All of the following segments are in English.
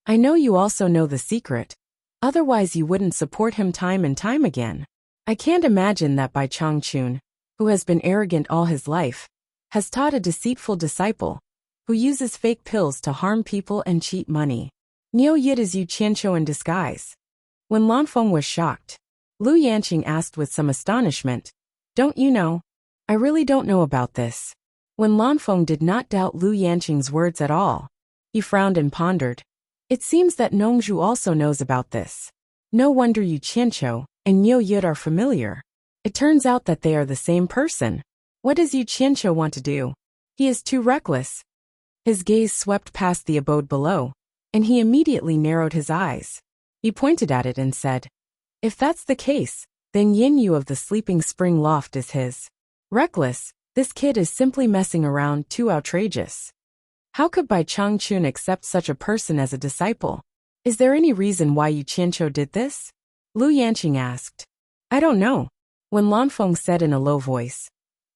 I know you also know the secret. Otherwise you wouldn't support him time and time again. I can't imagine that Bai Changchun, who has been arrogant all his life, has taught a deceitful disciple, who uses fake pills to harm people and cheat money. Niu Yid is Yu Qianqiu in disguise. When Lanfeng was shocked, Lu Yanqing asked with some astonishment, "Don't you know?" "I really don't know about this." When Lanfeng did not doubt Lu Yanqing's words at all, he frowned and pondered. It seems that Nongzhu also knows about this. No wonder Yu Qianqiu and Niu Yid are familiar. It turns out that they are the same person. What does Yu Qianqiu want to do? He is too reckless. His gaze swept past the abode below, and he immediately narrowed his eyes. He pointed at it and said, "If that's the case, then Yin Yu of the Sleeping Spring Loft is his." Reckless, this kid is simply messing around, too outrageous. How could Bai Changchun accept such a person as a disciple? Is there any reason why Yu Qianqiu did this? Lu Yanqing asked. "I don't know." When Lanfeng said in a low voice,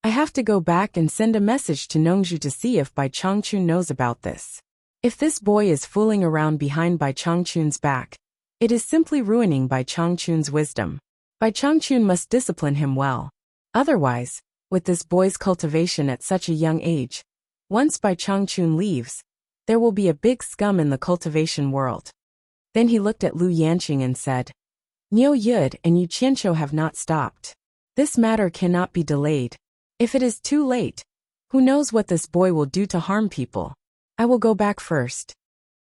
"I have to go back and send a message to Nongzhu to see if Bai Changchun knows about this. If this boy is fooling around behind Bai Changchun's back, it is simply ruining Bai Changchun's wisdom. Bai Changchun must discipline him well. Otherwise, with this boy's cultivation at such a young age, once Bai Changchun leaves, there will be a big scum in the cultivation world." Then he looked at Lu Yanqing and said, "Niu Yid and Yu Qianqiu have not stopped. This matter cannot be delayed. If it is too late, who knows what this boy will do to harm people? I will go back first."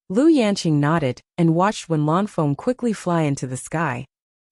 Lu Yanqing nodded and watched when Lanfeng quickly fly into the sky.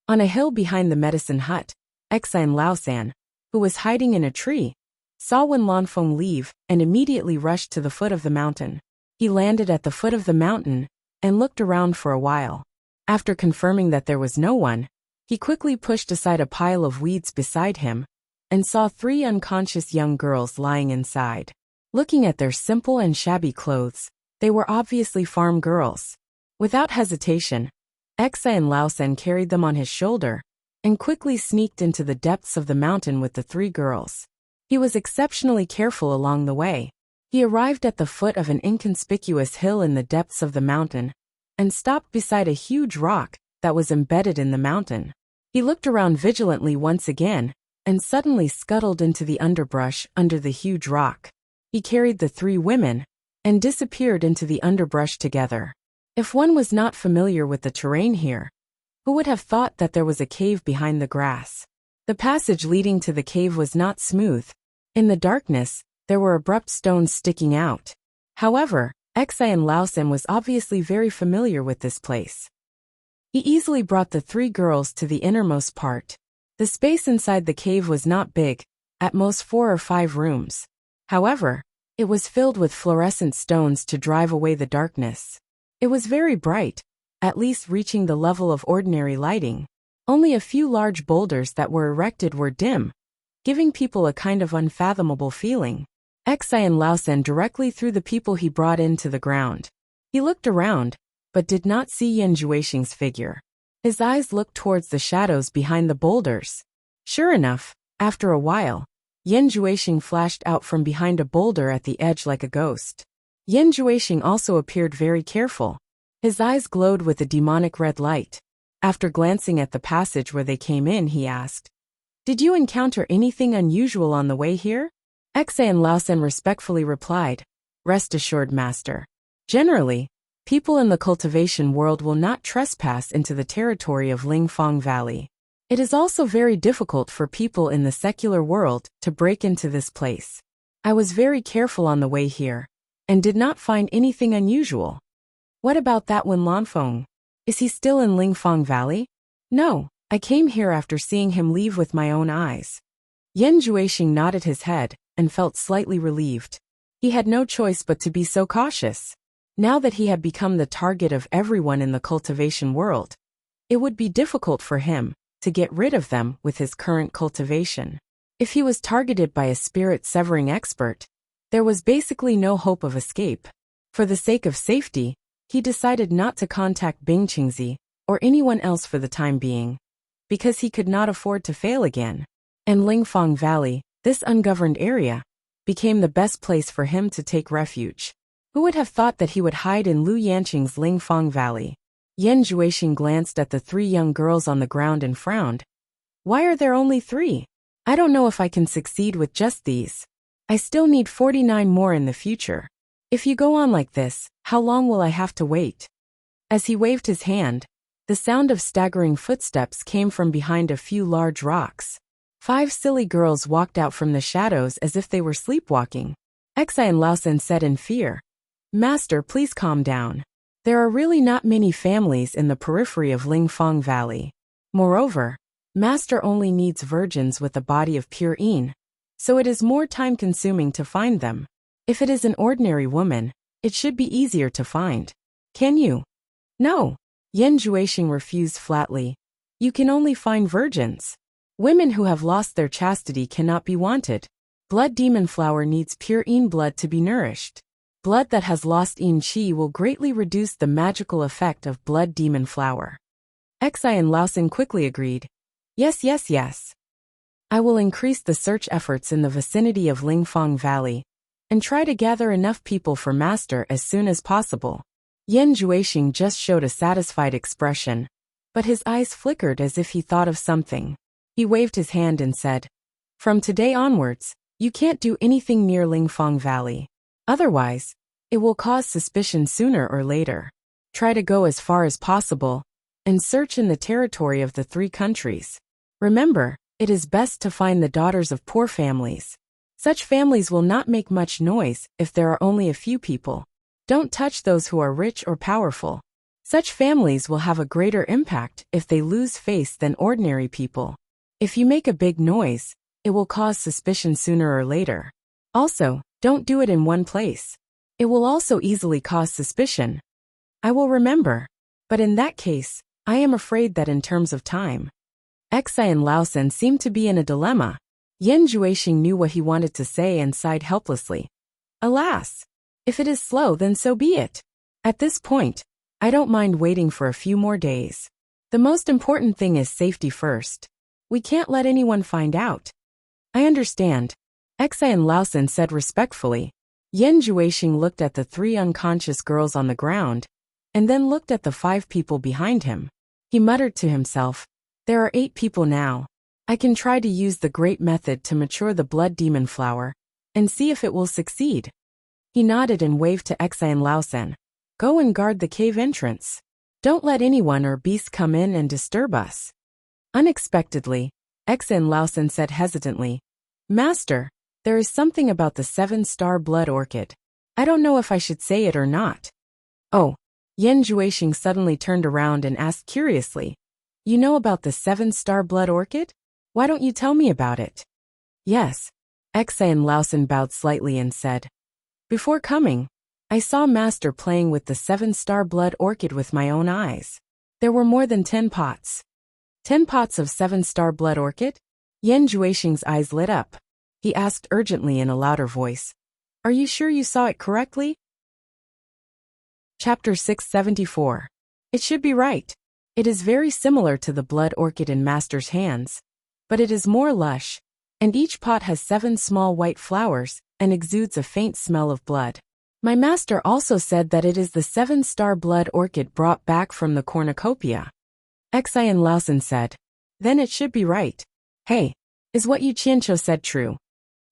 On a hill behind the medicine hut, Exine Laosan, who was hiding in a tree, saw when Lanfeng leave and immediately rushed to the foot of the mountain. He landed at the foot of the mountain and looked around for a while. After confirming that there was no one, he quickly pushed aside a pile of weeds beside him and saw 3 unconscious young girls lying inside. Looking at their simple and shabby clothes, they were obviously farm girls. Without hesitation, Exine Laosan carried them on his shoulder and quickly sneaked into the depths of the mountain with the 3 girls. He was exceptionally careful along the way. He arrived at the foot of an inconspicuous hill in the depths of the mountain and stopped beside a huge rock that was embedded in the mountain. He looked around vigilantly once again and suddenly scuttled into the underbrush under the huge rock. He carried the 3 women and disappeared into the underbrush together. If one was not familiar with the terrain here, who would have thought that there was a cave behind the grass? The passage leading to the cave was not smooth. In the darkness, there were abrupt stones sticking out. However, Exine Laosan was obviously very familiar with this place. He easily brought the 3 girls to the innermost part. The space inside the cave was not big, at most 4 or 5 rooms. However, it was filled with fluorescent stones to drive away the darkness. It was very bright, at least reaching the level of ordinary lighting. Only a few large boulders that were erected were dim, giving people a kind of unfathomable feeling. Exine Laosan directly threw the people he brought into the ground. He looked around, but did not see Yin Juixing's figure. His eyes looked towards the shadows behind the boulders. Sure enough, after a while, Yin Juixing flashed out from behind a boulder at the edge like a ghost. Yin Juixing also appeared very careful. His eyes glowed with a demonic red light. After glancing at the passage where they came in, he asked, "Did you encounter anything unusual on the way here?" Exine Laosan respectfully replied, "Rest assured, master. Generally, people in the cultivation world will not trespass into the territory of Lingfang Valley. It is also very difficult for people in the secular world to break into this place. I was very careful on the way here, and did not find anything unusual." "What about that Wen Lanfeng? Is he still in Lingfang Valley?" "No, I came here after seeing him leave with my own eyes." Yin Juixing nodded his head and felt slightly relieved. He had no choice but to be so cautious. Now that he had become the target of everyone in the cultivation world, it would be difficult for him to get rid of them with his current cultivation. If he was targeted by a spirit-severing expert, there was basically no hope of escape. For the sake of safety, he decided not to contact Bing Qingzi or anyone else for the time being, because he could not afford to fail again. And Lingfang Valley, this ungoverned area, became the best place for him to take refuge. Who would have thought that he would hide in Lu Yanqing's Lingfang Valley? Yan Juexing glanced at the 3 young girls on the ground and frowned. Why are there only 3? I don't know if I can succeed with just these. I still need 49 more in the future. If you go on like this, how long will I have to wait? As he waved his hand, the sound of staggering footsteps came from behind a few large rocks. 5 silly girls walked out from the shadows as if they were sleepwalking. Xi and Laosen said in fear, Master, please calm down. There are really not many families in the periphery of Lingfang Valley. Moreover, Master only needs virgins with a body of pure yin, so it is more time-consuming to find them. If it is an ordinary woman, it should be easier to find. Can you? No. Yan Juexing refused flatly. You can only find virgins. Women who have lost their chastity cannot be wanted. Blood demon flower needs pure yin blood to be nourished. Blood that has lost yin qi will greatly reduce the magical effect of blood demon flower. Xi and Laosen quickly agreed. Yes. I will increase the search efforts in the vicinity of Lingfang Valley and try to gather enough people for Master as soon as possible. Yan Juexing just showed a satisfied expression, but his eyes flickered as if he thought of something. He waved his hand and said, From today onwards, you can't do anything near Lingfang Valley. Otherwise, it will cause suspicion sooner or later. Try to go as far as possible and search in the territory of the 3 countries. Remember, it is best to find the daughters of poor families. Such families will not make much noise if there are only a few people. Don't touch those who are rich or powerful. Such families will have a greater impact if they lose face than ordinary people. If you make a big noise, it will cause suspicion sooner or later. Also, don't do it in one place. It will also easily cause suspicion. I will remember. But in that case, I am afraid that in terms of time. Xi and Laosen seemed to be in a dilemma. Yan Juexing knew what he wanted to say and sighed helplessly. Alas! If it is slow, then so be it. At this point, I don't mind waiting for a few more days. The most important thing is safety first. We can't let anyone find out. I understand. Xi and Laosen said respectfully. Yan Juexing looked at the 3 unconscious girls on the ground, and then looked at the 5 people behind him. He muttered to himself, There are 8 people now. I can try to use the great method to mature the blood demon flower, and see if it will succeed. He nodded and waved to Xi and Laosen. Go and guard the cave entrance. Don't let anyone or beast come in and disturb us. Unexpectedly, Xi and Laosen said hesitantly, Master, there is something about the 7-star blood orchid. I don't know if I should say it or not. Oh. Yan Juexing suddenly turned around and asked curiously, You know about the 7-star blood orchid? Why don't you tell me about it? Yes. Xi and Laosen bowed slightly and said, Before coming, I saw Master playing with the 7-star blood orchid with my own eyes. There were more than 10 pots. 10 pots of 7-star blood orchid? Yan Juexing's eyes lit up. He asked urgently in a louder voice, Are you sure you saw it correctly? Chapter 674. It should be right. It is very similar to the blood orchid in Master's hands, but it is more lush, and each pot has 7 small white flowers and exudes a faint smell of blood. My master also said that it is the 7-star blood orchid brought back from the cornucopia. Xi and Laosen said, Then it should be right. Hey, is what Yu Qianqiu said true?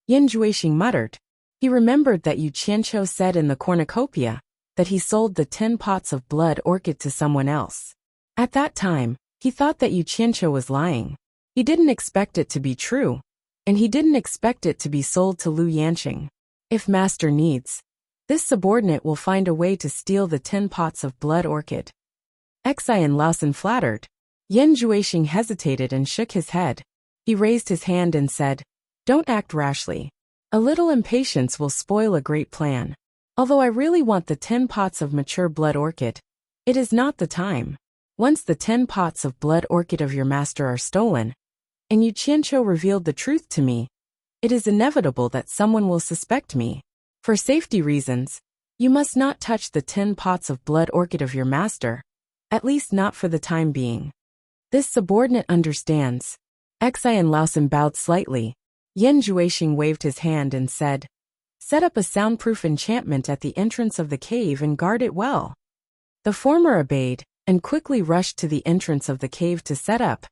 Yan Juexing muttered. He remembered that Yu Qianqiu said in the cornucopia that he sold the 10 pots of blood orchid to someone else. At that time, he thought that Yu Qianqiu was lying. He didn't expect it to be true, and he didn't expect it to be sold to Lu Yanqing. If Master needs, this subordinate will find a way to steal the 10 pots of blood orchid. Xi and Laosen flattered. Yan Juexing hesitated and shook his head. He raised his hand and said, Don't act rashly. A little impatience will spoil a great plan. Although I really want the 10 pots of mature blood orchid, it is not the time. Once the 10 pots of blood orchid of your master are stolen, and Yu Qianqiu revealed the truth to me, it is inevitable that someone will suspect me. For safety reasons, you must not touch the 10 pots of blood orchid of your master, at least not for the time being. This subordinate understands. Xi and Laosen bowed slightly. Yan Juexing waved his hand and said, Set up a soundproof enchantment at the entrance of the cave and guard it well." The former obeyed, and quickly rushed to the entrance of the cave to set up,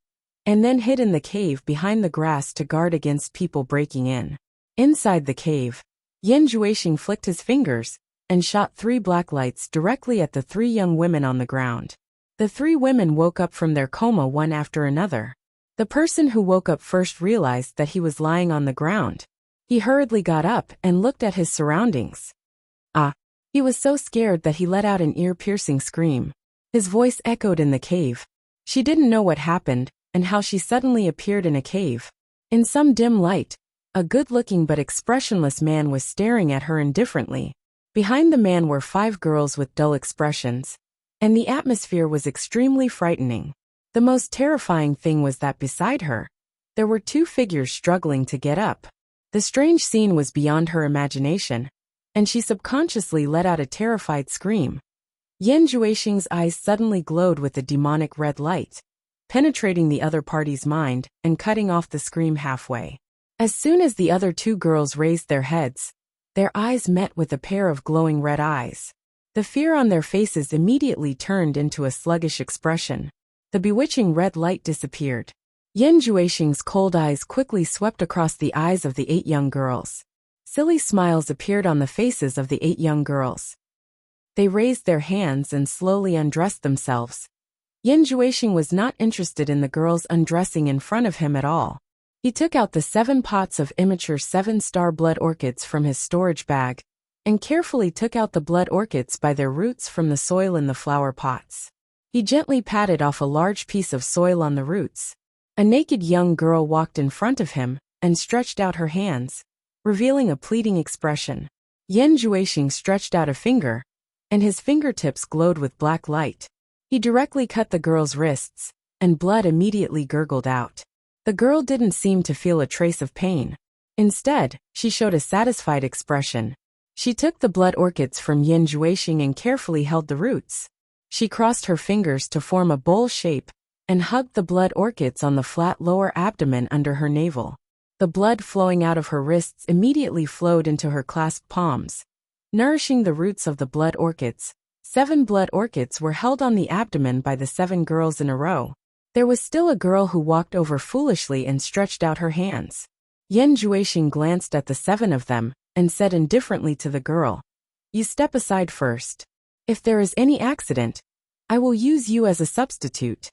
and then hid in the cave behind the grass to guard against people breaking in. Inside the cave, Yan Juexing flicked his fingers and shot 3 black lights directly at the 3 young women on the ground. The 3 women woke up from their coma one after another. The person who woke up first realized that he was lying on the ground. He hurriedly got up and looked at his surroundings. He was so scared that he let out an ear-piercing scream. His voice echoed in the cave. She didn't know what happened and how she suddenly appeared in a cave. In some dim light, a good-looking but expressionless man was staring at her indifferently. Behind the man were 5 girls with dull expressions, and the atmosphere was extremely frightening. The most terrifying thing was that beside her, there were 2 figures struggling to get up. The strange scene was beyond her imagination, and she subconsciously let out a terrified scream. Yan Juexing's eyes suddenly glowed with a demonic red light, penetrating the other party's mind and cutting off the scream halfway. As soon as the other 2 girls raised their heads, their eyes met with a pair of glowing red eyes. The fear on their faces immediately turned into a sluggish expression. The bewitching red light disappeared. Yan Juexing's cold eyes quickly swept across the eyes of the 8 young girls. Silly smiles appeared on the faces of the 8 young girls. They raised their hands and slowly undressed themselves. Yan Juexing was not interested in the girls undressing in front of him at all. He took out the 7 pots of immature 7-star blood orchids from his storage bag, and carefully took out the blood orchids by their roots from the soil in the flower pots. He gently patted off a large piece of soil on the roots. A naked young girl walked in front of him and stretched out her hands, revealing a pleading expression. Yan Juexing stretched out a finger, and his fingertips glowed with black light. He directly cut the girl's wrists, and blood immediately gurgled out. The girl didn't seem to feel a trace of pain. Instead, she showed a satisfied expression. She took the blood orchids from Yan Juexing and carefully held the roots. She crossed her fingers to form a bowl shape and hugged the blood orchids on the flat lower abdomen under her navel. The blood flowing out of her wrists immediately flowed into her clasped palms, nourishing the roots of the blood orchids. 7 blood orchids were held on the abdomen by the 7 girls in a row. There was still a girl who walked over foolishly and stretched out her hands. Yan Juexing glanced at the 7 of them and said indifferently to the girl, "You step aside first. If there is any accident, I will use you as a substitute."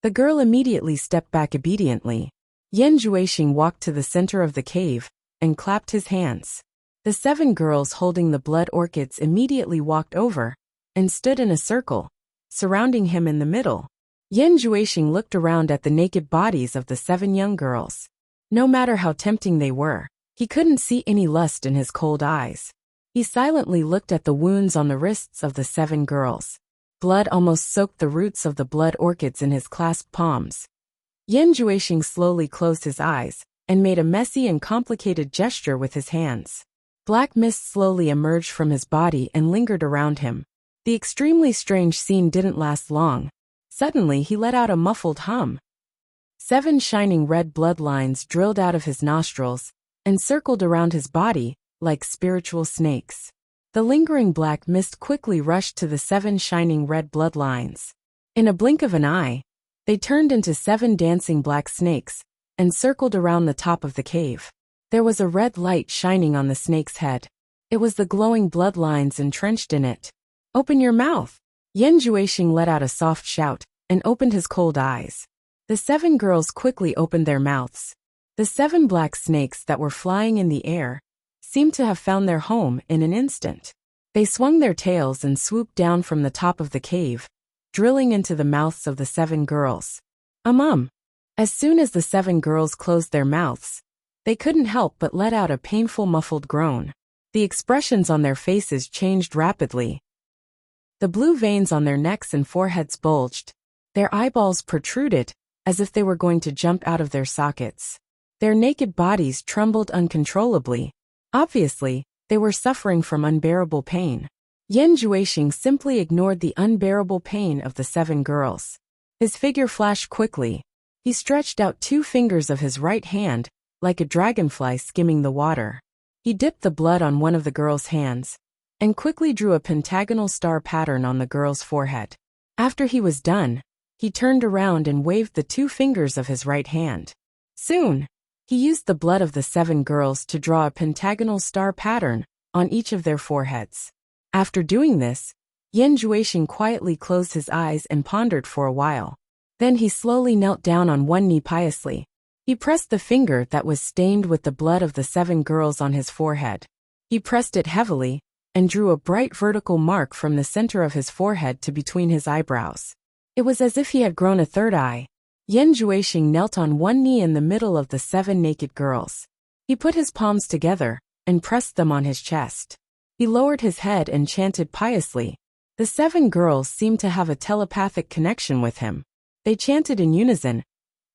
The girl immediately stepped back obediently. Yan Juexing walked to the center of the cave and clapped his hands. The 7 girls holding the blood orchids immediately walked over and stood in a circle, surrounding him in the middle. Yan Juexing looked around at the naked bodies of the 7 young girls. No matter how tempting they were, he couldn't see any lust in his cold eyes. He silently looked at the wounds on the wrists of the 7 girls. Blood almost soaked the roots of the blood orchids in his clasped palms. Yan Juexing slowly closed his eyes and made a messy and complicated gesture with his hands. Black mist slowly emerged from his body and lingered around him. The extremely strange scene didn't last long. Suddenly he let out a muffled hum. 7 shining red bloodlines drilled out of his nostrils and circled around his body like spiritual snakes. The lingering black mist quickly rushed to the 7 shining red bloodlines. In a blink of an eye, they turned into 7 dancing black snakes and circled around the top of the cave. There was a red light shining on the snake's head. It was the glowing bloodlines entrenched in it. "Open your mouth!" Yan Juexing let out a soft shout and opened his cold eyes. The 7 girls quickly opened their mouths. The 7 black snakes that were flying in the air seemed to have found their home in an instant. They swung their tails and swooped down from the top of the cave, drilling into the mouths of the 7 girls. As soon as the 7 girls closed their mouths, they couldn't help but let out a painful muffled groan. The expressions on their faces changed rapidly. The blue veins on their necks and foreheads bulged. Their eyeballs protruded, as if they were going to jump out of their sockets. Their naked bodies trembled uncontrollably. Obviously, they were suffering from unbearable pain. Yan Juexing simply ignored the unbearable pain of the 7 girls. His figure flashed quickly. He stretched out 2 fingers of his right hand, like a dragonfly skimming the water. He dipped the blood on one of the girl's hands and quickly drew a pentagonal star pattern on the girl's forehead. After he was done, he turned around and waved the 2 fingers of his right hand. Soon, he used the blood of the 7 girls to draw a pentagonal star pattern on each of their foreheads. After doing this, Yan Juexing quietly closed his eyes and pondered for a while. Then he slowly knelt down on one knee piously. He pressed the finger that was stained with the blood of the 7 girls on his forehead. He pressed it heavily and drew a bright vertical mark from the center of his forehead to between his eyebrows. It was as if he had grown a third eye. Yan Juexing knelt on one knee in the middle of the 7 naked girls. He put his palms together and pressed them on his chest. He lowered his head and chanted piously. The 7 girls seemed to have a telepathic connection with him. They chanted in unison,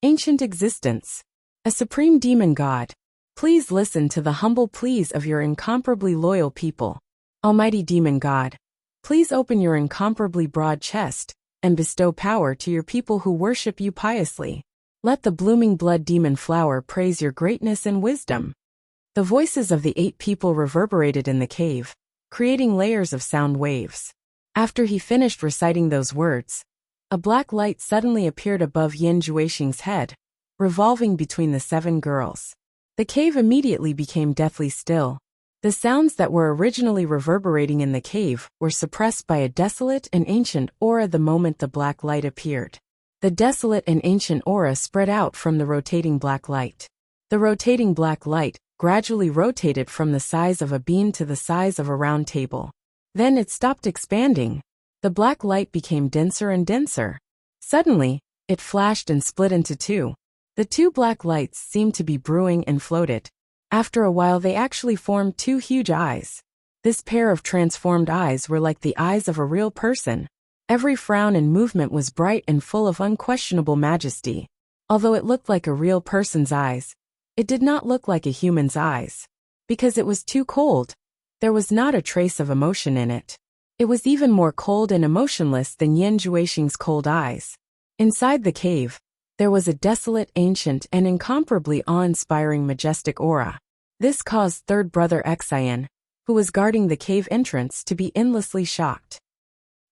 "Ancient existence, a supreme demon god, please listen to the humble pleas of your incomparably loyal people. Almighty demon god, please open your incomparably broad chest and bestow power to your people who worship you piously. Let the blooming blood demon flower praise your greatness and wisdom." The voices of the 8 people reverberated in the cave, creating layers of sound waves. After he finished reciting those words, a black light suddenly appeared above Yan Juexing's head, revolving between the 7 girls. The cave immediately became deathly still. The sounds that were originally reverberating in the cave were suppressed by a desolate and ancient aura the moment the black light appeared. The desolate and ancient aura spread out from the rotating black light. The rotating black light gradually rotated from the size of a bean to the size of a round table. Then it stopped expanding. The black light became denser and denser. Suddenly, it flashed and split into 2. The 2 black lights seemed to be brewing and floated. After a while they actually formed 2 huge eyes. This pair of transformed eyes were like the eyes of a real person. Every frown and movement was bright and full of unquestionable majesty. Although it looked like a real person's eyes, it did not look like a human's eyes. Because it was too cold, there was not a trace of emotion in it. It was even more cold and emotionless than Yan Juexing's cold eyes. Inside the cave, there was a desolate, ancient, and incomparably awe-inspiring majestic aura. This caused third brother Xian, who was guarding the cave entrance, to be endlessly shocked.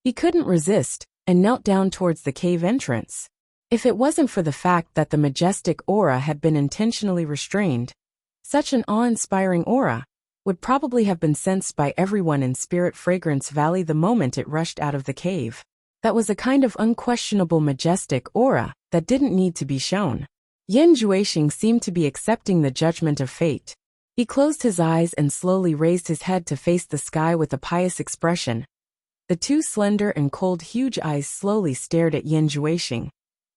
He couldn't resist and knelt down towards the cave entrance. If it wasn't for the fact that the majestic aura had been intentionally restrained, such an awe-inspiring aura would probably have been sensed by everyone in Spirit Fragrance Valley the moment it rushed out of the cave. That was a kind of unquestionable majestic aura that didn't need to be shown. Yan Juexing seemed to be accepting the judgment of fate. He closed his eyes and slowly raised his head to face the sky with a pious expression. The 2 slender and cold huge eyes slowly stared at Yan Juexing,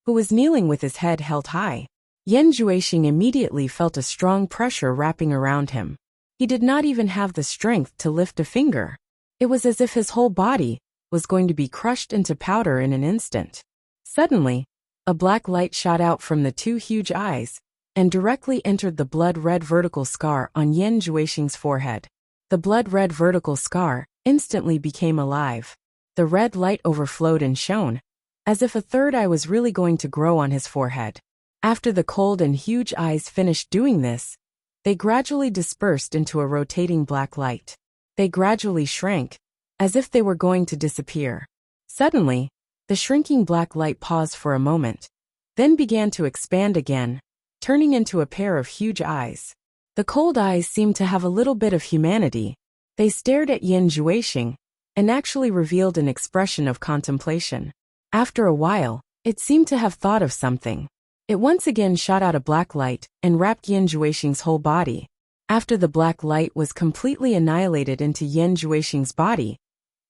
who was kneeling with his head held high. Yan Juexing immediately felt a strong pressure wrapping around him. He did not even have the strength to lift a finger. It was as if his whole body was going to be crushed into powder in an instant. Suddenly, a black light shot out from the 2 huge eyes and directly entered the blood-red vertical scar on Yan Juexing's forehead. The blood-red vertical scar instantly became alive. The red light overflowed and shone, as if a third eye was really going to grow on his forehead. After the cold and huge eyes finished doing this, they gradually dispersed into a rotating black light. They gradually shrank, as if they were going to disappear. Suddenly, the shrinking black light paused for a moment, then began to expand again, turning into a pair of huge eyes. The cold eyes seemed to have a little bit of humanity. They stared at Yan Juexing and actually revealed an expression of contemplation. After a while, it seemed to have thought of something. It once again shot out a black light and wrapped Yan Juexing's whole body. After the black light was completely annihilated into Yan Juexing's body,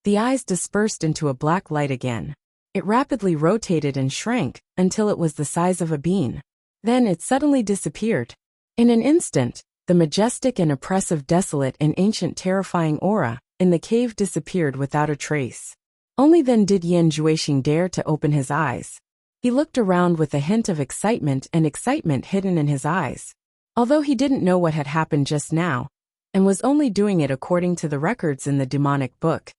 the eyes dispersed into a black light again. It rapidly rotated and shrank until it was the size of a bean. Then it suddenly disappeared. In an instant, the majestic and oppressive, desolate and ancient terrifying aura in the cave disappeared without a trace. Only then did Yan Juexing dare to open his eyes. He looked around with a hint of excitement hidden in his eyes. Although he didn't know what had happened just now, and was only doing it according to the records in the demonic book,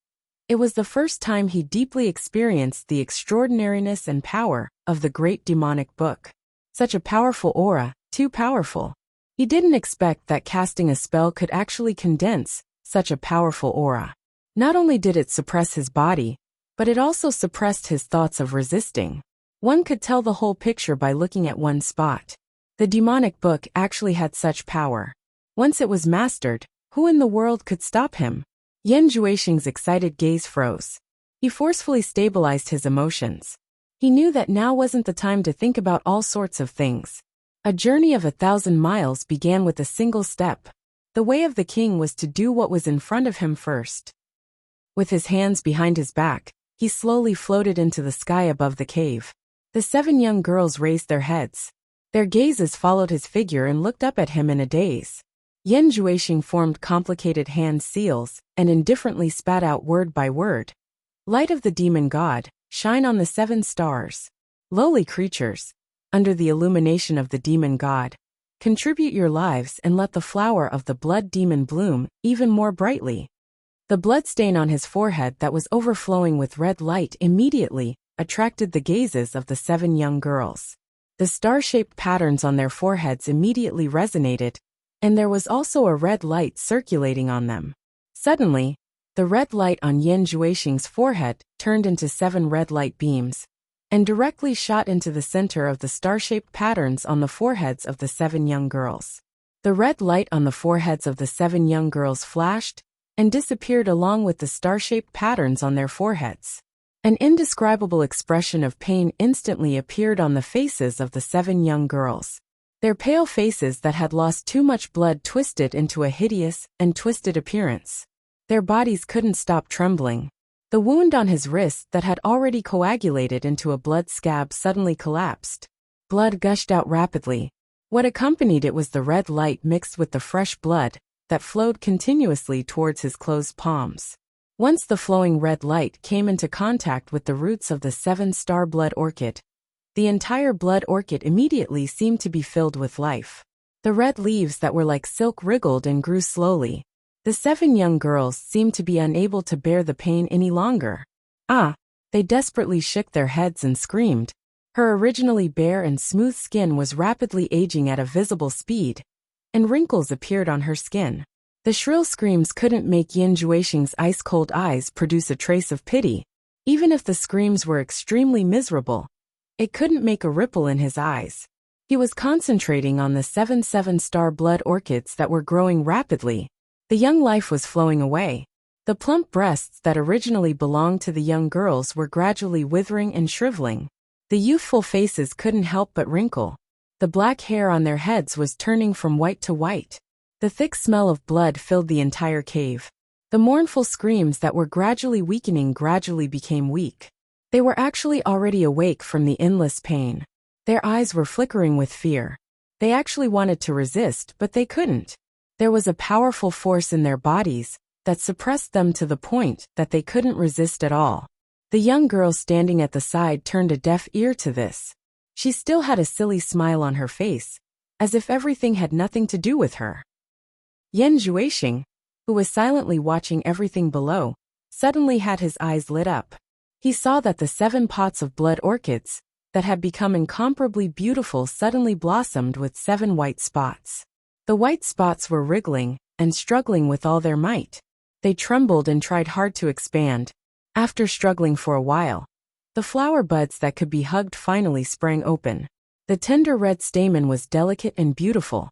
it was the first time he deeply experienced the extraordinariness and power of the great demonic book. Such a powerful aura, too powerful. He didn't expect that casting a spell could actually condense such a powerful aura. Not only did it suppress his body, but it also suppressed his thoughts of resisting. One could tell the whole picture by looking at one spot. The demonic book actually had such power. Once it was mastered, who in the world could stop him? Yan Juexing's excited gaze froze. He forcefully stabilized his emotions. He knew that now wasn't the time to think about all sorts of things. A journey of 1,000 miles began with a single step. The way of the king was to do what was in front of him first. With his hands behind his back, he slowly floated into the sky above the cave. The 7 young girls raised their heads. Their gazes followed his figure and looked up at him in a daze. Yan Juexing formed complicated hand seals and indifferently spat out word by word. Light of the demon god, shine on the 7 stars. Lowly creatures, under the illumination of the demon god, contribute your lives and let the flower of the blood demon bloom even more brightly. The blood stain on his forehead that was overflowing with red light immediately attracted the gazes of the 7 young girls. The star-shaped patterns on their foreheads immediately resonated, and there was also a red light circulating on them. Suddenly, the red light on Yan Juexing's forehead turned into 7 red light beams, and directly shot into the center of the star-shaped patterns on the foreheads of the 7 young girls. The red light on the foreheads of the 7 young girls flashed and disappeared along with the star-shaped patterns on their foreheads. An indescribable expression of pain instantly appeared on the faces of the 7 young girls. Their pale faces that had lost too much blood twisted into a hideous and twisted appearance. Their bodies couldn't stop trembling. The wound on his wrist that had already coagulated into a blood scab suddenly collapsed. Blood gushed out rapidly. What accompanied it was the red light mixed with the fresh blood that flowed continuously towards his closed palms. Once the flowing red light came into contact with the roots of the 7-star blood orchid, the entire blood orchid immediately seemed to be filled with life. The red leaves that were like silk wriggled and grew slowly. The 7 young girls seemed to be unable to bear the pain any longer. They desperately shook their heads and screamed. Her originally bare and smooth skin was rapidly aging at a visible speed, and wrinkles appeared on her skin. The shrill screams couldn't make Yan Juexing's ice-cold eyes produce a trace of pity. Even if the screams were extremely miserable, it couldn't make a ripple in his eyes. He was concentrating on the 7-star blood orchids that were growing rapidly. The young life was flowing away. The plump breasts that originally belonged to the young girls were gradually withering and shriveling. The youthful faces couldn't help but wrinkle. The black hair on their heads was turning from white to white. The thick smell of blood filled the entire cave. The mournful screams that were gradually weakening gradually became weak. They were actually already awake from the endless pain. Their eyes were flickering with fear. They actually wanted to resist, but they couldn't. There was a powerful force in their bodies that suppressed them to the point that they couldn't resist at all. The young girl standing at the side turned a deaf ear to this. She still had a silly smile on her face, as if everything had nothing to do with her. Yan Juexing, who was silently watching everything below, suddenly had his eyes lit up. He saw that the 7 pots of blood orchids that had become incomparably beautiful suddenly blossomed with 7 white spots. The white spots were wriggling and struggling with all their might. They trembled and tried hard to expand. After struggling for a while, the flower buds that could be hugged finally sprang open. The tender red stamen was delicate and beautiful,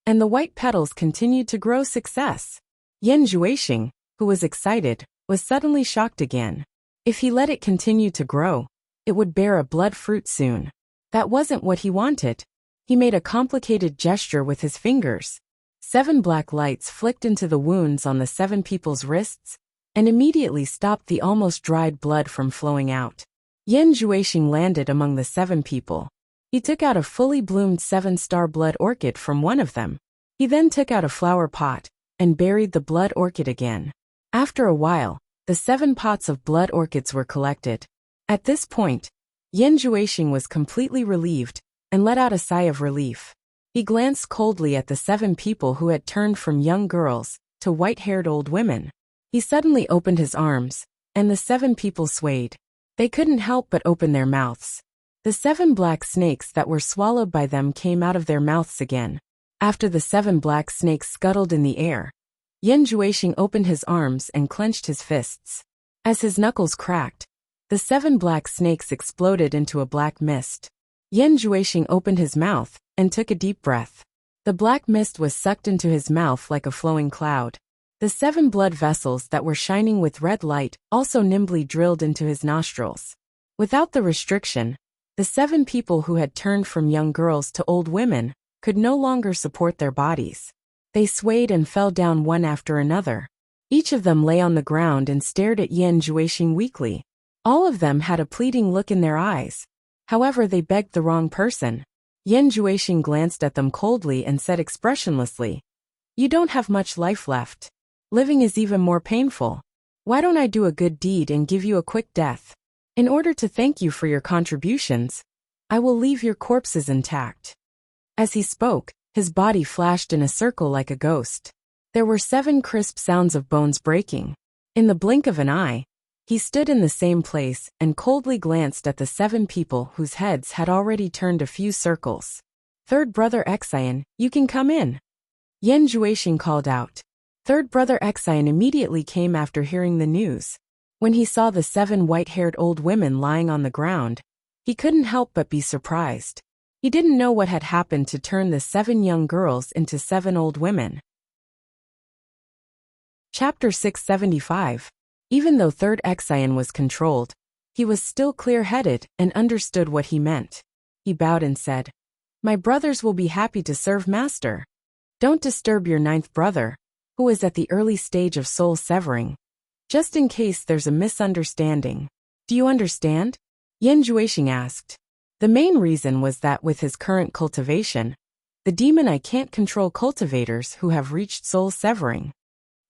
and the white petals continued to grow success. Yan Juexing, who was excited, was suddenly shocked again. If he let it continue to grow, it would bear a blood fruit soon. That wasn't what he wanted. He made a complicated gesture with his fingers. 7 black lights flicked into the wounds on the 7 people's wrists, and immediately stopped the almost dried blood from flowing out. Yan Juexing landed among the 7 people. He took out a fully bloomed 7-star blood orchid from one of them. He then took out a flower pot and buried the blood orchid again. After a while, the 7 pots of blood orchids were collected. At this point, Yan Juexing was completely relieved and let out a sigh of relief. He glanced coldly at the 7 people who had turned from young girls to white-haired old women. He suddenly opened his arms, and the 7 people swayed. They couldn't help but open their mouths. The 7 black snakes that were swallowed by them came out of their mouths again. After the 7 black snakes scuttled in the air, Yan Juexing opened his arms and clenched his fists. As his knuckles cracked, the 7 black snakes exploded into a black mist. Yan Juexing opened his mouth and took a deep breath. The black mist was sucked into his mouth like a flowing cloud. The 7 blood vessels that were shining with red light also nimbly drilled into his nostrils. Without the restriction, the 7 people who had turned from young girls to old women could no longer support their bodies. They swayed and fell down one after another. Each of them lay on the ground and stared at Yan Juexing weakly. All of them had a pleading look in their eyes. However, they begged the wrong person. Yan Juexing glanced at them coldly and said expressionlessly, "You don't have much life left. Living is even more painful. Why don't I do a good deed and give you a quick death? In order to thank you for your contributions, I will leave your corpses intact." As he spoke, his body flashed in a circle like a ghost. There were 7 crisp sounds of bones breaking. In the blink of an eye, he stood in the same place and coldly glanced at the 7 people whose heads had already turned a few circles. "Third brother Xian, you can come in," Yan Juexing called out. Third brother Xian immediately came after hearing the news. When he saw the 7 white-haired old women lying on the ground, he couldn't help but be surprised. He didn't know what had happened to turn the 7 young girls into 7 old women. Chapter 675. Even though Third Xian was controlled, he was still clear-headed and understood what he meant. He bowed and said, "My brothers will be happy to serve master. Don't disturb your 9th brother, who is at the early stage of soul severing. Just in case there's a misunderstanding. Do you understand?" Yan Juexing asked. The main reason was that with his current cultivation, the demon I can't control cultivators who have reached soul severing.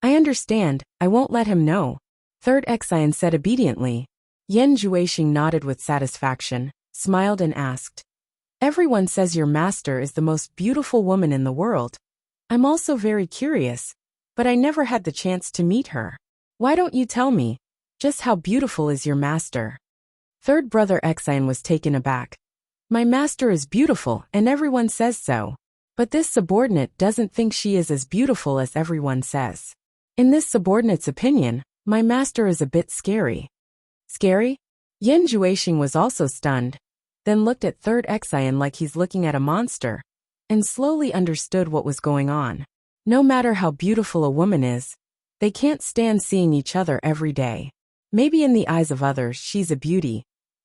"I understand, I won't let him know," Third Xian said obediently. Yan Juexing nodded with satisfaction, smiled and asked, "Everyone says your master is the most beautiful woman in the world. I'm also very curious, but I never had the chance to meet her. Why don't you tell me, just how beautiful is your master?" Third brother Xian was taken aback. "My master is beautiful and everyone says so. But this subordinate doesn't think she is as beautiful as everyone says. In this subordinate's opinion, my master is a bit scary." "Scary?" Yan Juexing was also stunned, then looked at Third Xian like he's looking at a monster, and slowly understood what was going on. No matter how beautiful a woman is, they can't stand seeing each other every day. Maybe in the eyes of others she's a beauty,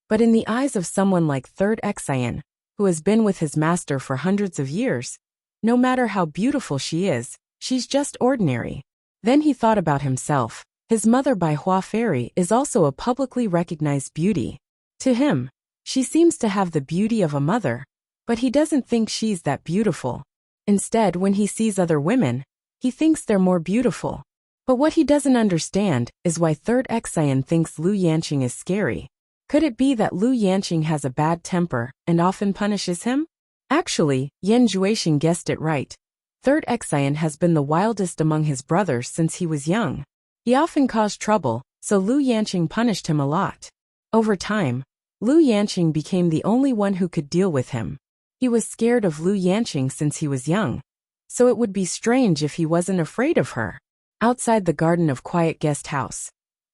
but in the eyes of someone like Third Xian, who has been with his master for hundreds of years, no matter how beautiful she is, she's just ordinary. Then he thought about himself. His mother by Hua Fairy is also a publicly recognized beauty. To him, she seems to have the beauty of a mother, but he doesn't think she's that beautiful. Instead, when he sees other women, he thinks they're more beautiful. But what he doesn't understand is why Third Xian thinks Lu Yanqing is scary. Could it be that Lu Yanqing has a bad temper and often punishes him? Actually, Yan Juexing guessed it right. Third Xian has been the wildest among his brothers since he was young. He often caused trouble, so Lu Yanqing punished him a lot. Over time, Lu Yanqing became the only one who could deal with him. He was scared of Lu Yanqing since he was young, so it would be strange if he wasn't afraid of her. Outside the garden of Quiet Guest House,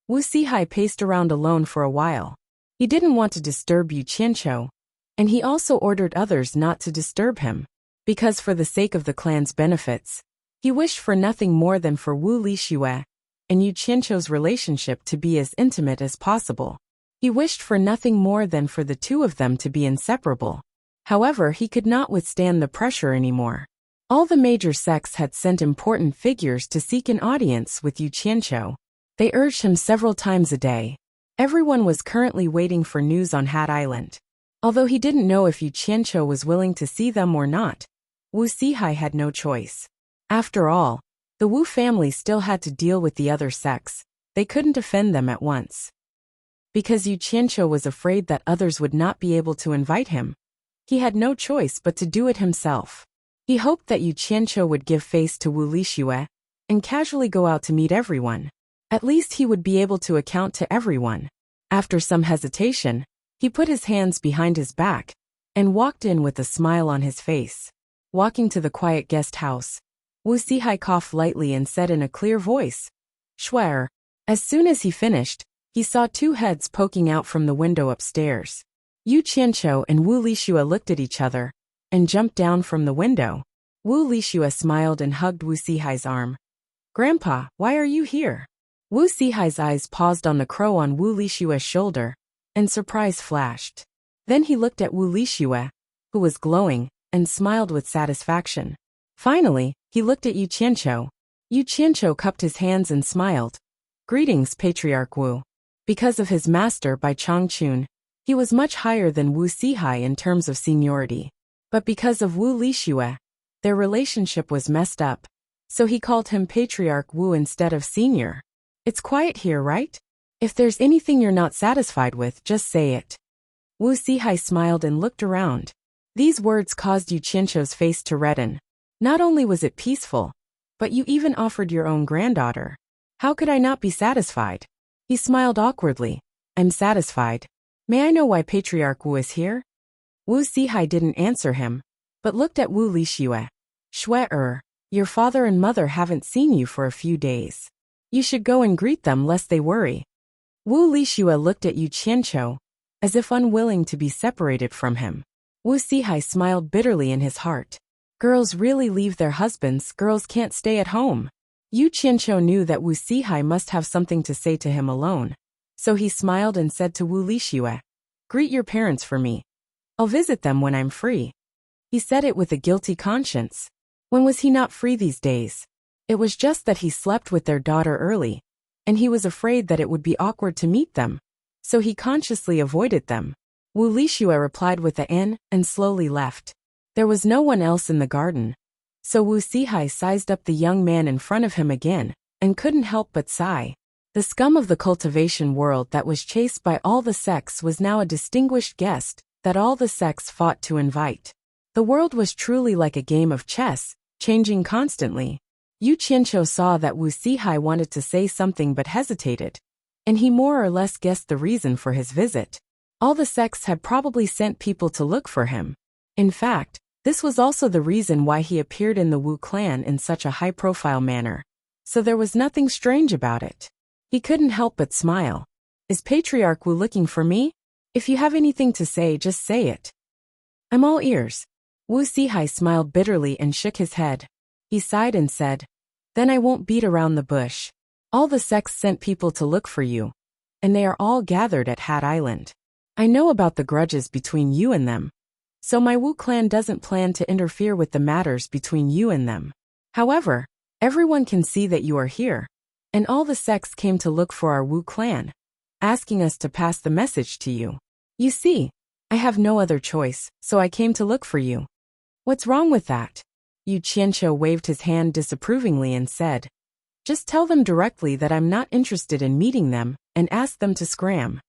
Wu Sihai paced around alone for a while. He didn't want to disturb Yu Qianqiu, and he also ordered others not to disturb him, because for the sake of the clan's benefits, he wished for nothing more than for Wu Lixue and Yu Qianqiu's relationship to be as intimate as possible. He wished for nothing more than for the two of them to be inseparable. However, he could not withstand the pressure anymore. All the major sects had sent important figures to seek an audience with Yu Qianqiu. They urged him several times a day. Everyone was currently waiting for news on Hat Island. Although he didn't know if Yu Qianqiu was willing to see them or not, Wu Sihai had no choice. After all, the Wu family still had to deal with the other sects. They couldn't offend them at once. Because Yu Qianqiu was afraid that others would not be able to invite him, he had no choice but to do it himself. He hoped that Yu Qianqiu would give face to Wu Lixue and casually go out to meet everyone. At least he would be able to account to everyone. After some hesitation, he put his hands behind his back and walked in with a smile on his face. Walking to the quiet guest house, Wu Sihai coughed lightly and said in a clear voice, "Schwer." As soon as he finished, he saw two heads poking out from the window upstairs. Yu Qianqiu and Wu Lixue looked at each other and jumped down from the window. Wu Lixue smiled and hugged Wu Sihai's arm. "Grandpa, why are you here?" Wu Sihai's eyes paused on the crow on Wu Lixue's shoulder, and surprise flashed. Then he looked at Wu Lixue, who was glowing, and smiled with satisfaction. Finally, he looked at Yu Qianqiu. Yu Qianqiu cupped his hands and smiled. "Greetings, Patriarch Wu." Because of his master by Changchun, he was much higher than Wu Sihai in terms of seniority. But because of Wu Lixue, their relationship was messed up, so he called him Patriarch Wu instead of Senior. "It's quiet here, right? If there's anything you're not satisfied with, just say it." Wu Sihai smiled and looked around. These words caused Yu Qianqiu's face to redden. Not only was it peaceful, but you even offered your own granddaughter. How could I not be satisfied? He smiled awkwardly. "I'm satisfied. May I know why Patriarch Wu is here?" Wu Sihai didn't answer him, but looked at Wu Lixue. "Schwer, your father and mother haven't seen you for a few days. You should go and greet them lest they worry." Wu Lixue looked at Yu Qianqiu, as if unwilling to be separated from him. Wu Sihai smiled bitterly in his heart. Girls really leave their husbands, girls can't stay at home. Yu Qianqiu knew that Wu Sihai must have something to say to him alone. So he smiled and said to Wu Lixue, "Greet your parents for me. I'll visit them when I'm free." He said it with a guilty conscience. When was he not free these days? It was just that he slept with their daughter early, and he was afraid that it would be awkward to meet them, so he consciously avoided them. Wu Lixue replied with a "n" and slowly left. There was no one else in the garden, so Wu Sihai sized up the young man in front of him again, and couldn't help but sigh. The scum of the cultivation world that was chased by all the sects was now a distinguished guest that all the sects fought to invite. The world was truly like a game of chess, changing constantly. Yu Qianqiu saw that Wu Sihai wanted to say something but hesitated, and he more or less guessed the reason for his visit. All the sects had probably sent people to look for him. In fact, this was also the reason why he appeared in the Wu clan in such a high-profile manner. So there was nothing strange about it. He couldn't help but smile. "Is Patriarch Wu looking for me? If you have anything to say, just say it. I'm all ears." Wu Sihai smiled bitterly and shook his head. He sighed and said, "Then I won't beat around the bush. All the sects sent people to look for you, and they are all gathered at Hat Island. I know about the grudges between you and them, so my Wu clan doesn't plan to interfere with the matters between you and them. However, everyone can see that you are here, and all the sects came to look for our Wu clan, asking us to pass the message to you. You see, I have no other choice, so I came to look for you." "What's wrong with that?" Yu Qianqiu waved his hand disapprovingly and said, "Just tell them directly that I'm not interested in meeting them, and ask them to scram."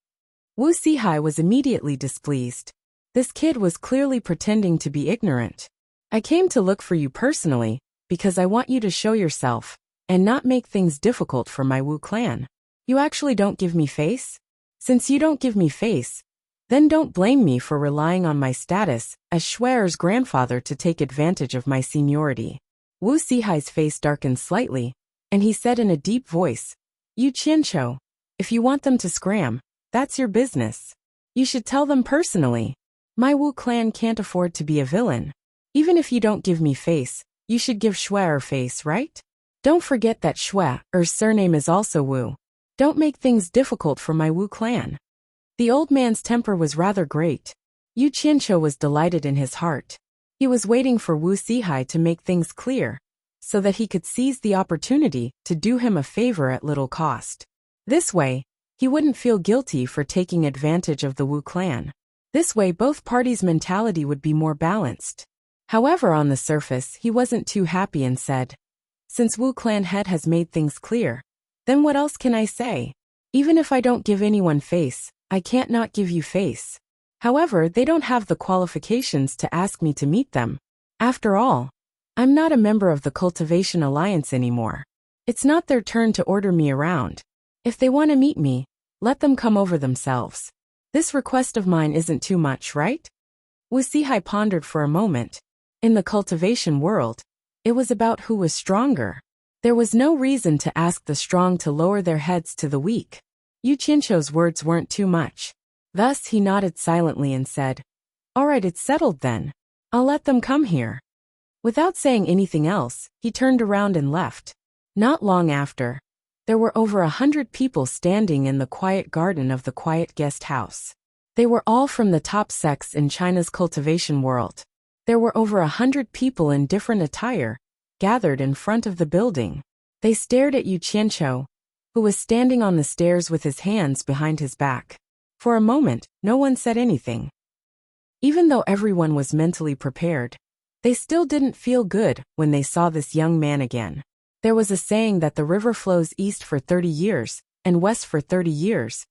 Wu Sihai was immediately displeased. This kid was clearly pretending to be ignorant. "I came to look for you personally, because I want you to show yourself, and not make things difficult for my Wu clan. You actually don't give me face? Since you don't give me face, then don't blame me for relying on my status as Schwer's grandfather to take advantage of my seniority." Wu Sihai's face darkened slightly, and he said in a deep voice, "Yu Qianqiu, if you want them to scram, that's your business. You should tell them personally. My Wu clan can't afford to be a villain. Even if you don't give me face, you should give Schwer face, right? Don't forget that Schwer's surname is also Wu. Don't make things difficult for my Wu clan." The old man's temper was rather great. Yu Qianqiu was delighted in his heart. He was waiting for Wu Sihai to make things clear, so that he could seize the opportunity to do him a favor at little cost. This way, he wouldn't feel guilty for taking advantage of the Wu clan. This way both parties' mentality would be more balanced. However, on the surface, he wasn't too happy and said, "Since Wu clan head has made things clear, then what else can I say? Even if I don't give anyone face, I can't not give you face. However, they don't have the qualifications to ask me to meet them. After all, I'm not a member of the Cultivation Alliance anymore. It's not their turn to order me around. If they want to meet me, let them come over themselves. This request of mine isn't too much, right?" Wu Sihai pondered for a moment, In the cultivation world, it was about who was stronger. There was no reason to ask the strong to lower their heads to the weak. Yu Qianqiu's words weren't too much. Thus he nodded silently and said, "All right, it's settled then. I'll let them come here." Without saying anything else, he turned around and left. Not long after, there were over 100 people standing in the quiet garden of the quiet guest house. They were all from the top sects in China's cultivation world. There were over 100 people in different attire, gathered in front of the building. They stared at Yu Qianqiu, who was standing on the stairs with his hands behind his back. For a moment, no one said anything. Even though everyone was mentally prepared, they still didn't feel good when they saw this young man again. There was a saying that the river flows east for 30 years and west for 30 years,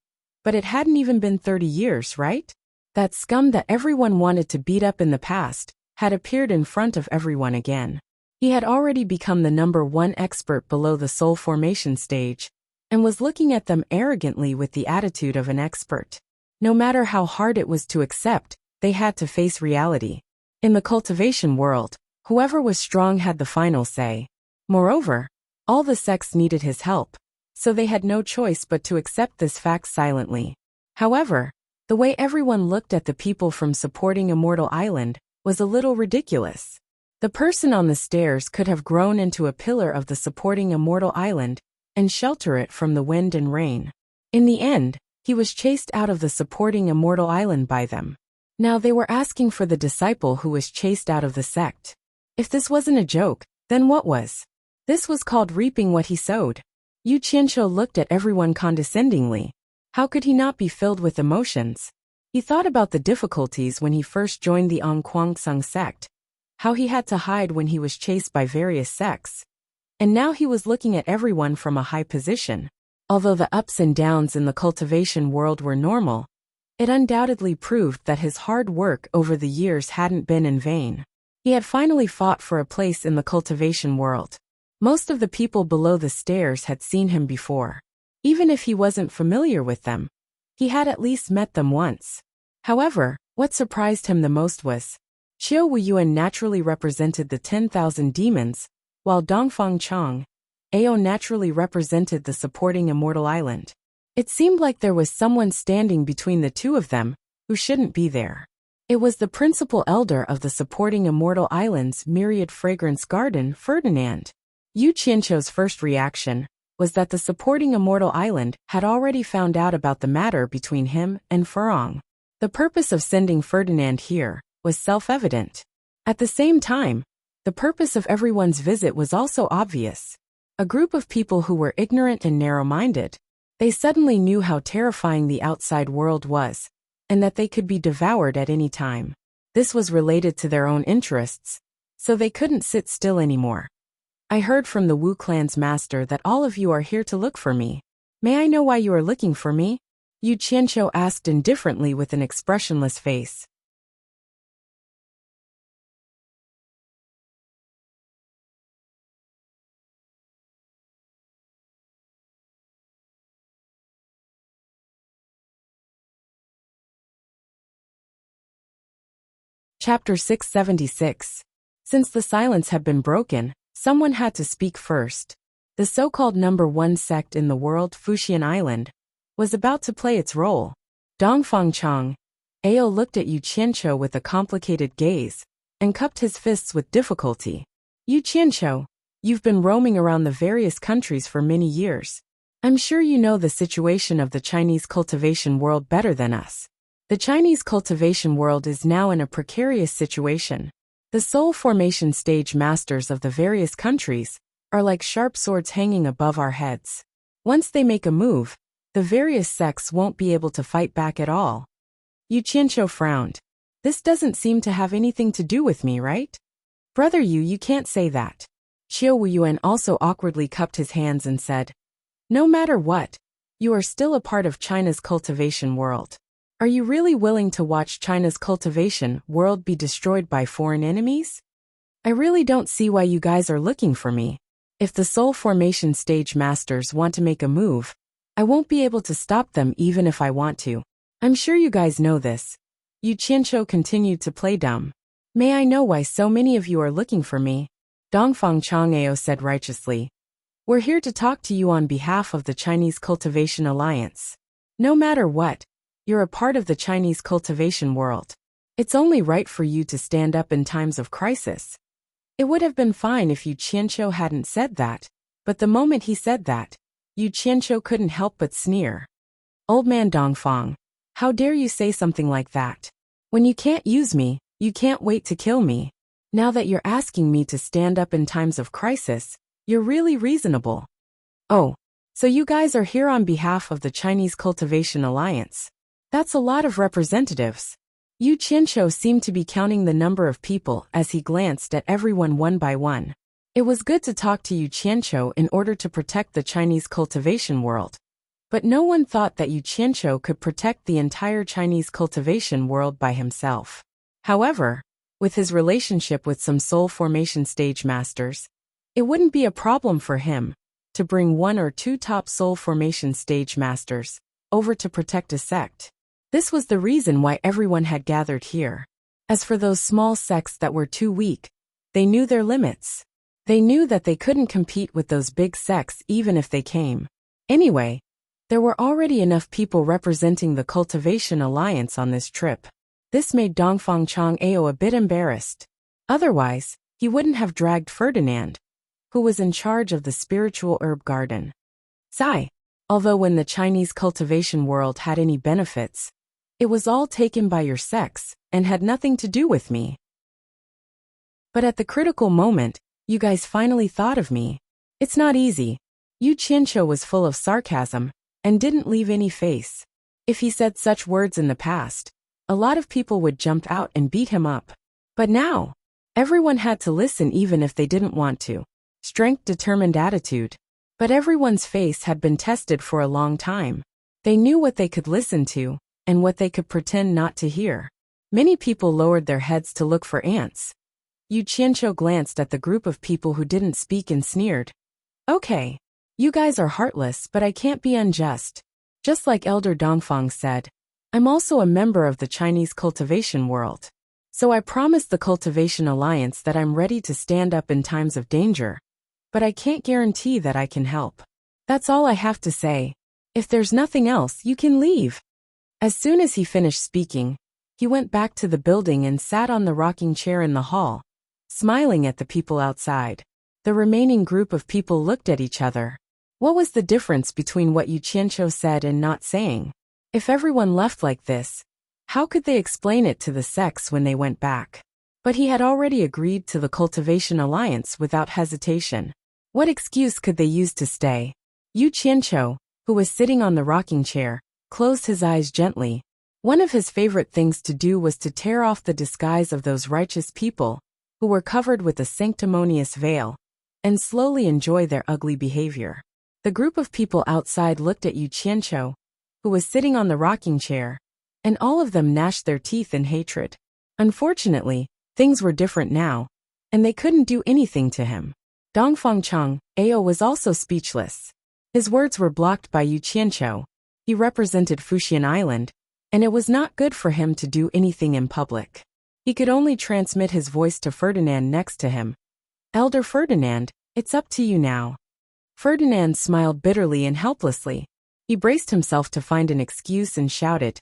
but it hadn't even been 30 years, right? That scum that everyone wanted to beat up in the past had appeared in front of everyone again. He had already become the #1 expert below the soul formation stage and was looking at them arrogantly with the attitude of an expert. No matter how hard it was to accept, they had to face reality. In the cultivation world, whoever was strong had the final say. Moreover, all the sects needed his help, so they had no choice but to accept this fact silently. However, the way everyone looked at the people from supporting Immortal Island was a little ridiculous. The person on the stairs could have grown into a pillar of the supporting Immortal Island and shelter it from the wind and rain. In the end, he was chased out of the supporting Immortal Island by them. Now they were asking for the disciple who was chased out of the sect. If this wasn't a joke, then what was? This was called reaping what he sowed. Yu Qianqiu looked at everyone condescendingly. How could he not be filled with emotions? He thought about the difficulties when he first joined the Onquangsung sect, how he had to hide when he was chased by various sects. And now he was looking at everyone from a high position. Although the ups and downs in the cultivation world were normal, it undoubtedly proved that his hard work over the years hadn't been in vain. He had finally fought for a place in the cultivation world. Most of the people below the stairs had seen him before. Even if he wasn't familiar with them, he had at least met them once. However, what surprised him the most was, Qiu Wuyuan naturally represented the 10,000 demons, while Dongfang Chang, Ao naturally represented the supporting Immortal Island. It seemed like there was someone standing between the two of them, who shouldn't be there. It was the principal elder of the supporting Immortal Island's myriad fragrance garden, Ferdinand. Yu Qianqiu's first reaction was that the supporting Immortal Island had already found out about the matter between him and Furong. The purpose of sending Ferdinand here was self-evident. At the same time, the purpose of everyone's visit was also obvious. A group of people who were ignorant and narrow-minded. They suddenly knew how terrifying the outside world was, and that they could be devoured at any time. This was related to their own interests, so they couldn't sit still anymore. I heard from the Wu clan's master that all of you are here to look for me. May I know why you are looking for me? Yu Qianqiu asked indifferently with an expressionless face. Chapter 676. Since the silence had been broken, someone had to speak first. The so-called #1 sect in the world, Fuxian Island, was about to play its role. Dongfang Chang, Ao looked at Yu Qianqiu with a complicated gaze, and cupped his fists with difficulty. Yu Qianqiu, you've been roaming around the various countries for many years. I'm sure you know the situation of the Chinese cultivation world better than us. The Chinese cultivation world is now in a precarious situation. The soul formation stage masters of the various countries are like sharp swords hanging above our heads. Once they make a move, the various sects won't be able to fight back at all. Yu Qianqiu frowned. This doesn't seem to have anything to do with me, right? Brother you can't say that. Qiu Wuyuan also awkwardly cupped his hands and said, no matter what, you are still a part of China's cultivation world. Are you really willing to watch China's cultivation world be destroyed by foreign enemies? I really don't see why you guys are looking for me. If the soul formation stage masters want to make a move, I won't be able to stop them even if I want to. I'm sure you guys know this. Yu Qianqiu continued to play dumb. May I know why so many of you are looking for me? Dongfang Chang'ao said righteously. We're here to talk to you on behalf of the Chinese Cultivation Alliance. No matter what, you're a part of the Chinese cultivation world. It's only right for you to stand up in times of crisis. It would have been fine if Yu Qianqiu hadn't said that, but the moment he said that, Yu Qianqiu couldn't help but sneer. Old man Dongfang, how dare you say something like that? When you can't use me, you can't wait to kill me. Now that you're asking me to stand up in times of crisis, you're really reasonable. Oh, so you guys are here on behalf of the Chinese Cultivation Alliance. That's a lot of representatives. Yu Qianqiu seemed to be counting the number of people as he glanced at everyone one by one. It was good to talk to Yu Qianqiu in order to protect the Chinese cultivation world. But no one thought that Yu Qianqiu could protect the entire Chinese cultivation world by himself. However, with his relationship with some soul formation stage masters, it wouldn't be a problem for him to bring 1 or 2 top soul formation stage masters over to protect a sect. This was the reason why everyone had gathered here. As for those small sects that were too weak, they knew their limits. They knew that they couldn't compete with those big sects even if they came. Anyway, there were already enough people representing the Cultivation Alliance on this trip. This made Dongfang Chang'ao a bit embarrassed. Otherwise, he wouldn't have dragged Ferdinand, who was in charge of the spiritual herb garden. Sigh. Although when the Chinese cultivation world had any benefits, it was all taken by your sects and had nothing to do with me. But at the critical moment, you guys finally thought of me. It's not easy. Yu Qianqiu was full of sarcasm and didn't leave any face. If he said such words in the past, a lot of people would jump out and beat him up. But now, everyone had to listen even if they didn't want to. Strength, determined attitude. But everyone's face had been tested for a long time. They knew what they could listen to and what they could pretend not to hear. Many people lowered their heads to look for ants. Yu Qianqiu glanced at the group of people who didn't speak and sneered. Okay, you guys are heartless, but I can't be unjust. Just like Elder Dongfang said, I'm also a member of the Chinese cultivation world. So I promised the Cultivation Alliance that I'm ready to stand up in times of danger. But I can't guarantee that I can help. That's all I have to say. If there's nothing else, you can leave. As soon as he finished speaking, he went back to the building and sat on the rocking chair in the hall, smiling at the people outside. The remaining group of people looked at each other. What was the difference between what Yu Qianqiu said and not saying? If everyone left like this, how could they explain it to the sects when they went back? But he had already agreed to the Cultivation Alliance without hesitation. What excuse could they use to stay? Yu Qianqiu, who was sitting on the rocking chair, closed his eyes gently. One of his favorite things to do was to tear off the disguise of those righteous people, who were covered with a sanctimonious veil, and slowly enjoy their ugly behavior. The group of people outside looked at Yu Qianqiu, who was sitting on the rocking chair, and all of them gnashed their teeth in hatred. Unfortunately, things were different now, and they couldn't do anything to him. Dongfang Chang'ao was also speechless. His words were blocked by Yu Qianqiu. He represented Fuxian Island, and it was not good for him to do anything in public. He could only transmit his voice to Ferdinand next to him. Elder Ferdinand, it's up to you now. Ferdinand smiled bitterly and helplessly. He braced himself to find an excuse and shouted,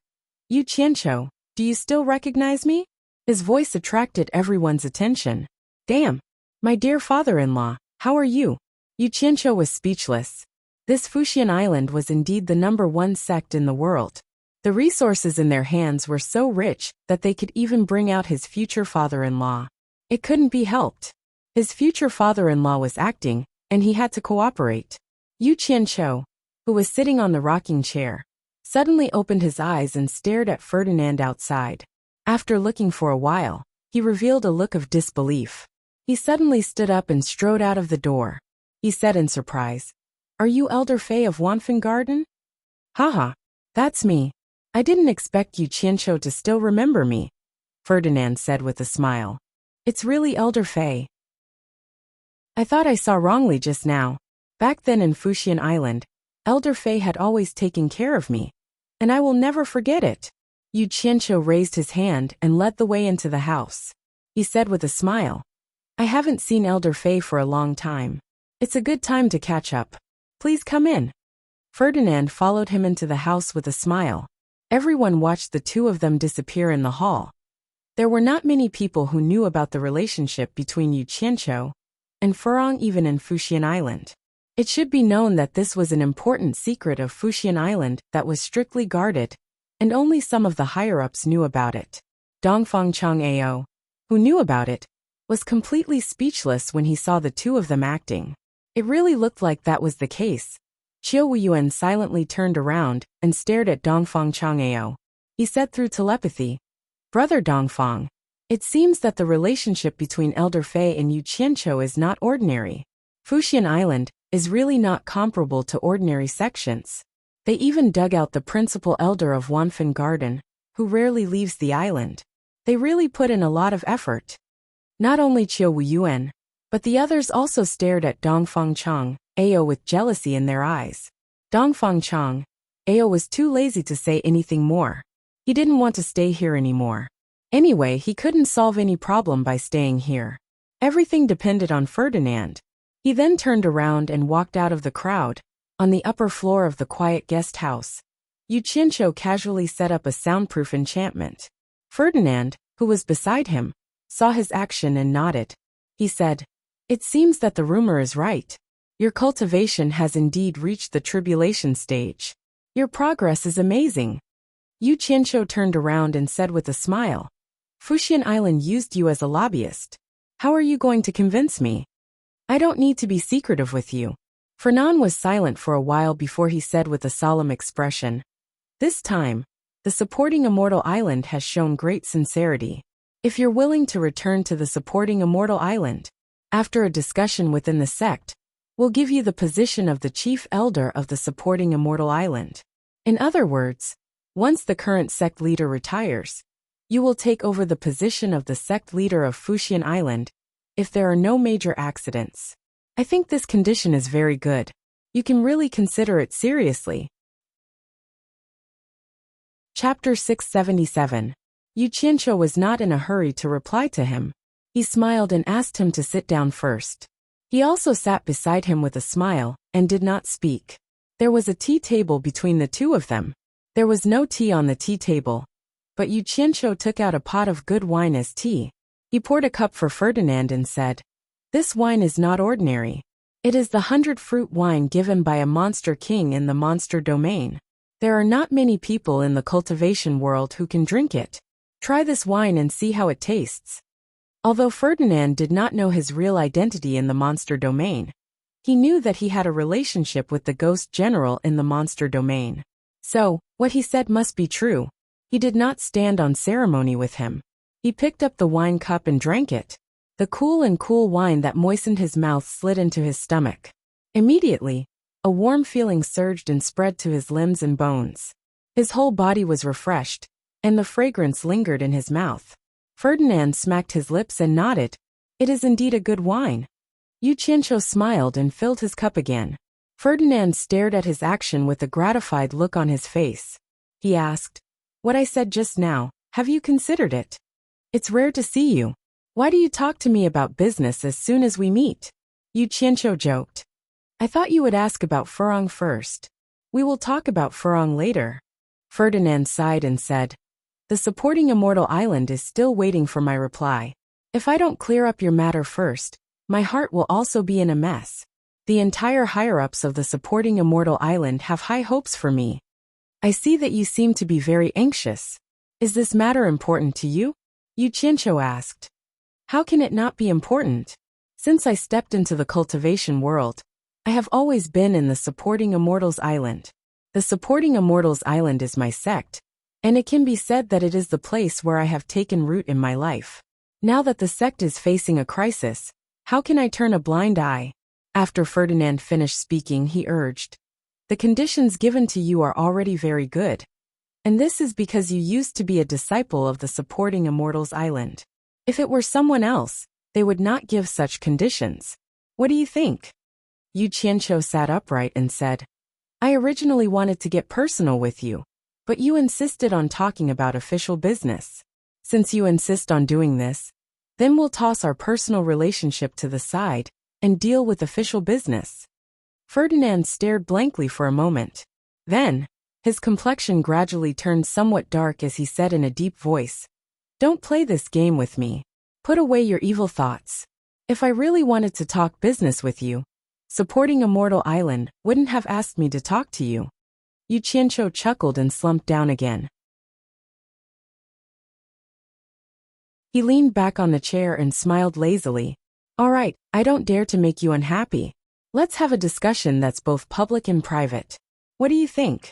Yu Qianqiu, do you still recognize me? His voice attracted everyone's attention. Damn! My dear father-in-law, how are you? Yu Qianqiu was speechless. This Fuxian Island was indeed the #1 sect in the world. The resources in their hands were so rich that they could even bring out his future father-in-law. It couldn't be helped. His future father-in-law was acting, and he had to cooperate. Yu Qianqiu, who was sitting on the rocking chair, suddenly opened his eyes and stared at Ferdinand outside. After looking for a while, he revealed a look of disbelief. He suddenly stood up and strode out of the door. He said in surprise, Are you Elder Fei of Wanfen Garden? Haha, that's me. I didn't expect Yu Qianqiu to still remember me, Ferdinand said with a smile. It's really Elder Fei. I thought I saw wrongly just now. Back then in Fuxian Island, Elder Fei had always taken care of me, and I will never forget it. Yu Qianqiu raised his hand and led the way into the house. he said with a smile. I haven't seen Elder Fei for a long time. It's a good time to catch up. Please come in. Ferdinand followed him into the house with a smile. Everyone watched the two of them disappear in the hall. There were not many people who knew about the relationship between Yu Qianqiu and Furong even in Fuxian Island. It should be known that this was an important secret of Fuxian Island that was strictly guarded, and only some of the higher-ups knew about it. Dongfang Chang'ao, who knew about it, was completely speechless when he saw the two of them acting. It really looked like that was the case. Qiu Wuyuan silently turned around and stared at Dongfang Chang'ao. He said through telepathy, Brother Dongfang, it seems that the relationship between Elder Fei and Yu Qianqiu is not ordinary. Fuxian Island is really not comparable to ordinary sections. They even dug out the principal elder of Wanfen Garden, who rarely leaves the island. They really put in a lot of effort. Not only Qiu Wuyuan, but the others also stared at Dongfang Chang'ao with jealousy in their eyes. Dongfang Chang'ao was too lazy to say anything more. He didn't want to stay here anymore. Anyway, he couldn't solve any problem by staying here. Everything depended on Ferdinand. He then turned around and walked out of the crowd. On the upper floor of the quiet guest house, Yu Qianqiu casually set up a soundproof enchantment. Ferdinand, who was beside him, saw his action and nodded. He said, It seems that the rumor is right. Your cultivation has indeed reached the tribulation stage. Your progress is amazing. Yu Qianqiu turned around and said with a smile, Fuxian Island used you as a lobbyist. How are you going to convince me? I don't need to be secretive with you. Fernand was silent for a while before he said with a solemn expression, This time, the supporting Immortal Island has shown great sincerity. If you're willing to return to the supporting Immortal Island, after a discussion within the sect, we'll give you the position of the chief elder of the supporting Immortal Island. In other words, once the current sect leader retires, you will take over the position of the sect leader of Fuxian Island, if there are no major accidents. I think this condition is very good. You can really consider it seriously. Chapter 677. Yu Qianqiu was not in a hurry to reply to him. He smiled and asked him to sit down first. He also sat beside him with a smile and did not speak. There was a tea table between the two of them. There was no tea on the tea table, but Yu Qianqiu took out a pot of good wine as tea. He poured a cup for Ferdinand and said, This wine is not ordinary. It is the 100-fruit wine given by a monster king in the monster domain. There are not many people in the cultivation world who can drink it. Try this wine and see how it tastes. Although Ferdinand did not know his real identity in the monster domain, he knew that he had a relationship with the ghost general in the monster domain. So, what he said must be true. He did not stand on ceremony with him. He picked up the wine cup and drank it. The cool wine that moistened his mouth slid into his stomach. Immediately, a warm feeling surged and spread to his limbs and bones. His whole body was refreshed, and the fragrance lingered in his mouth. Ferdinand smacked his lips and nodded. It is indeed a good wine. Yu Qianqiu smiled and filled his cup again. Ferdinand stared at his action with a gratified look on his face. He asked, What I said just now, have you considered it? It's rare to see you. Why do you talk to me about business as soon as we meet? Yu Qianqiu joked. I thought you would ask about Furong first. We will talk about Furong later. Ferdinand sighed and said, The supporting Immortal Island is still waiting for my reply. If I don't clear up your matter first, my heart will also be in a mess. The entire higher-ups of the supporting Immortal Island have high hopes for me. I see that you seem to be very anxious. Is this matter important to you? Yu Qianqiu asked. How can it not be important? Since I stepped into the cultivation world, I have always been in the supporting Immortals Island. The supporting Immortals Island is my sect, and it can be said that it is the place where I have taken root in my life. Now that the sect is facing a crisis, how can I turn a blind eye? After Ferdinand finished speaking, he urged, The conditions given to you are already very good. And this is because you used to be a disciple of the supporting Immortals Island. If it were someone else, they would not give such conditions. What do you think? Yu Qianqiu sat upright and said, I originally wanted to get personal with you, but you insisted on talking about official business. Since you insist on doing this, Then we'll toss our personal relationship to the side and deal with official business. Ferdinand stared blankly for a moment. Then, his complexion gradually turned somewhat dark as he said in a deep voice, "Don't play this game with me. Put away your evil thoughts. If I really wanted to talk business with you, supporting Immortal Island wouldn't have asked me to talk to you." Yu Qianqiu chuckled and slumped down again. He leaned back on the chair and smiled lazily. "All right, I don't dare to make you unhappy. Let's have a discussion that's both public and private. What do you think?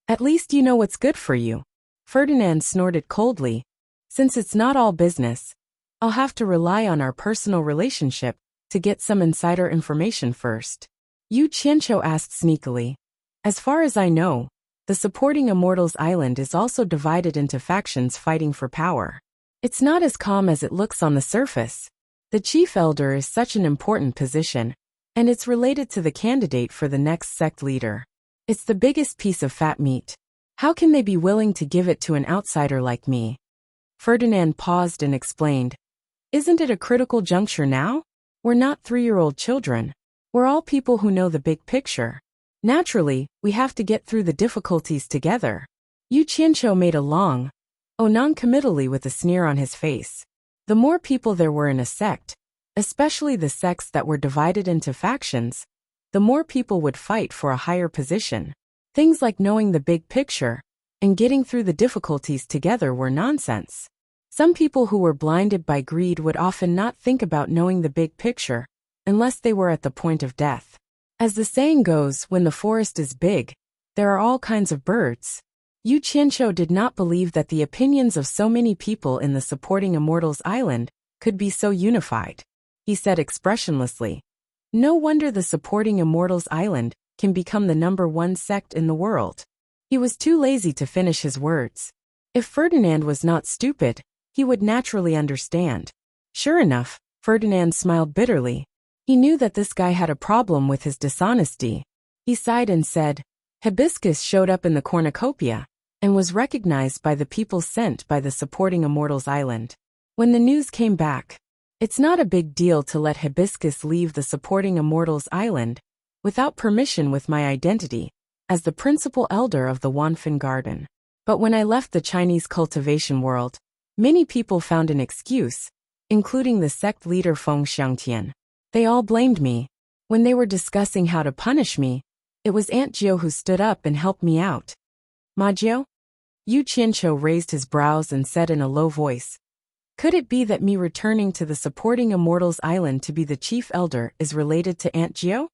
At least you know what's good for you." Ferdinand snorted coldly. "Since it's not all business, I'll have to rely on our personal relationship to get some insider information first." Yu Qianqiu asked sneakily. "As far as I know, the supporting Immortals Island is also divided into factions fighting for power. It's not as calm as it looks on the surface. The chief elder is such an important position, and it's related to the candidate for the next sect leader. It's the biggest piece of fat meat. How can they be willing to give it to an outsider like me?" Ferdinand paused and explained, "Isn't it a critical juncture now? We're not 3-year-old children. We're all people who know the big picture. Naturally, we have to get through the difficulties together." Yu Qianqiu made a long, non-committally with a sneer on his face. The more people there were in a sect, especially the sects that were divided into factions, the more people would fight for a higher position. Things like knowing the big picture and getting through the difficulties together were nonsense. Some people who were blinded by greed would often not think about knowing the big picture unless they were at the point of death. As the saying goes, when the forest is big, there are all kinds of birds. Yu Qianqiu did not believe that the opinions of so many people in the supporting Immortals Island could be so unified. He said expressionlessly, "No wonder the supporting Immortals Island can become the #1 sect in the world." He was too lazy to finish his words. If Ferdinand was not stupid, he would naturally understand. Sure enough, Ferdinand smiled bitterly. He knew that this guy had a problem with his dishonesty. He sighed and said, "Hibiscus showed up in the cornucopia and was recognized by the people sent by the supporting Immortals Island. When the news came back, it's not a big deal to let Hibiscus leave the supporting Immortals Island without permission with my identity as the principal elder of the Wanfan Garden. But when I left the Chinese cultivation world, many people found an excuse, including the sect leader Feng Xiangtian. They all blamed me. When they were discussing how to punish me, it was Aunt Jiu who stood up and helped me out." "Ma Jiu?" Yu Qianqiu raised his brows and said in a low voice, "Could it be that me returning to the supporting Immortals Island to be the chief elder is related to Aunt Jiu?"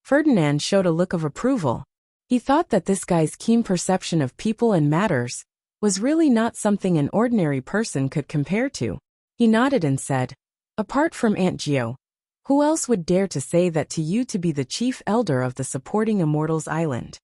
Ferdinand showed a look of approval. He thought that this guy's keen perception of people and matters was really not something an ordinary person could compare to. He nodded and said, "Apart from Aunt Jiu, who else would dare to say that to you to be the chief elder of the supporting Immortals Island?"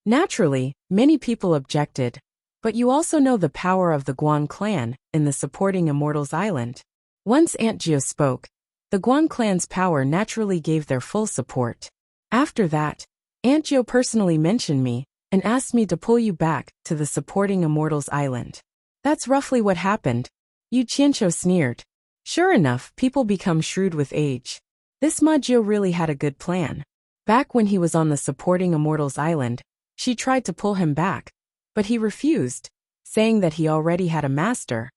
Naturally, many people objected, but you also know the power of the Guan clan in the supporting Immortals Island. Once Aunt Jiu spoke, the Guan clan's power naturally gave their full support. After that, Aunt Jiu personally mentioned me and asked me to pull you back to the supporting Immortals Island. That's roughly what happened. Yu Qianqiu sneered. Sure enough, people become shrewd with age. This Ma Jiu really had a good plan. Back when he was on the supporting Immortals Island, she tried to pull him back, but he refused, saying that he already had a master,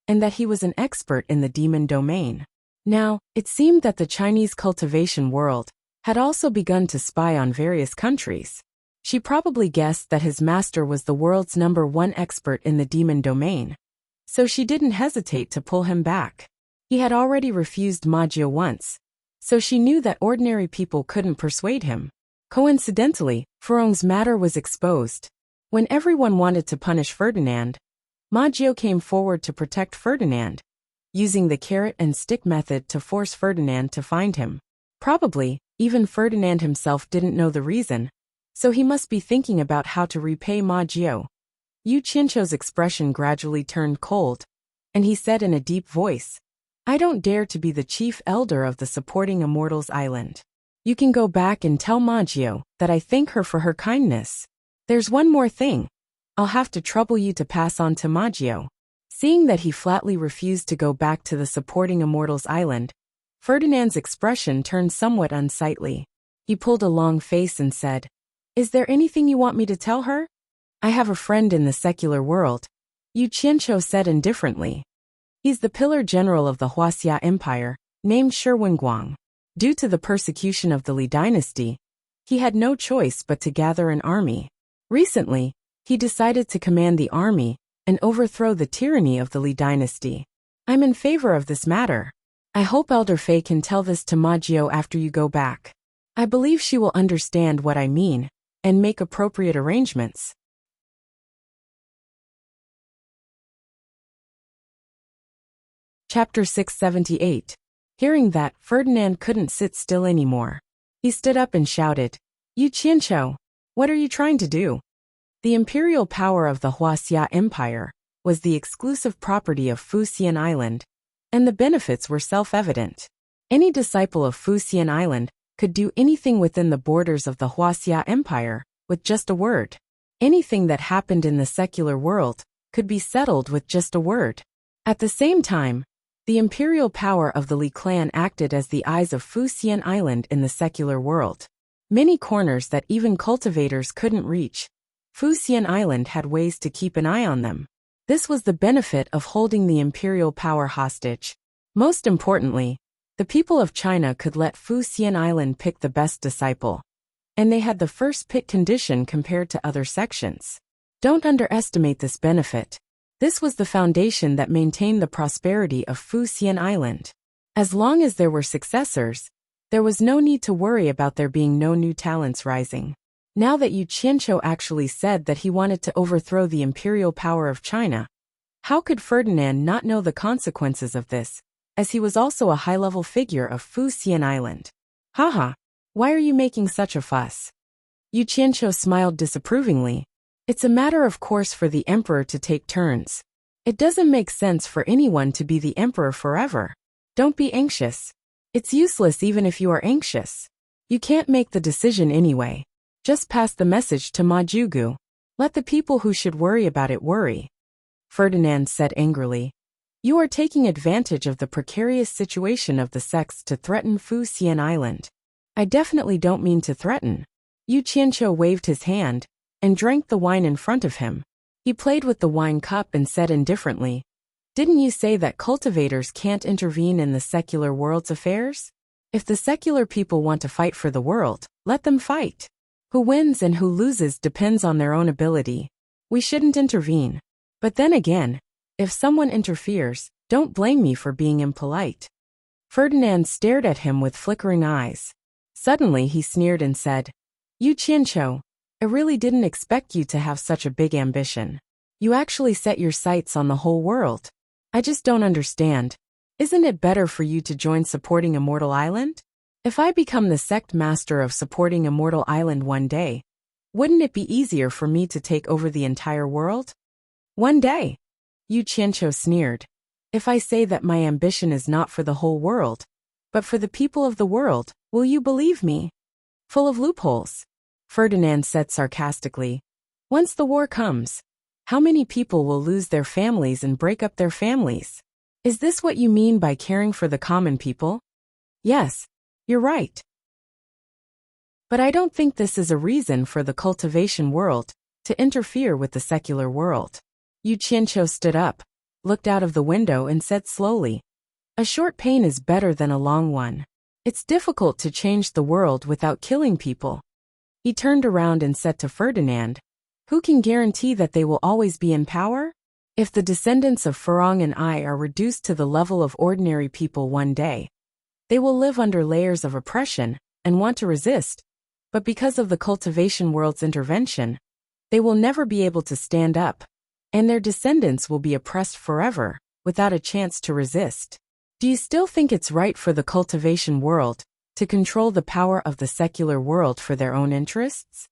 and that he was an expert in the demon domain. Now, it seemed that the Chinese cultivation world had also begun to spy on various countries. She probably guessed that his master was the world's #1 expert in the demon domain, so she didn't hesitate to pull him back. He had already refused Ma Jiu once, so she knew that ordinary people couldn't persuade him. Coincidentally, Furong's matter was exposed. When everyone wanted to punish Ferdinand, Ma Jiu came forward to protect Ferdinand, using the carrot and stick method to force Ferdinand to find him. Probably, even Ferdinand himself didn't know the reason, so he must be thinking about how to repay Ma Jiu. Yu Qianqiu's expression gradually turned cold, and he said in a deep voice, "I don't dare to be the chief elder of the supporting Immortals Island." You can go back and tell Maggio that I thank her for her kindness. There's one more thing. I'll have to trouble you to pass on to Maggio." Seeing that he flatly refused to go back to the supporting immortals island, Ferdinand's expression turned somewhat unsightly. He pulled a long face and said, "Is there anything you want me to tell her?" "I have a friend in the secular world," Yu Qianqiu said indifferently. "He's the pillar general of the Huaxia Empire, named Shirwenguang. Due to the persecution of the Li dynasty, he had no choice but to gather an army. Recently, he decided to command the army and overthrow the tyranny of the Li dynasty. I'm in favor of this matter. I hope Elder Fei can tell this to Maggio after you go back. I believe she will understand what I mean and make appropriate arrangements." Chapter 678. Hearing that, Ferdinand couldn't sit still anymore. He stood up and shouted, "Yu Qianqiu, what are you trying to do?" The imperial power of the Huaxia Empire was the exclusive property of Fuxian Island, and the benefits were self-evident. Any disciple of Fuxian Island could do anything within the borders of the Huaxia Empire with just a word. Anything that happened in the secular world could be settled with just a word. At the same time, the imperial power of the Li clan acted as the eyes of Fuxian Island in the secular world. Many corners that even cultivators couldn't reach, Fuxian Island had ways to keep an eye on them. This was the benefit of holding the imperial power hostage. Most importantly, the people of China could let Fuxian Island pick the best disciple, and they had the first pick condition compared to other sections. Don't underestimate this benefit. This was the foundation that maintained the prosperity of Fuxian Island. As long as there were successors, there was no need to worry about there being no new talents rising. Now that Yu Qianqiu actually said that he wanted to overthrow the imperial power of China, how could Ferdinand not know the consequences of this, as he was also a high-level figure of Fuxian Island? "Haha, why are you making such a fuss?" Yu Qianqiu smiled disapprovingly. "It's a matter of course for the emperor to take turns. It doesn't make sense for anyone to be the emperor forever. Don't be anxious. It's useless even if you are anxious. You can't make the decision anyway. Just pass the message to Majugu. Let the people who should worry about it worry." Ferdinand said angrily, "You are taking advantage of the precarious situation of the sects to threaten Fuxian Island." "I definitely don't mean to threaten." Yu Qianqiu waved his hand and drank the wine in front of him. He played with the wine cup and said indifferently, "Didn't you say that cultivators can't intervene in the secular world's affairs? If the secular people want to fight for the world, let them fight. Who wins and who loses depends on their own ability. We shouldn't intervene. But then again, if someone interferes, don't blame me for being impolite." Ferdinand stared at him with flickering eyes. Suddenly he sneered and said, "Yu Qianqiu, I really didn't expect you to have such a big ambition. You actually set your sights on the whole world. I just don't understand. Isn't it better for you to join supporting Immortal Island? If I become the sect master of supporting Immortal Island one day, wouldn't it be easier for me to take over the entire world?" "One day," Yu Qianqiu sneered. "If I say that my ambition is not for the whole world, but for the people of the world, will you believe me?" "Full of loopholes," Ferdinand said sarcastically. "Once the war comes, how many people will lose their families and break up their families? Is this what you mean by caring for the common people?" "Yes, you're right. But I don't think this is a reason for the cultivation world to interfere with the secular world." Yu Qianqiu stood up, looked out of the window and said slowly, "A short pain is better than a long one. It's difficult to change the world without killing people." He turned around and said to Ferdinand, "Who can guarantee that they will always be in power? If the descendants of Farong and I are reduced to the level of ordinary people one day, they will live under layers of oppression and want to resist, but because of the cultivation world's intervention, they will never be able to stand up, and their descendants will be oppressed forever, without a chance to resist. Do you still think it's right for the cultivation world to control the power of the secular world for their own interests?"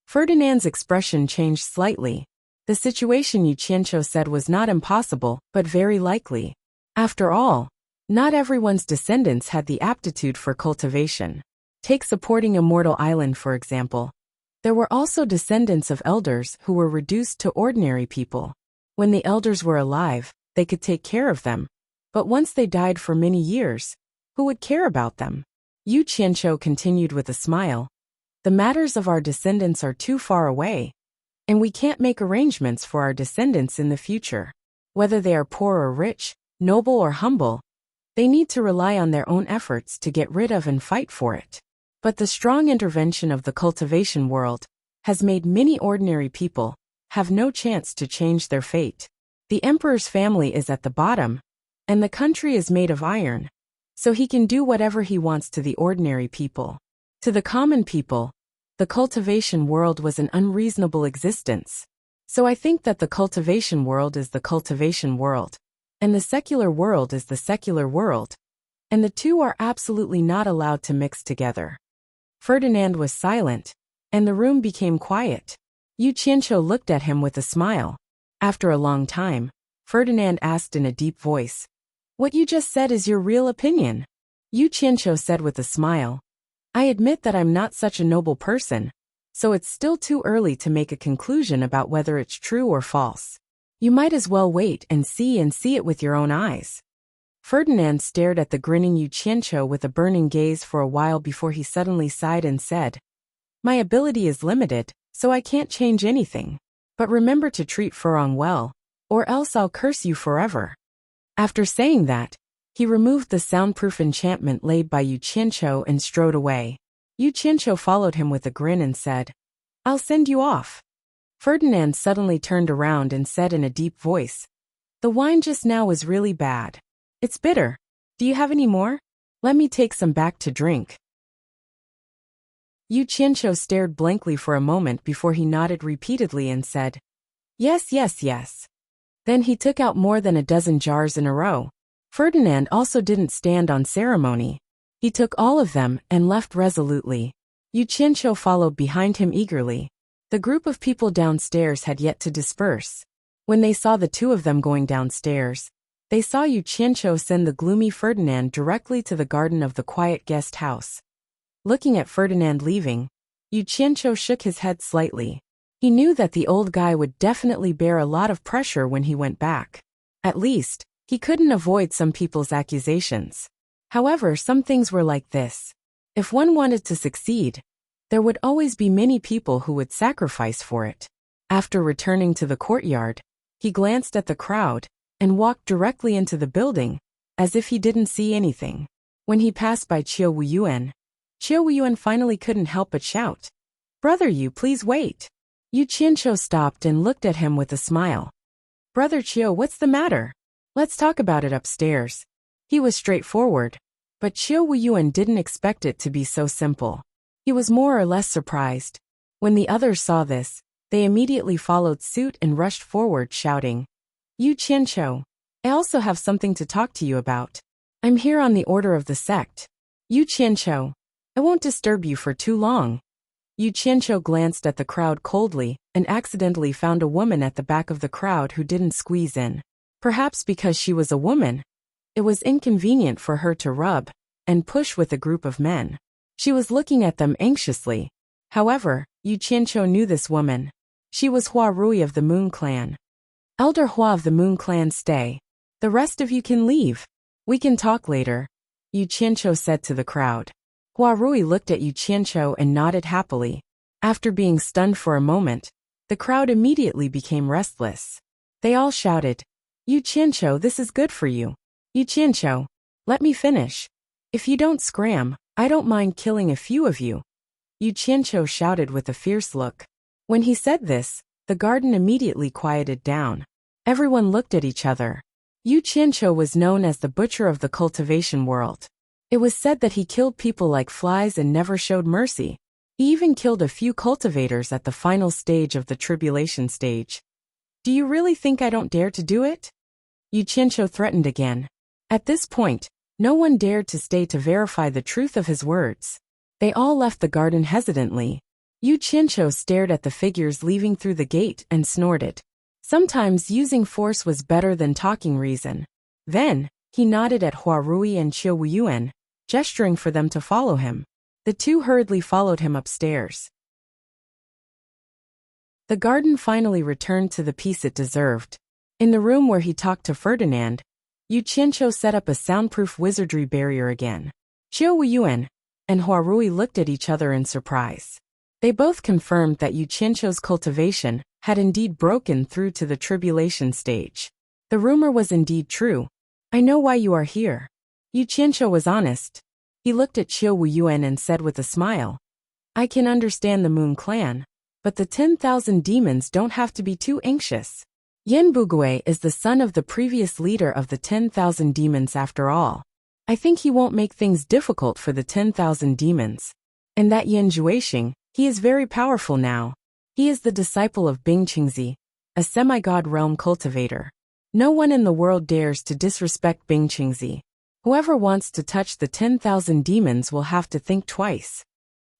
Ferdinand's expression changed slightly. The situation Yu Qianqiu said was not impossible, but very likely. After all, not everyone's descendants had the aptitude for cultivation. Take supporting Immortal Island for example. There were also descendants of elders who were reduced to ordinary people. When the elders were alive, they could take care of them. But once they died for many years, who would care about them? Yu Qianqiu continued with a smile. The matters of our descendants are too far away, and we can't make arrangements for our descendants in the future. Whether they are poor or rich, noble or humble, they need to rely on their own efforts to get rid of and fight for it. But the strong intervention of the cultivation world has made many ordinary people have no chance to change their fate. The emperor's family is at the bottom, and the country is made of iron, so he can do whatever he wants to the ordinary people. To the common people, the cultivation world was an unreasonable existence. So I think that the cultivation world is the cultivation world, and the secular world is the secular world, and the two are absolutely not allowed to mix together. Ferdinand was silent, and the room became quiet. Yu Qianqiu looked at him with a smile. After a long time, Ferdinand asked in a deep voice, "What you just said is your real opinion?" Yu Qianqiu said with a smile, "I admit that I'm not such a noble person, so it's still too early to make a conclusion about whether it's true or false. You might as well wait and see it with your own eyes." Ferdinand stared at the grinning Yu Qianqiu with a burning gaze for a while before he suddenly sighed and said, "My ability is limited, so I can't change anything. But remember to treat Furong well, or else I'll curse you forever." After saying that, he removed the soundproof enchantment laid by Yu Qianqiu and strode away. Yu Qianqiu followed him with a grin and said, "I'll send you off." Ferdinand suddenly turned around and said in a deep voice, "The wine just now was really bad. It's bitter. Do you have any more? Let me take some back to drink." Yu Qianqiu stared blankly for a moment before he nodded repeatedly and said, "Yes, yes, yes." Then he took out more than a dozen jars in a row. Ferdinand also didn't stand on ceremony. He took all of them and left resolutely. Yu Qianqiu followed behind him eagerly. The group of people downstairs had yet to disperse. When they saw the two of them going downstairs, they saw Yu Qianqiu send the gloomy Ferdinand directly to the garden of the quiet guest house. Looking at Ferdinand leaving, Yu Qianqiu shook his head slightly. He knew that the old guy would definitely bear a lot of pressure when he went back. At least, he couldn't avoid some people's accusations. However, some things were like this. If one wanted to succeed, there would always be many people who would sacrifice for it. After returning to the courtyard, he glanced at the crowd and walked directly into the building, as if he didn't see anything. When he passed by Qiu Wuyuan finally couldn't help but shout, "Brother Yu, please wait." Yu Qianqiu stopped and looked at him with a smile. "Brother Qiu, what's the matter? Let's talk about it upstairs." He was straightforward, but Qiu Wuyuan didn't expect it to be so simple. He was more or less surprised. When the others saw this, they immediately followed suit and rushed forward shouting, "Yu Qianqiu, I also have something to talk to you about. I'm here on the order of the sect. Yu Qianqiu, I won't disturb you for too long." Yu Qianqiu glanced at the crowd coldly and accidentally found a woman at the back of the crowd who didn't squeeze in. Perhaps because she was a woman, it was inconvenient for her to rub and push with a group of men. She was looking at them anxiously. However, Yu Qianqiu knew this woman. She was Hua Rui of the Moon Clan. "Elder Hua of the Moon Clan, stay. The rest of you can leave. We can talk later," Yu Qianqiu said to the crowd. Hua Rui looked at Yu Qianqiu and nodded happily. After being stunned for a moment, the crowd immediately became restless. They all shouted, "Yu Qianqiu, this is good for you. Yu Qianqiu, let me finish. If you don't scram, I don't mind killing a few of you." Yu Qianqiu shouted with a fierce look. When he said this, the garden immediately quieted down. Everyone looked at each other. Yu Qianqiu was known as the butcher of the cultivation world. It was said that he killed people like flies and never showed mercy. He even killed a few cultivators at the final stage of the tribulation stage. "Do you really think I don't dare to do it?" Yu Qianqiu threatened again. At this point, no one dared to stay to verify the truth of his words. They all left the garden hesitantly. Yu Qianqiu stared at the figures leaving through the gate and snorted. Sometimes using force was better than talking reason. Then, he nodded at Hua Rui and Qiu Wuyuan, gesturing for them to follow him. The two hurriedly followed him upstairs. The garden finally returned to the peace it deserved. In the room where he talked to Ferdinand, Yu Qianqiu set up a soundproof wizardry barrier again. Qiu Wuyuan and Huarui looked at each other in surprise. They both confirmed that Yu Qianqiu's cultivation had indeed broken through to the tribulation stage. The rumor was indeed true. I know why you are here. Yu Qianqiu was honest. He looked at Qiu Wuyuan and said with a smile, I can understand the Moon Clan, but the 10,000 demons don't have to be too anxious. Yen Bugui is the son of the previous leader of the 10,000 demons after all. I think he won't make things difficult for the 10,000 demons. And that Yen Zhuixing, he is very powerful now. He is the disciple of Bing Qingzi, a semi-god realm cultivator. No one in the world dares to disrespect Bing Qingzi. Whoever wants to touch the 10,000 demons will have to think twice.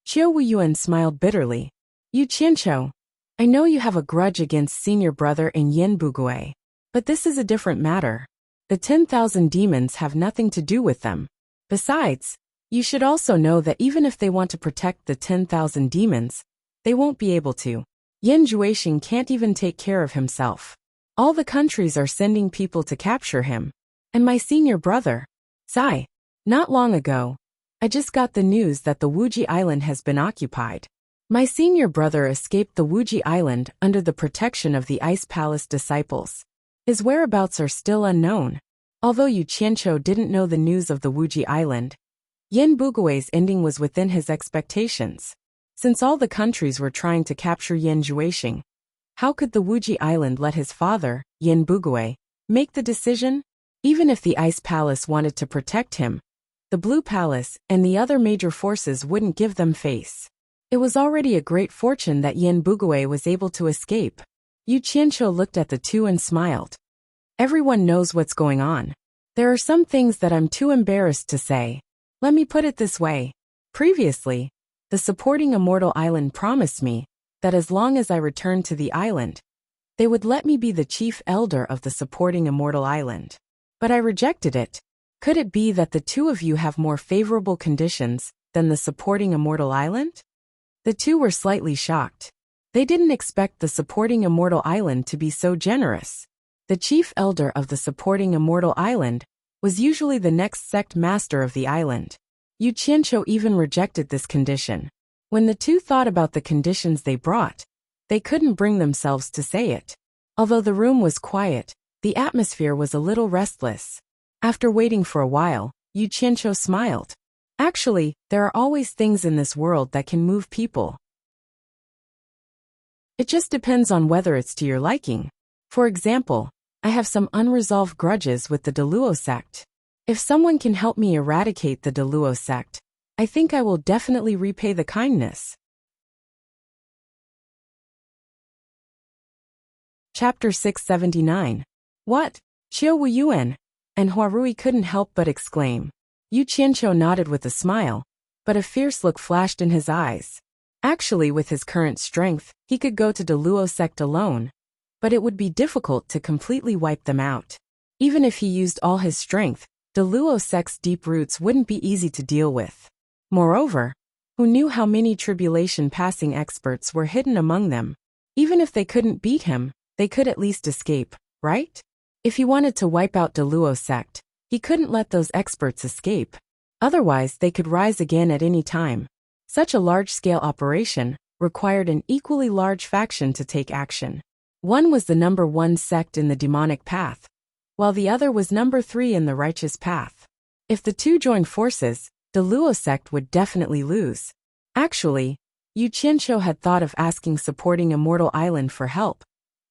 Qiu Wuyuan smiled bitterly. Yu Qianqiu, I know you have a grudge against senior brother in Yen Bugui, but this is a different matter. The 10,000 demons have nothing to do with them. Besides, you should also know that even if they want to protect the 10,000 demons, they won't be able to. Yen Zhuixing can't even take care of himself. All the countries are sending people to capture him. And my senior brother, Sai, not long ago, I just got the news that the Wuji Island has been occupied. My senior brother escaped the Wuji Island under the protection of the Ice Palace disciples. His whereabouts are still unknown. Although Yu Qianqiu didn't know the news of the Wuji Island, Yen Bugui's ending was within his expectations. Since all the countries were trying to capture Yen Zhuixing, how could the Wuji Island let his father, Yen Bugui, make the decision? Even if the Ice Palace wanted to protect him, the Blue Palace and the other major forces wouldn't give them face. It was already a great fortune that Yen Bugui was able to escape. Yu Qianqiu looked at the two and smiled. Everyone knows what's going on. There are some things that I'm too embarrassed to say. Let me put it this way. Previously, the supporting Immortal Island promised me that as long as I returned to the island, they would let me be the chief elder of the supporting Immortal Island. But I rejected it. Could it be that the two of you have more favorable conditions than the supporting Immortal Island? The two were slightly shocked. They didn't expect the supporting Immortal Island to be so generous. The chief elder of the supporting Immortal Island was usually the next sect master of the island. Yu Qianqiu even rejected this condition. When the two thought about the conditions they brought, they couldn't bring themselves to say it. Although the room was quiet, the atmosphere was a little restless. After waiting for a while, Yu Qianqiu smiled. Actually, there are always things in this world that can move people. It just depends on whether it's to your liking. For example, I have some unresolved grudges with the Deluo sect. If someone can help me eradicate the Deluo sect, I think I will definitely repay the kindness. Chapter 679. What? Qiu Wuyuan and Huarui couldn't help but exclaim. Yu Qianqiu nodded with a smile, but a fierce look flashed in his eyes. Actually, with his current strength, he could go to Deluo sect alone, but it would be difficult to completely wipe them out. Even if he used all his strength, Deluo sect's deep roots wouldn't be easy to deal with. Moreover, who knew how many tribulation-passing experts were hidden among them? Even if they couldn't beat him, they could at least escape, right? If he wanted to wipe out Deluo sect, he couldn't let those experts escape. Otherwise, they could rise again at any time. Such a large-scale operation required an equally large faction to take action. One was the number 1 sect in the demonic path, while the other was number 3 in the righteous path. If the two joined forces, the Luo sect would definitely lose. Actually, Yu Qianqiu had thought of asking supporting Immortal Island for help,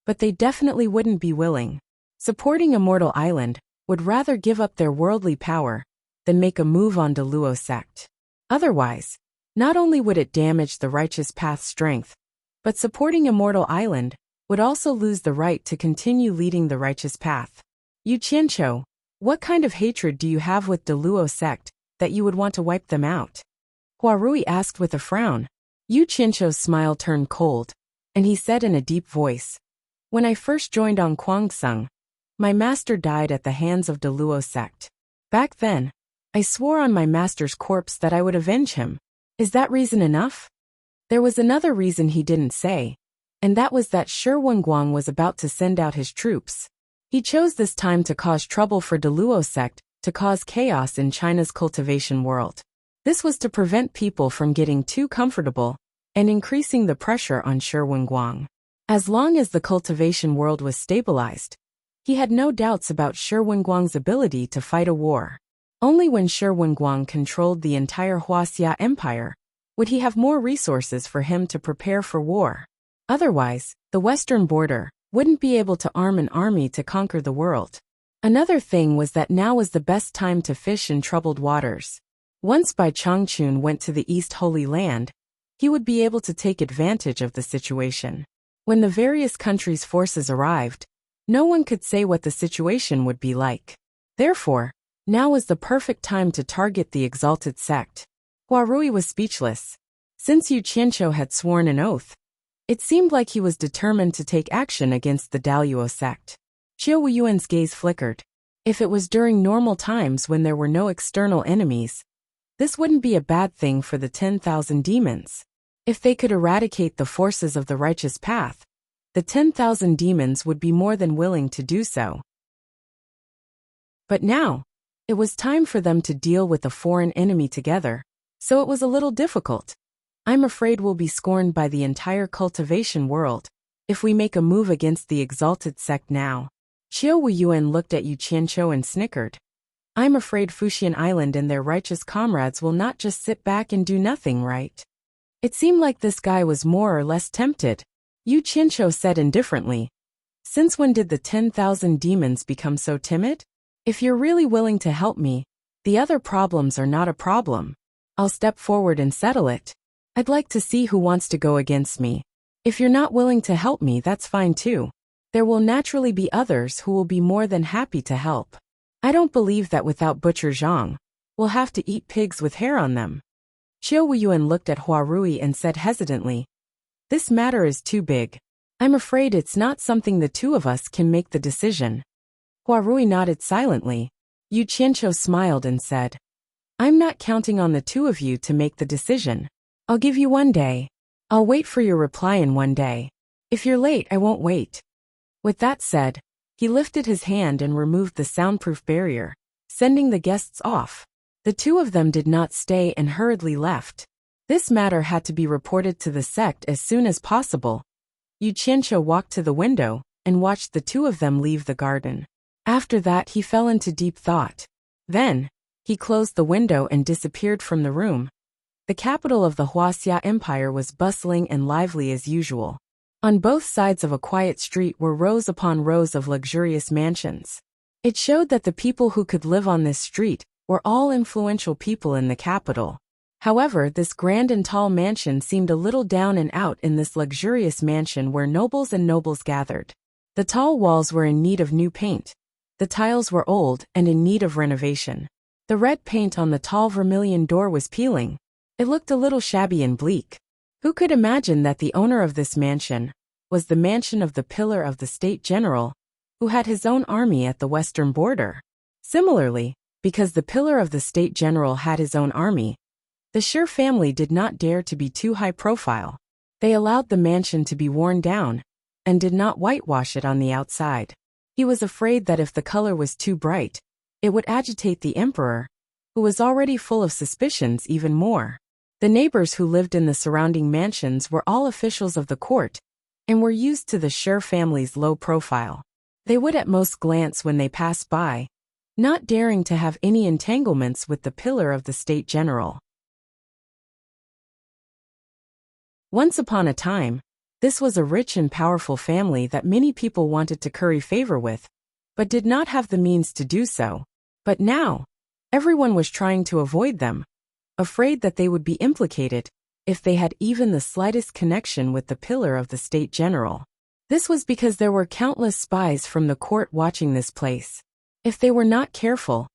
but they definitely wouldn't be willing. Supporting Immortal Island would rather give up their worldly power than make a move on the Luo sect. Otherwise, not only would it damage the righteous path's strength, but supporting Immortal Island would also lose the right to continue leading the righteous path. Yu Qianqiu, what kind of hatred do you have with the Luo sect that you would want to wipe them out? Huarui asked with a frown. Yu Qianqiu's smile turned cold, and he said in a deep voice, "When I first joined on Kwangsung, my master died at the hands of the Luo sect. Back then, I swore on my master's corpse that I would avenge him. Is that reason enough? There was another reason he didn't say, and that was that Shi Wenguang was about to send out his troops. He chose this time to cause trouble for the Luo sect, to cause chaos in China's cultivation world. This was to prevent people from getting too comfortable and increasing the pressure on Shi Wenguang. As long as the cultivation world was stabilized, he had no doubts about Shi Wenguang's ability to fight a war. Only when Shi Wenguang controlled the entire Huaxia Empire would he have more resources for him to prepare for war. Otherwise, the western border wouldn't be able to arm an army to conquer the world. Another thing was that now was the best time to fish in troubled waters. Once Bai Changchun went to the East Holy Land, he would be able to take advantage of the situation. When the various countries' forces arrived, no one could say what the situation would be like. Therefore, now was the perfect time to target the exalted sect. Huarui was speechless. Since Yu Qianqiu had sworn an oath, it seemed like he was determined to take action against the Daluo sect. Qiu Wuyuan's gaze flickered. If it was during normal times when there were no external enemies, this wouldn't be a bad thing for the 10,000 demons. If they could eradicate the forces of the righteous path, the 10,000 demons would be more than willing to do so. But now, it was time for them to deal with a foreign enemy together, so it was a little difficult. I'm afraid we'll be scorned by the entire cultivation world if we make a move against the exalted sect now. Qiu Wuyuan looked at Yu Qianqiu and snickered. I'm afraid Fuxian Island and their righteous comrades will not just sit back and do nothing, right? It seemed like this guy was more or less tempted. Yu Qianqiu said indifferently. Since when did the 10,000 demons become so timid? If you're really willing to help me, the other problems are not a problem. I'll step forward and settle it. I'd like to see who wants to go against me. If you're not willing to help me, that's fine too. There will naturally be others who will be more than happy to help. I don't believe that without Butcher Zhang, we'll have to eat pigs with hair on them. Qiu Wuyuan looked at Huarui and said hesitantly, this matter is too big. I'm afraid it's not something the two of us can make the decision. Huarui nodded silently. Yu Qianqiu smiled and said, I'm not counting on the two of you to make the decision. I'll give you 1 day. I'll wait for your reply in 1 day. If you're late, I won't wait. With that said, he lifted his hand and removed the soundproof barrier, sending the guests off. The two of them did not stay and hurriedly left. This matter had to be reported to the sect as soon as possible. Yu Qianqiu walked to the window and watched the two of them leave the garden. After that, he fell into deep thought. Then, he closed the window and disappeared from the room. The capital of the Huaxia Empire was bustling and lively as usual. On both sides of a quiet street were rows upon rows of luxurious mansions. It showed that the people who could live on this street were all influential people in the capital. However, this grand and tall mansion seemed a little down and out in this luxurious mansion where nobles and nobles gathered. The tall walls were in need of new paint. The tiles were old and in need of renovation. The red paint on the tall vermilion door was peeling. It looked a little shabby and bleak. Who could imagine that the owner of this mansion was the mansion of the pillar of the State General, who had his own army at the western border? Similarly, because the pillar of the State General had his own army, the Shi family did not dare to be too high profile. They allowed the mansion to be worn down and did not whitewash it on the outside. He was afraid that if the color was too bright, it would agitate the emperor, who was already full of suspicions, even more. The neighbors who lived in the surrounding mansions were all officials of the court and were used to the Shi family's low profile. They would at most glance when they passed by, not daring to have any entanglements with the pillar of the State General. Once upon a time, this was a rich and powerful family that many people wanted to curry favor with, but did not have the means to do so. But now, everyone was trying to avoid them, afraid that they would be implicated if they had even the slightest connection with the pillar of the State General. This was because there were countless spies from the court watching this place. If they were not careful,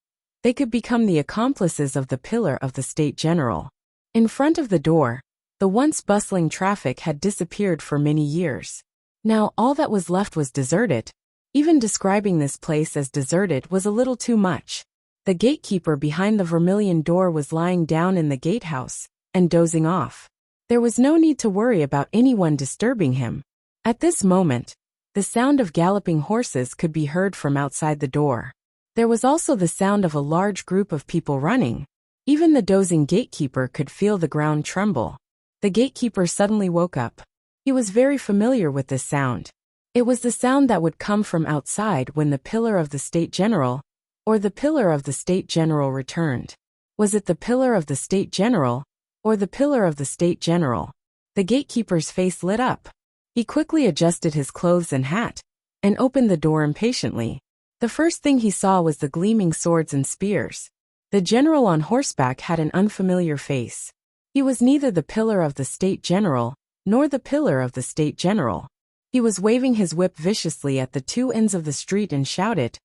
they could become the accomplices of the pillar of the State General. In front of the door, the once bustling traffic had disappeared for many years. Now all that was left was deserted. Even describing this place as deserted was a little too much. The gatekeeper behind the vermilion door was lying down in the gatehouse, and dozing off. There was no need to worry about anyone disturbing him. At this moment, the sound of galloping horses could be heard from outside the door. There was also the sound of a large group of people running. Even the dozing gatekeeper could feel the ground tremble. The gatekeeper suddenly woke up. He was very familiar with this sound. It was the sound that would come from outside when the pillar of the State General, or the pillar of the State General returned. Was it the pillar of the State General, or the pillar of the State General? The gatekeeper's face lit up. He quickly adjusted his clothes and hat, and opened the door impatiently. The first thing he saw was the gleaming swords and spears. The general on horseback had an unfamiliar face. He was neither the pillar of the State General, nor the pillar of the State General. He was waving his whip viciously at the two ends of the street and shouted,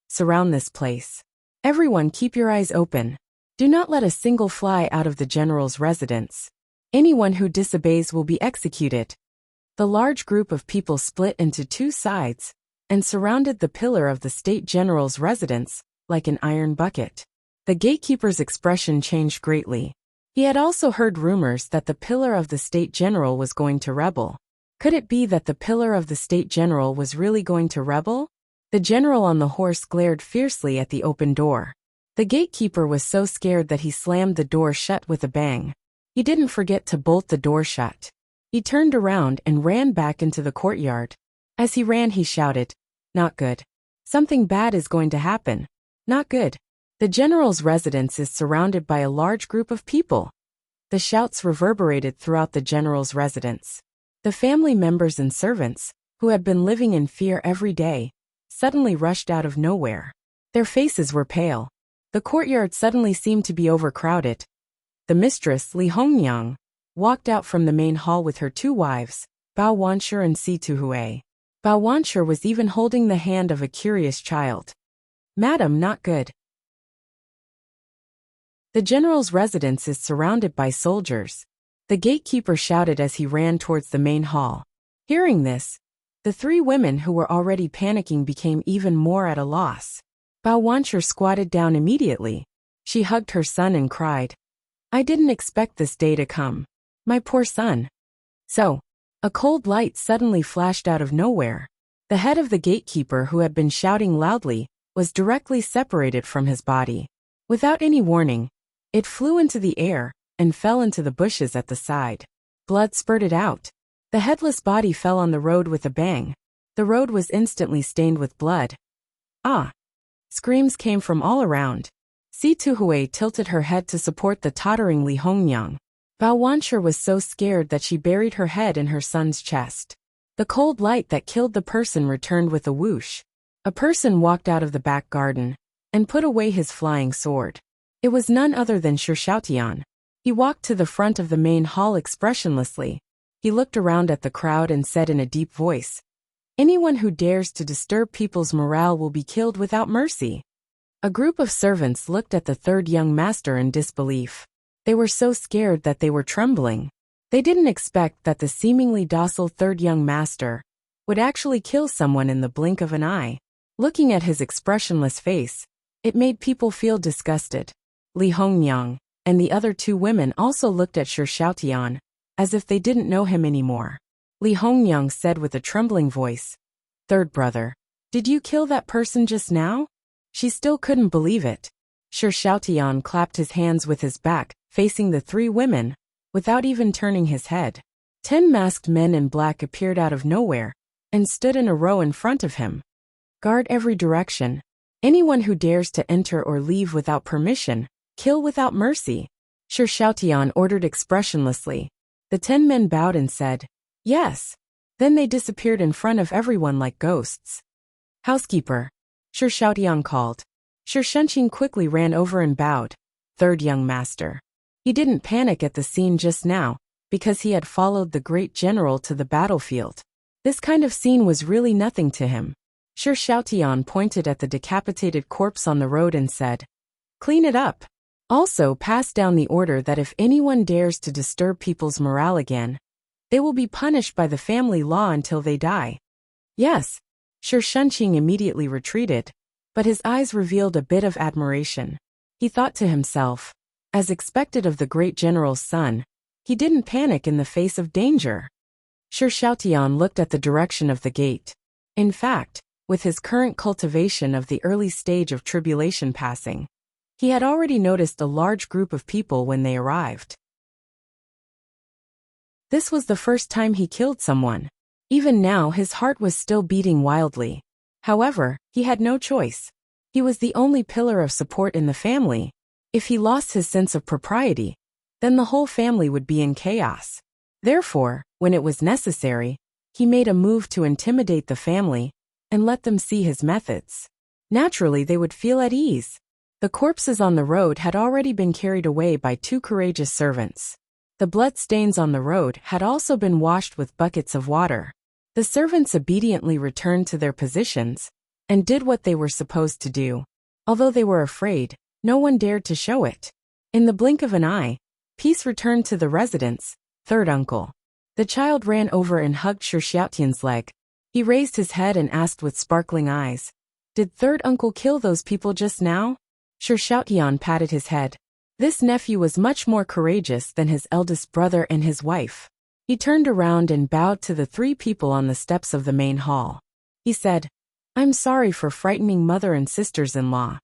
"Surround this place. Everyone keep your eyes open. Do not let a single fly out of the general's residence. Anyone who disobeys will be executed." The large group of people split into two sides and surrounded the pillar of the State General's residence like an iron bucket. The gatekeeper's expression changed greatly. He had also heard rumors that the pillar of the State General was going to rebel. Could it be that the pillar of the State General was really going to rebel? The general on the horse glared fiercely at the open door. The gatekeeper was so scared that he slammed the door shut with a bang. He didn't forget to bolt the door shut. He turned around and ran back into the courtyard. As he ran, he shouted, "Not good. Something bad is going to happen. Not good." The general's residence is surrounded by a large group of people. The shouts reverberated throughout the general's residence. The family members and servants, who had been living in fear every day, suddenly rushed out of nowhere. Their faces were pale. The courtyard suddenly seemed to be overcrowded. The mistress, Li Hongyang, walked out from the main hall with her two wives, Bao Wanshi and Si Tuhui. Bao Wanshi was even holding the hand of a curious child. "Madam, not good. The general's residence is surrounded by soldiers," the gatekeeper shouted as he ran towards the main hall. Hearing this, the three women who were already panicking became even more at a loss. Bao Wanshi squatted down immediately. She hugged her son and cried, "I didn't expect this day to come. My poor son." So, a cold light suddenly flashed out of nowhere. The head of the gatekeeper, who had been shouting loudly, was directly separated from his body. Without any warning, it flew into the air and fell into the bushes at the side. Blood spurted out. The headless body fell on the road with a bang. The road was instantly stained with blood. "Ah!" Screams came from all around. Si Tuhui tilted her head to support the tottering Li Hongyang. Bao Wanshi was so scared that she buried her head in her son's chest. The cold light that killed the person returned with a whoosh. A person walked out of the back garden and put away his flying sword. It was none other than Shi Xiaotian. He walked to the front of the main hall expressionlessly. He looked around at the crowd and said in a deep voice, "Anyone who dares to disturb people's morale will be killed without mercy." A group of servants looked at the third young master in disbelief. They were so scared that they were trembling. They didn't expect that the seemingly docile third young master would actually kill someone in the blink of an eye. Looking at his expressionless face, it made people feel disgusted. Li Hongyang and the other two women also looked at Shi Xiaotian, as if they didn't know him anymore. Li Hongyang said with a trembling voice, "Third brother, did you kill that person just now?" She still couldn't believe it. Shi Xiaotian clapped his hands with his back, facing the three women, without even turning his head. 10 masked men in black appeared out of nowhere and stood in a row in front of him. "Guard every direction. Anyone who dares to enter or leave without permission, kill without mercy," Shi Xiaotian ordered expressionlessly. The 10 men bowed and said, "Yes." Then they disappeared in front of everyone like ghosts. "Housekeeper," Shi Xiaotian called. Shi Shenqing quickly ran over and bowed. "Third young master." He didn't panic at the scene just now, because he had followed the great general to the battlefield. This kind of scene was really nothing to him. Shi Xiaotian pointed at the decapitated corpse on the road and said, "Clean it up. Also pass down the order that if anyone dares to disturb people's morale again, they will be punished by the family law until they die." "Yes." Shi Shenqing immediately retreated, but his eyes revealed a bit of admiration. He thought to himself, As expected of the great general's son, he didn't panic in the face of danger. Sir Xiaotian looked at the direction of the gate. In fact, with his current cultivation of the early stage of tribulation passing, he had already noticed a large group of people when they arrived. This was the first time he killed someone. Even now his heart was still beating wildly. However, he had no choice. He was the only pillar of support in the family. If he lost his sense of propriety, then the whole family would be in chaos. Therefore, when it was necessary, he made a move to intimidate the family and let them see his methods. Naturally, they would feel at ease. The corpses on the road had already been carried away by 2 courageous servants. The blood stains on the road had also been washed with buckets of water. The servants obediently returned to their positions and did what they were supposed to do. Although they were afraid, no one dared to show it. In the blink of an eye, peace returned to the residence. Third uncle. The child ran over and hugged Sir Xiaotian's leg. He raised his head and asked with sparkling eyes, "Did third uncle kill those people just now?" Sir Xiaotian patted his head. This nephew was much more courageous than his eldest brother and his wife. He turned around and bowed to the 3 people on the steps of the main hall. He said, "I'm sorry for frightening mother and sisters-in-law."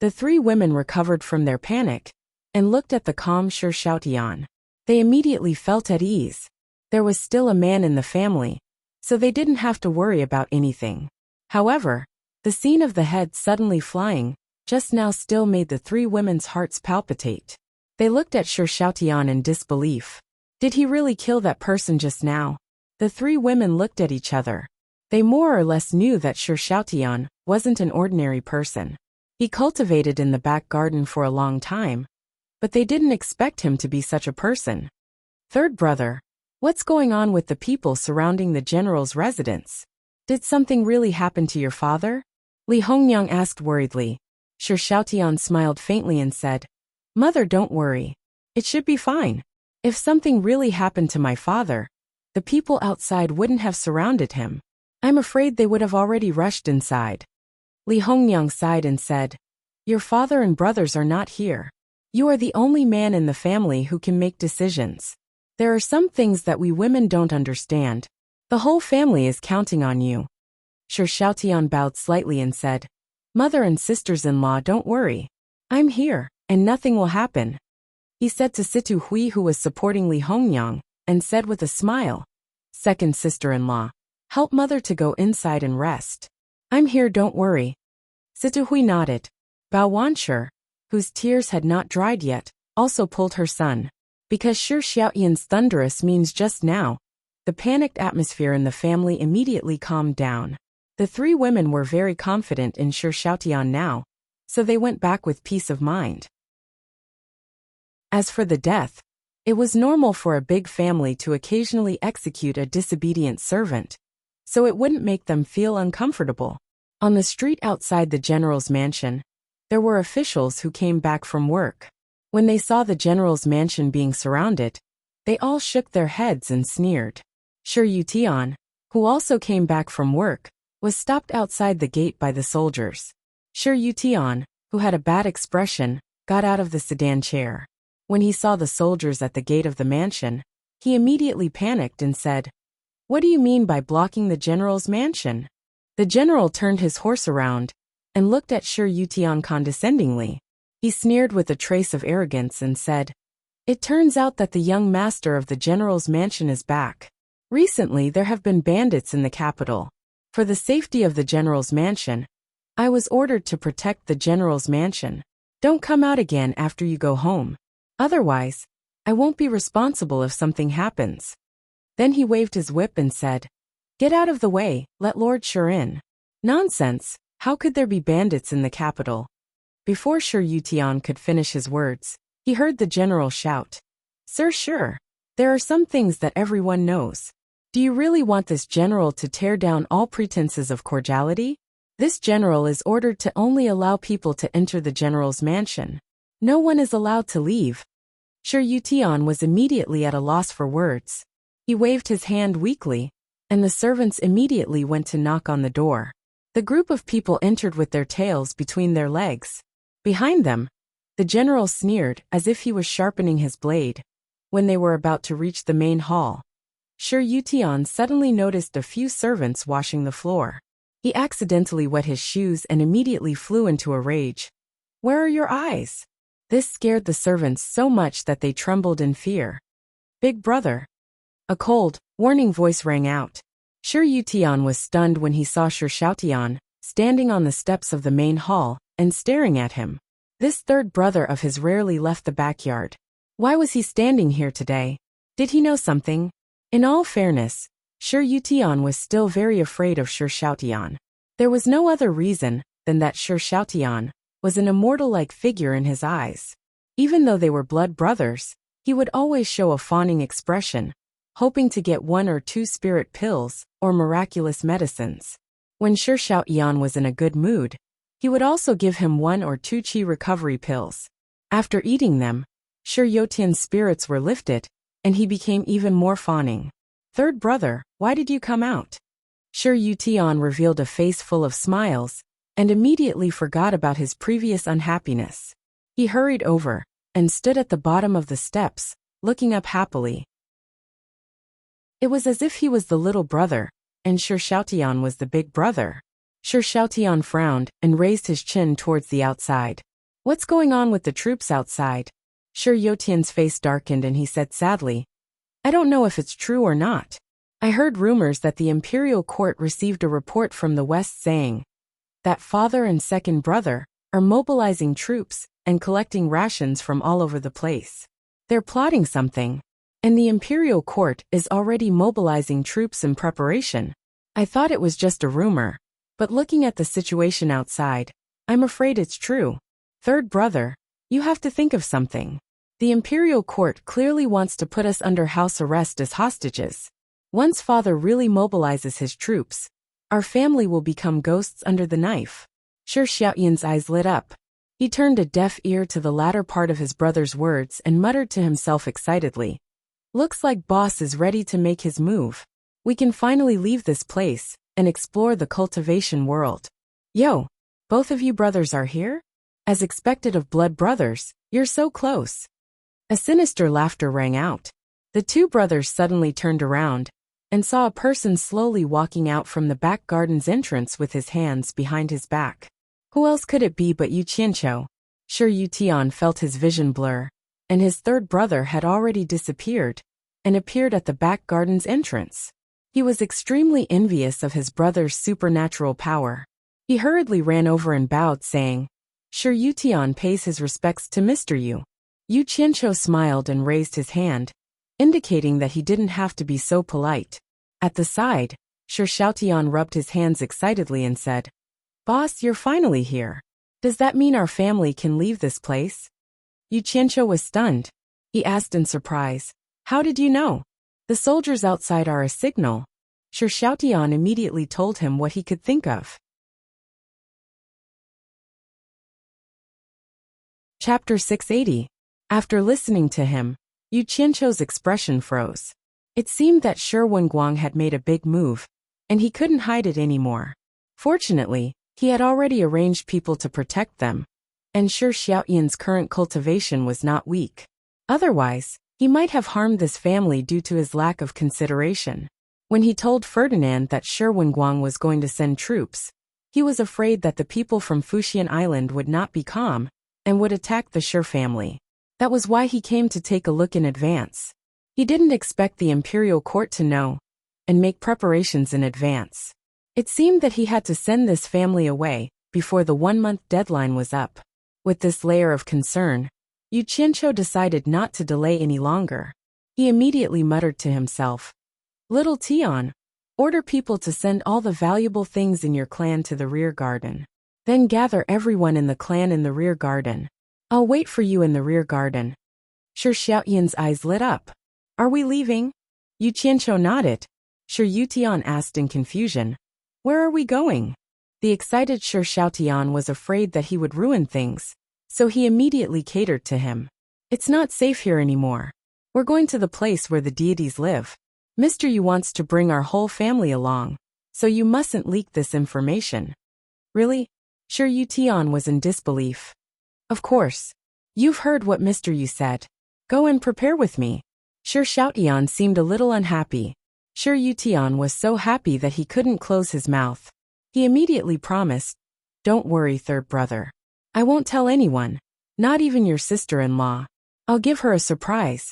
The 3 women recovered from their panic and looked at the calm Sir Xiaotian. They immediately felt at ease. There was still a man in the family, so they didn't have to worry about anything. However, the scene of the head suddenly flying just now still made the 3 women's hearts palpitate. They looked at Sir Xiaotian in disbelief. Did he really kill that person just now? The 3 women looked at each other. They more or less knew that Sir Xiaotian wasn't an ordinary person. He cultivated in the back garden for a long time, but they didn't expect him to be such a person. Third brother, what's going on with the people surrounding the general's residence? Did something really happen to your father? Li Hongyang asked worriedly. Sir Xiaotian smiled faintly and said, "Mother, don't worry. It should be fine. If something really happened to my father, the people outside wouldn't have surrounded him. I'm afraid they would have already rushed inside." Li Hongyang sighed and said, "Your father and brothers are not here. You are the only man in the family who can make decisions. There are some things that we women don't understand. The whole family is counting on you." Sir Xiaotian bowed slightly and said, "Mother and sisters-in-law, don't worry. I'm here, and nothing will happen." He said to Situ Hui, who was supporting Li Hongyang, and said with a smile, "Second sister-in-law, help mother to go inside and rest. I'm here, don't worry." Situ Hui nodded. Bao Wanshi, whose tears had not dried yet, also pulled her son. Because Sir Xiaotian's thunderous means just now, the panicked atmosphere in the family immediately calmed down. The 3 women were very confident in Sir Xiaotian now, so they went back with peace of mind. As for the death, it was normal for a big family to occasionally execute a disobedient servant, so it wouldn't make them feel uncomfortable. On the street outside the general's mansion, there were officials who came back from work. When they saw the general's mansion being surrounded, they all shook their heads and sneered. Sir Yutian, who also came back from work, was stopped outside the gate by the soldiers. Sir Yutian, who had a bad expression, got out of the sedan chair. When he saw the soldiers at the gate of the mansion, he immediately panicked and said, "What do you mean by blocking the general's mansion?" The general turned his horse around and looked at Sir Yutian condescendingly. He sneered with a trace of arrogance and said, "It turns out that the young master of the general's mansion is back. Recently there have been bandits in the capital. For the safety of the general's mansion, I was ordered to protect the general's mansion. Don't come out again after you go home. Otherwise, I won't be responsible if something happens." Then he waved his whip and said, "Get out of the way, let Lord Sher in." Nonsense, how could there be bandits in the capital? Before Sir Yutian could finish his words, he heard the general shout, "Sir Sher, there are some things that everyone knows. Do you really want this general to tear down all pretenses of cordiality? This general is ordered to only allow people to enter the general's mansion. No one is allowed to leave." Sir Yutian was immediately at a loss for words. He waved his hand weakly, and the servants immediately went to knock on the door. The group of people entered with their tails between their legs. Behind them, The general sneered as if he was sharpening his blade. When they were about to reach the main hall, Sir Yutian suddenly noticed a few servants washing the floor. He accidentally wet his shoes and immediately flew into a rage. "Where are your eyes?" This scared the servants so much that they trembled in fear. "Big brother." A cold, warning voice rang out. Sir Yutian was stunned when he saw Sir Shoutian standing on the steps of the main hall and staring at him. This third brother of his rarely left the backyard. Why was he standing here today? Did he know something? In all fairness, Sir Yutian was still very afraid of Sir Shoutian. There was no other reason than that Sir Shoutian was an immortal-like figure in his eyes. Even though they were blood brothers, he would always show a fawning expression, hoping to get 1 or 2 spirit pills or miraculous medicines. When Sir Shoutian was in a good mood, he would also give him 1 or 2 chi recovery pills. After eating them, Sir Yotian's spirits were lifted, and he became even more fawning. "Third brother, why did you come out?" Sir Yutian revealed a face full of smiles, and immediately forgot about his previous unhappiness. He hurried over, and stood at the bottom of the steps, looking up happily. It was as if he was the little brother, and Sir Shoutian was the big brother. Sir Shoutian frowned and raised his chin towards the outside. "What's going on with the troops outside?" Sir Yotian's face darkened and he said sadly, "I don't know if it's true or not. I heard rumors that the imperial court received a report from the west saying that father and second brother are mobilizing troops and collecting rations from all over the place. They're plotting something, and the imperial court is already mobilizing troops in preparation. I thought it was just a rumor, but looking at the situation outside, I'm afraid it's true. Third brother, you have to think of something. The imperial court clearly wants to put us under house arrest as hostages. Once father really mobilizes his troops, our family will become ghosts under the knife." Sir Xiaoyan's eyes lit up. He turned a deaf ear to the latter part of his brother's words and muttered to himself excitedly, "Looks like boss is ready to make his move. We can finally leave this place and explore the cultivation world. Yo, both of you brothers are here? As expected of blood brothers, you're so close." A sinister laughter rang out. The 2 brothers suddenly turned around and saw a person slowly walking out from the back garden's entrance with his hands behind his back. Who else could it be but Yu Qianqiu? Sir Yutian felt his vision blur, and his third brother had already disappeared and appeared at the back garden's entrance. He was extremely envious of his brother's supernatural power. He hurriedly ran over and bowed, saying, "Sir Yutian pays his respects to Mr. Yu." Yu Qianqiu smiled and raised his hand, indicating that he didn't have to be so polite. At the side, Sir Shoutian rubbed his hands excitedly and said, "Boss, you're finally here. Does that mean our family can leave this place?" Yu Qianqiu was stunned. He asked in surprise, "How did you know?" "The soldiers outside are a signal." Sir Shoutian immediately told him what he could think of. Chapter 680. After listening to him, Yu Qianqiu's expression froze. It seemed that Shi Wenguang had made a big move, and he couldn't hide it anymore. Fortunately, he had already arranged people to protect them, and Sir Xiaoyan's current cultivation was not weak. Otherwise, he might have harmed this family due to his lack of consideration. When he told Ferdinand that Shi Wenguang was going to send troops, he was afraid that the people from Fuxian Island would not be calm and would attack the Shi family. That was why he came to take a look in advance. He didn't expect the imperial court to know and make preparations in advance. It seemed that he had to send this family away before the 1-month deadline was up. With this layer of concern, Yu Qianqiu decided not to delay any longer. He immediately muttered to himself, "Little Tian, order people to send all the valuable things in your clan to the rear garden. Then gather everyone in the clan in the rear garden. I'll wait for you in the rear garden." Sir Xiaoyan's eyes lit up. "Are we leaving?" Yu Qianqiu nodded. Sir Yutian asked in confusion, "Where are we going?" The excited Sir Xiaotian was afraid that he would ruin things, so he immediately catered to him. "It's not safe here anymore. We're going to the place where the deities live. Mr. Yu wants to bring our whole family along, so you mustn't leak this information." "Really?" Sir Yutian was in disbelief. "Of course. You've heard what Mr. Yu said. Go and prepare with me. Shi Xiaotian seemed a little unhappy. Shi Yutian was so happy that he couldn't close his mouth. He immediately promised, "Don't worry, third brother. I won't tell anyone, not even your sister-in-law. I'll give her a surprise."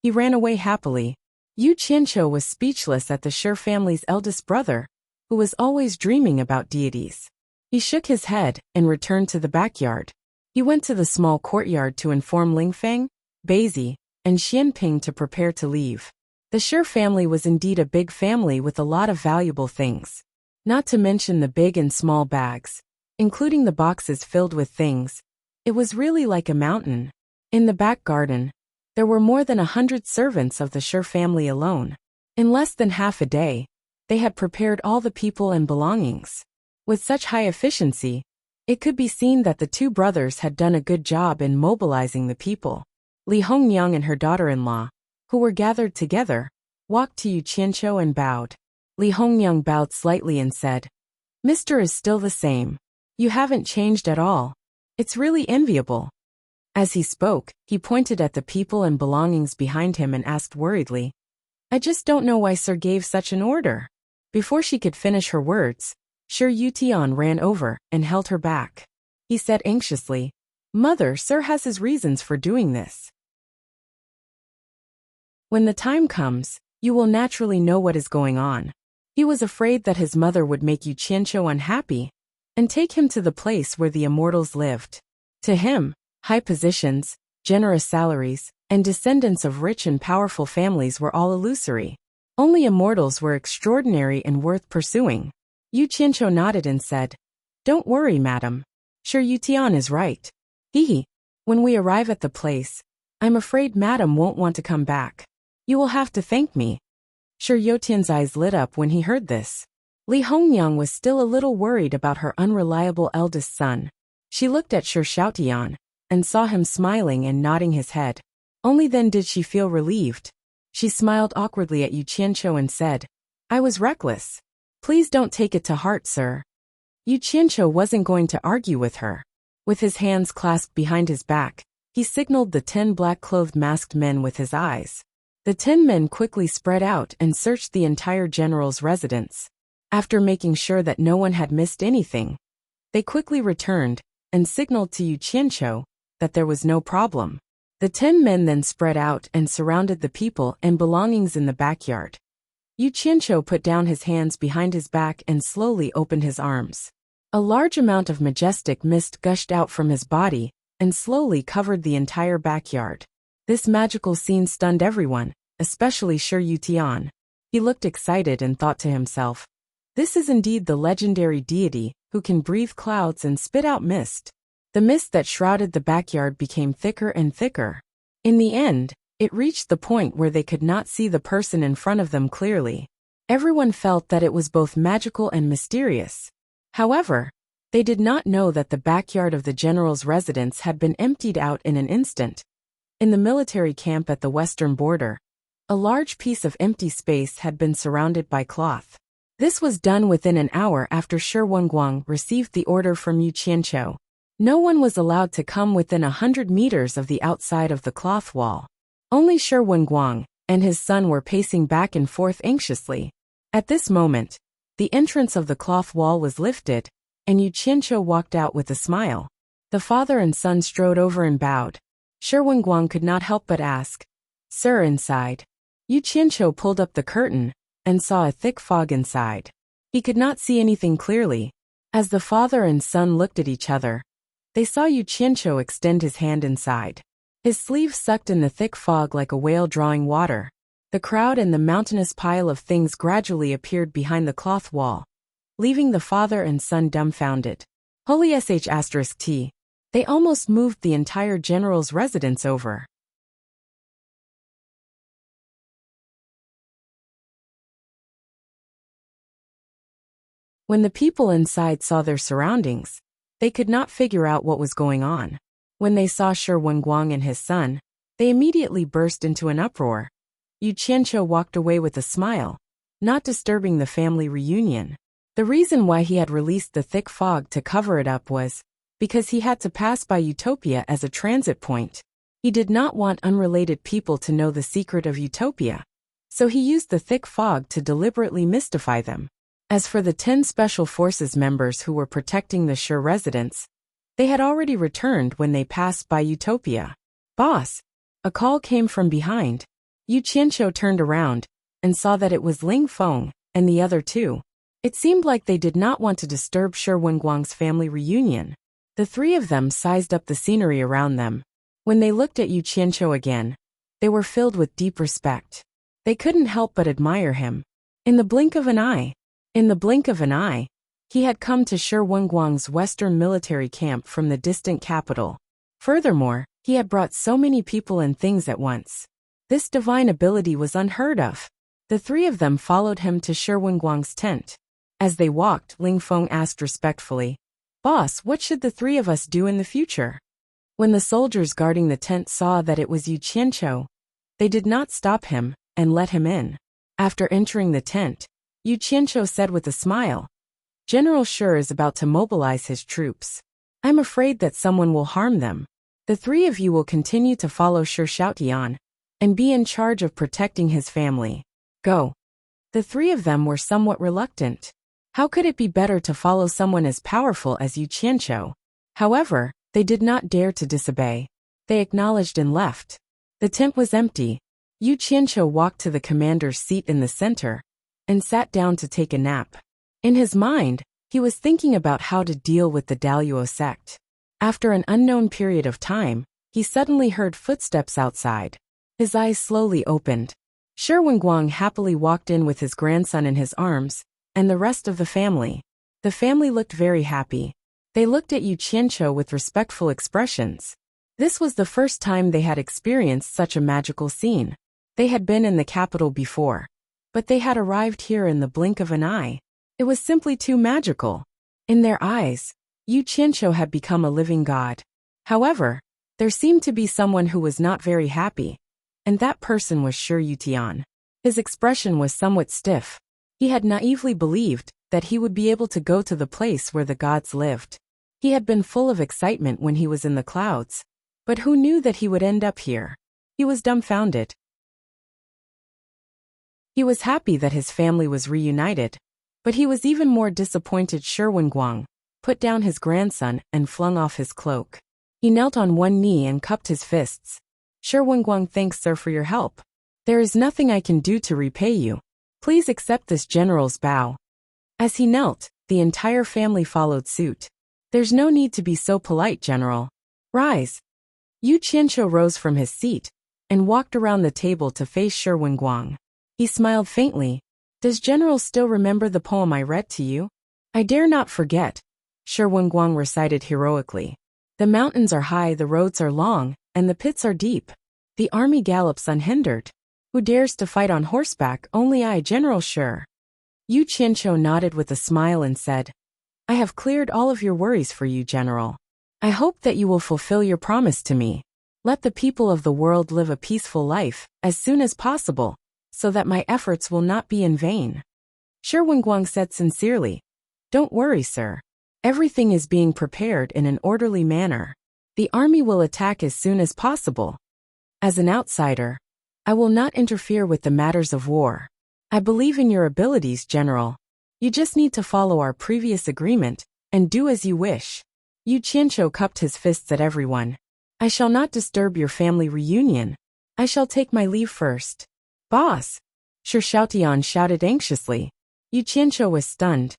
He ran away happily. Yu Qianqiu was speechless at the Shi family's eldest brother, who was always dreaming about deities. He shook his head and returned to the backyard. He went to the small courtyard to inform Lingfeng, Beizi, and Xianping to prepare to leave. The Shi family was indeed a big family with a lot of valuable things. Not to mention the big and small bags, including the boxes filled with things. It was really like a mountain. In the back garden, there were more than 100 servants of the Shi family alone. In less than half a day, they had prepared all the people and belongings. With such high efficiency, it could be seen that the two brothers had done a good job in mobilizing the people. Li Hongyang and her daughter-in-law, who were gathered together, walked to Yu Qianqiu and bowed. Li Hongyang bowed slightly and said, "Mr. is still the same. You haven't changed at all. It's really enviable." As he spoke, he pointed at the people and belongings behind him and asked worriedly, "I just don't know why Sir gave such an order." Before she could finish her words, Shi Yutian ran over and held her back. He said anxiously, "Mother, Sir has his reasons for doing this. When the time comes, you will naturally know what is going on." He was afraid that his mother would make Yu Qianqiu unhappy and take him to the place where the immortals lived. To him, high positions, generous salaries, and descendants of rich and powerful families were all illusory. Only immortals were extraordinary and worth pursuing. Yu Qianqiu nodded and said, "Don't worry, madam. Shi Yutian is right. When we arrive at the place, I'm afraid madam won't want to come back. You will have to thank me." Shi Yutian's eyes lit up when he heard this. Li Hongyang was still a little worried about her unreliable eldest son. She looked at Shi Xiaotian and saw him smiling and nodding his head. Only then did she feel relieved. She smiled awkwardly at Yu Qianqiu and said, "I was reckless. Please don't take it to heart, sir." Yu Qianqiu wasn't going to argue with her. With his hands clasped behind his back, he signaled the 10 black-clothed masked men with his eyes. The 10 men quickly spread out and searched the entire general's residence. After making sure that no one had missed anything, they quickly returned and signaled to Yu Qianqiu that there was no problem. The 10 men then spread out and surrounded the people and belongings in the backyard. Yu Qianqiu put down his hands behind his back and slowly opened his arms. A large amount of majestic mist gushed out from his body and slowly covered the entire backyard. This magical scene stunned everyone, especially Shi Yutian. He looked excited and thought to himself, "This is indeed the legendary deity who can breathe clouds and spit out mist." The mist that shrouded the backyard became thicker and thicker. In the end, it reached the point where they could not see the person in front of them clearly. Everyone felt that it was both magical and mysterious. However, they did not know that the backyard of the general's residence had been emptied out in an instant. In the military camp at the western border, a large piece of empty space had been surrounded by cloth. This was done within an hour after Shi Wenguang received the order from Yu Qianqiu. No one was allowed to come within 100 meters of the outside of the cloth wall. Only Shi Wenguang and his son were pacing back and forth anxiously. At this moment, the entrance of the cloth wall was lifted, and Yu Qianqiu walked out with a smile. The father and son strode over and bowed. Shi Wenguang could not help but ask, "Sir, inside?" Yu Qianqiu pulled up the curtain and saw a thick fog inside. He could not see anything clearly. As the father and son looked at each other, they saw Yu Qianqiu extend his hand inside. His sleeve sucked in the thick fog like a whale drawing water. The crowd and the mountainous pile of things gradually appeared behind the cloth wall, leaving the father and son dumbfounded. Holy sh*t. They almost moved the entire general's residence over. When the people inside saw their surroundings, they could not figure out what was going on. When they saw Shi Wenguang and his son, they immediately burst into an uproar. Yu Qianqiu walked away with a smile, not disturbing the family reunion. The reason why he had released the thick fog to cover it up was, because he had to pass by Utopia as a transit point. He did not want unrelated people to know the secret of Utopia, so he used the thick fog to deliberately mystify them. As for the 10 Special Forces members who were protecting the Shur residents, they had already returned when they passed by Utopia. "Boss!" A call came from behind. Yu Qianqiu turned around and saw that it was Ling Feng and the other two. It seemed like they did not want to disturb Shi Wenguang's family reunion. The three of them sized up the scenery around them. When they looked at Yu Qianqiu again, they were filled with deep respect. They couldn't help but admire him. In the blink of an eye, he had come to Shi Wenguang's western military camp from the distant capital. Furthermore, he had brought so many people and things at once. This divine ability was unheard of. The three of them followed him to Shi Wenguang's tent. As they walked, Ling Feng asked respectfully, "Boss, what should the three of us do in the future?" When the soldiers guarding the tent saw that it was Yu Qianqiu, they did not stop him and let him in. After entering the tent, Yu Qianqiu said with a smile, "General Shi is about to mobilize his troops. I'm afraid that someone will harm them. The three of you will continue to follow Shi Xiaotian and be in charge of protecting his family. Go." The three of them were somewhat reluctant. How could it be better to follow someone as powerful as Yu Qianqiu? However, they did not dare to disobey. They acknowledged and left. The tent was empty. Yu Qianqiu walked to the commander's seat in the center and sat down to take a nap. In his mind, he was thinking about how to deal with the Daluo sect. After an unknown period of time, he suddenly heard footsteps outside. His eyes slowly opened. Shi Wenguang happily walked in with his grandson in his arms, and the rest of the family. The family looked very happy. They looked at Yu Qianqiu with respectful expressions. This was the first time they had experienced such a magical scene. They had been in the capital before, but they had arrived here in the blink of an eye. It was simply too magical. In their eyes, Yu Qianqiu had become a living god. However, there seemed to be someone who was not very happy, and that person was Shi Yutian. His expression was somewhat stiff. He had naively believed that he would be able to go to the place where the gods lived. He had been full of excitement when he was in the clouds, but who knew that he would end up here? He was dumbfounded. He was happy that his family was reunited, but he was even more disappointed. Shi Wenguang put down his grandson and flung off his cloak. He knelt on one knee and cupped his fists. "Shi Wenguang, thanks, sir, for your help. There is nothing I can do to repay you. Please accept this general's bow." As he knelt, the entire family followed suit. "There's no need to be so polite, General. Rise." Yu Qianqiu rose from his seat and walked around the table to face Shi Wenguang. He smiled faintly. "Does General still remember the poem I read to you?" "I dare not forget," Shi Wenguang recited heroically. "The mountains are high, the roads are long, and the pits are deep. The army gallops unhindered. Who dares to fight on horseback? Only I, General Shi." Yu Qianqiu nodded with a smile and said, "I have cleared all of your worries for you, General. I hope that you will fulfill your promise to me. Let the people of the world live a peaceful life as soon as possible, so that my efforts will not be in vain." Shi Wenguang said sincerely, "Don't worry, sir. Everything is being prepared in an orderly manner. The army will attack as soon as possible. As an outsider, I will not interfere with the matters of war. I believe in your abilities, General. You just need to follow our previous agreement and do as you wish." Yu Qianqiu cupped his fists at everyone. "I shall not disturb your family reunion. I shall take my leave first." "Boss!" Shi Xiaotian shouted anxiously. Yu Qianqiu was stunned.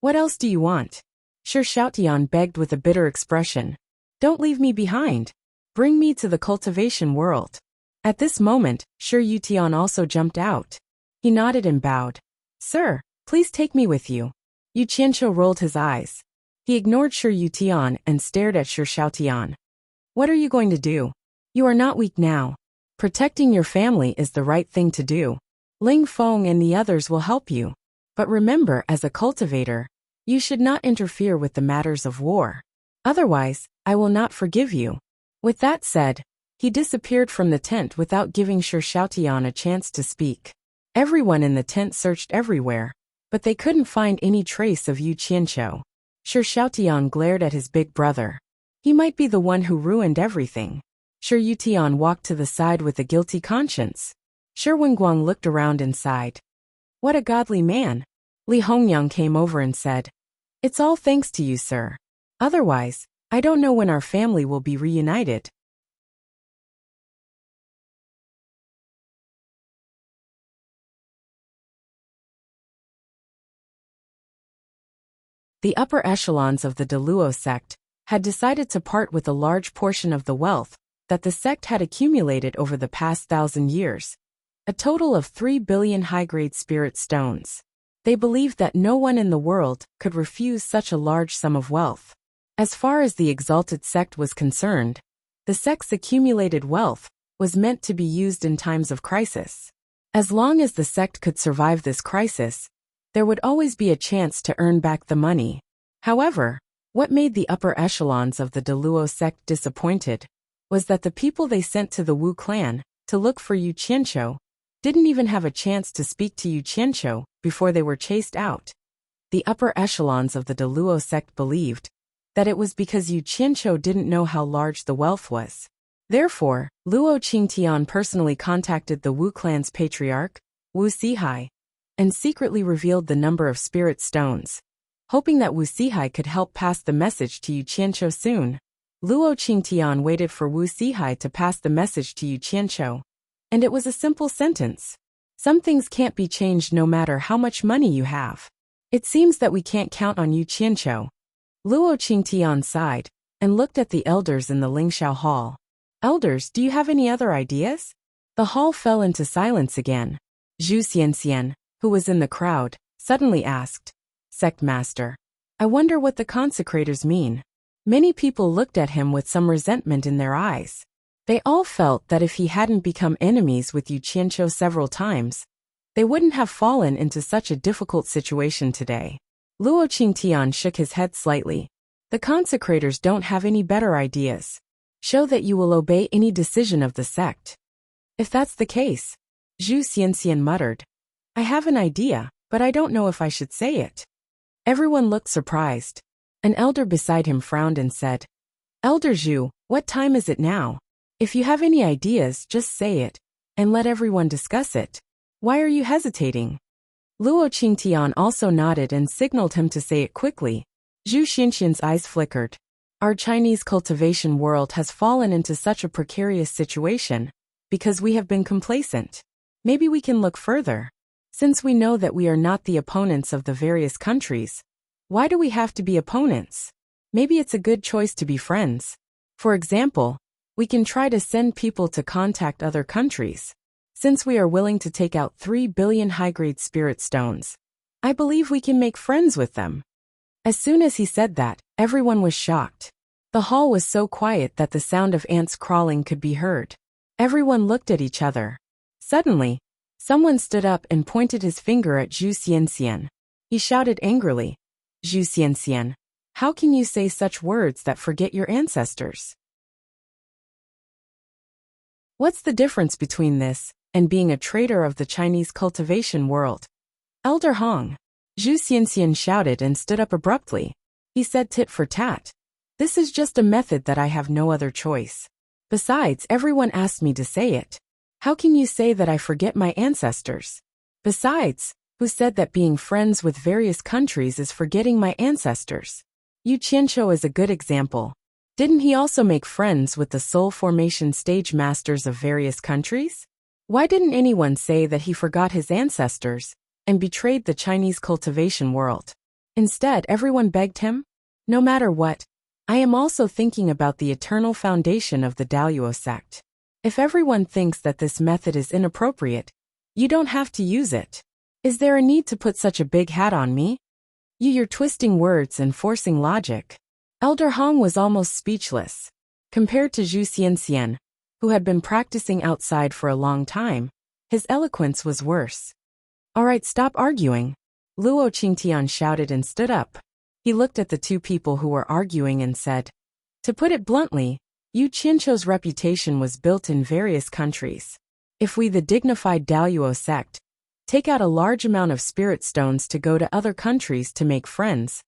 "What else do you want?" Shi Xiaotian begged with a bitter expression. "Don't leave me behind. Bring me to the cultivation world." At this moment, Shi Yutian also jumped out. He nodded and bowed. "Sir, please take me with you." Yu Qianqiu rolled his eyes. He ignored Shi Yutian and stared at Shi Xiaotian. "What are you going to do? You are not weak now. Protecting your family is the right thing to do. Ling Feng and the others will help you. But remember, as a cultivator, you should not interfere with the matters of war. Otherwise, I will not forgive you." With that said, he disappeared from the tent without giving Shi Xiaotian a chance to speak. Everyone in the tent searched everywhere, but they couldn't find any trace of Yu Qianqiu. Shi Xiaotian glared at his big brother. He might be the one who ruined everything. Shi Yutian walked to the side with a guilty conscience. Shi Wenguang looked around and sighed. What a godly man. Li Hongyang came over and said, It's all thanks to you, sir. Otherwise, I don't know when our family will be reunited. The upper echelons of the Deluo sect had decided to part with a large portion of the wealth that the sect had accumulated over the past 1,000 years, a total of 3 billion high-grade spirit stones. They believed that no one in the world could refuse such a large sum of wealth. As far as the exalted sect was concerned, the sect's accumulated wealth was meant to be used in times of crisis. As long as the sect could survive this crisis, there would always be a chance to earn back the money. However, what made the upper echelons of the Deluo sect disappointed was that the people they sent to the Wu clan to look for Yu Qianqiu didn't even have a chance to speak to Yu Qianqiu before they were chased out. The upper echelons of the Deluo sect believed that it was because Yu Qianqiu didn't know how large the wealth was. Therefore, Luo Qingtian personally contacted the Wu clan's patriarch, Wu Sihai, and secretly revealed the number of spirit stones, hoping that Wu Sihai could help pass the message to Yu Qianqiu soon. Luo Qingtian waited for Wu Sihai to pass the message to Yu Qianqiu, and it was a simple sentence. Some things can't be changed no matter how much money you have. It seems that we can't count on Yu Qianqiu. Luo Qingtian sighed and looked at the elders in the Lingxiao hall. Elders, do you have any other ideas? The hall fell into silence again. Zhu Xianxian, who was in the crowd, suddenly asked, Sect Master, I wonder what the consecrators mean. Many people looked at him with some resentment in their eyes. They all felt that if he hadn't become enemies with Yu Qianqiu several times, they wouldn't have fallen into such a difficult situation today. Luo Qingtian shook his head slightly. The consecrators don't have any better ideas. Show that you will obey any decision of the sect. If that's the case, Zhu Xianxian muttered, I have an idea, but I don't know if I should say it. Everyone looked surprised. An elder beside him frowned and said, Elder Zhu, what time is it now? If you have any ideas, just say it, and let everyone discuss it. Why are you hesitating? Luo Qingtian also nodded and signaled him to say it quickly. Zhu Xianxian's eyes flickered. Our Chinese cultivation world has fallen into such a precarious situation because we have been complacent. Maybe we can look further. Since we know that we are not the opponents of the various countries, why do we have to be opponents? Maybe it's a good choice to be friends. For example, we can try to send people to contact other countries. Since we are willing to take out 3 billion high-grade spirit stones, I believe we can make friends with them. As soon as he said that, everyone was shocked. The hall was so quiet that the sound of ants crawling could be heard. Everyone looked at each other. Suddenly, someone stood up and pointed his finger at Zhu Xianxian. He shouted angrily, Zhu Xianxian, how can you say such words that forget your ancestors? What's the difference between this and being a traitor of the Chinese cultivation world? Elder Hong. Zhu Xianxian shouted and stood up abruptly. He said tit for tat. This is just a method that I have no other choice. Besides, everyone asked me to say it. How can you say that I forget my ancestors? Besides, who said that being friends with various countries is forgetting my ancestors? Yu Qianqiu is a good example. Didn't he also make friends with the soul formation stage masters of various countries? Why didn't anyone say that he forgot his ancestors and betrayed the Chinese cultivation world? Instead, everyone begged him? No matter what, I am also thinking about the eternal foundation of the Daluo sect. If everyone thinks that this method is inappropriate, you don't have to use it. Is there a need to put such a big hat on me? You're twisting words and forcing logic. Elder Hong was almost speechless. Compared to Zhu Xianxian, who had been practicing outside for a long time, his eloquence was worse. All right, stop arguing. Luo Qingtian shouted and stood up. He looked at the two people who were arguing and said, to put it bluntly, Yu Qianqiu's reputation was built in various countries. If we, the dignified Daluo sect, take out a large amount of spirit stones to go to other countries to make friends,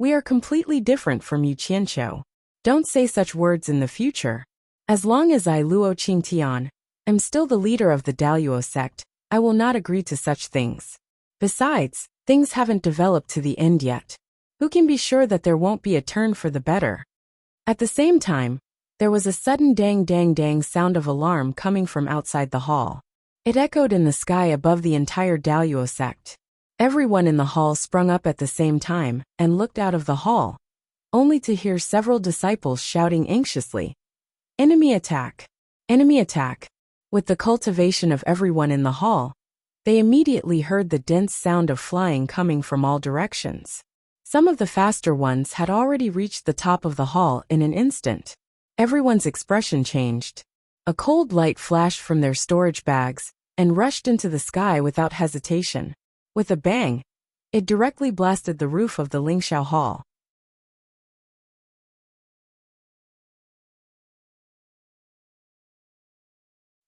We are completely different from you, Qianqiu. Don't say such words in the future. As long as I, Luo Qingtian, am still the leader of the Daluo sect, I will not agree to such things. Besides, things haven't developed to the end yet. Who can be sure that there won't be a turn for the better? At the same time, there was a sudden dang sound of alarm coming from outside the hall. It echoed in the sky above the entire Daluo sect. Everyone in the hall sprung up at the same time and looked out of the hall, only to hear several disciples shouting anxiously, "Enemy attack! Enemy attack!" With the cultivation of everyone in the hall, they immediately heard the dense sound of flying coming from all directions. Some of the faster ones had already reached the top of the hall in an instant. Everyone's expression changed. A cold light flashed from their storage bags and rushed into the sky without hesitation. With a bang, it directly blasted the roof of the Lingxiao Hall.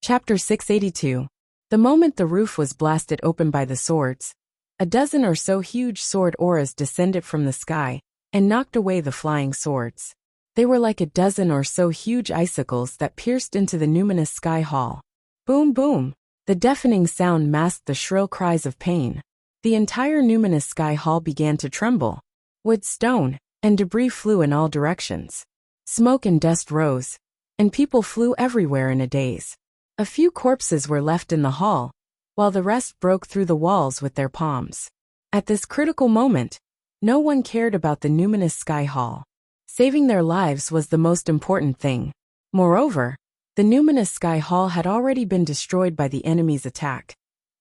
Chapter 682. The moment the roof was blasted open by the swords, a dozen or so huge sword auras descended from the sky and knocked away the flying swords. They were like a dozen or so huge icicles that pierced into the numinous sky hall. Boom, boom! The deafening sound masked the shrill cries of pain. The entire numinous sky hall began to tremble. Wood, stone, and debris flew in all directions. Smoke and dust rose, and people flew everywhere in a daze. A few corpses were left in the hall, while the rest broke through the walls with their palms. At this critical moment, no one cared about the numinous sky hall. Saving their lives was the most important thing. Moreover, the numinous sky hall had already been destroyed by the enemy's attack.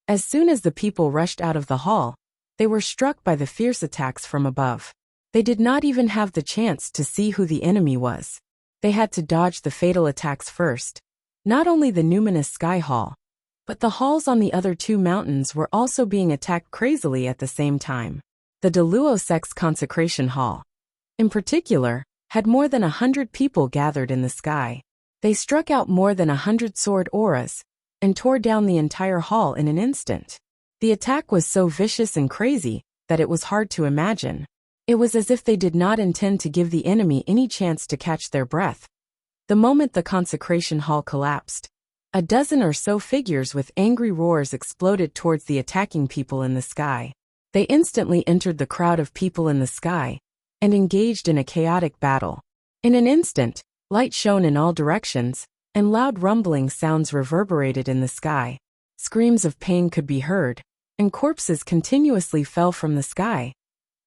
As soon as the people rushed out of the hall, they were struck by the fierce attacks from above. They did not even have the chance to see who the enemy was. They had to dodge the fatal attacks first. Not only the numinous sky hall, but the halls on the other two mountains were also being attacked crazily at the same time. The Daluo sect's consecration hall, in particular, had more than 100 people gathered in the sky. They struck out more than 100 sword auras and tore down the entire hall in an instant. The attack was so vicious and crazy that it was hard to imagine. It was as if they did not intend to give the enemy any chance to catch their breath. The moment the consecration hall collapsed, a dozen or so figures with angry roars exploded towards the attacking people in the sky. They instantly entered the crowd of people in the sky and engaged in a chaotic battle. In an instant, light shone in all directions, and loud rumbling sounds reverberated in the sky. Screams of pain could be heard, and corpses continuously fell from the sky.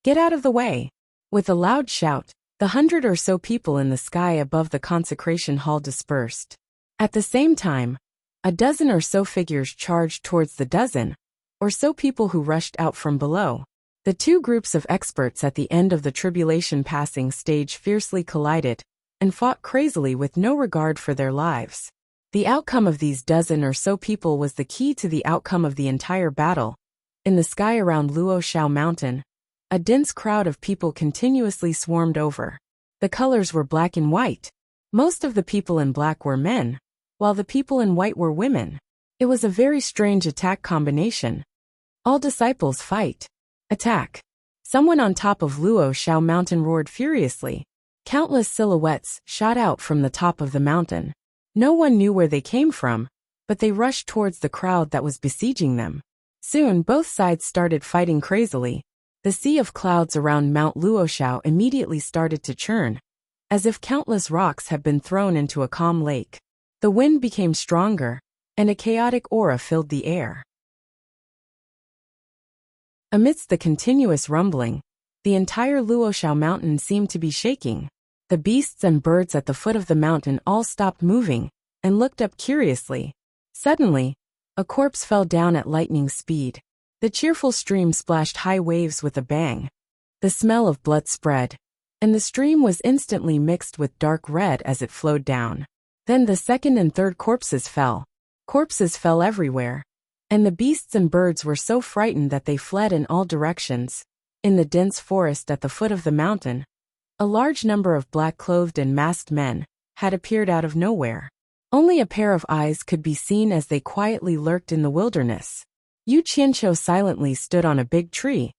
"Get out of the way!" With a loud shout, the 100 or so people in the sky above the consecration hall dispersed. At the same time, a dozen or so figures charged towards the dozen or so people who rushed out from below. The two groups of experts at the end of the tribulation passing stage fiercely collided and fought crazily with no regard for their lives. The outcome of these dozen or so people was the key to the outcome of the entire battle. In the sky around Luoshao Mountain, a dense crowd of people continuously swarmed over. The colors were black and white. Most of the people in black were men, while the people in white were women. It was a very strange attack combination. All disciples fight. Attack. Someone on top of Luoshao Mountain roared furiously. Countless silhouettes shot out from the top of the mountain. No one knew where they came from, but they rushed towards the crowd that was besieging them. Soon both sides started fighting crazily. The sea of clouds around Mount Luoshao immediately started to churn, as if countless rocks had been thrown into a calm lake. The wind became stronger, and a chaotic aura filled the air. Amidst the continuous rumbling, the entire Luoshao mountain seemed to be shaking. The beasts and birds at the foot of the mountain all stopped moving and looked up curiously. Suddenly, a corpse fell down at lightning speed. The cheerful stream splashed high waves with a bang. The smell of blood spread, and the stream was instantly mixed with dark red as it flowed down. Then the second and third corpses fell. Corpses fell everywhere, and the beasts and birds were so frightened that they fled in all directions. In the dense forest at the foot of the mountain, a large number of black-clothed and masked men had appeared out of nowhere. Only a pair of eyes could be seen as they quietly lurked in the wilderness. Yu Qianqiu silently stood on a big tree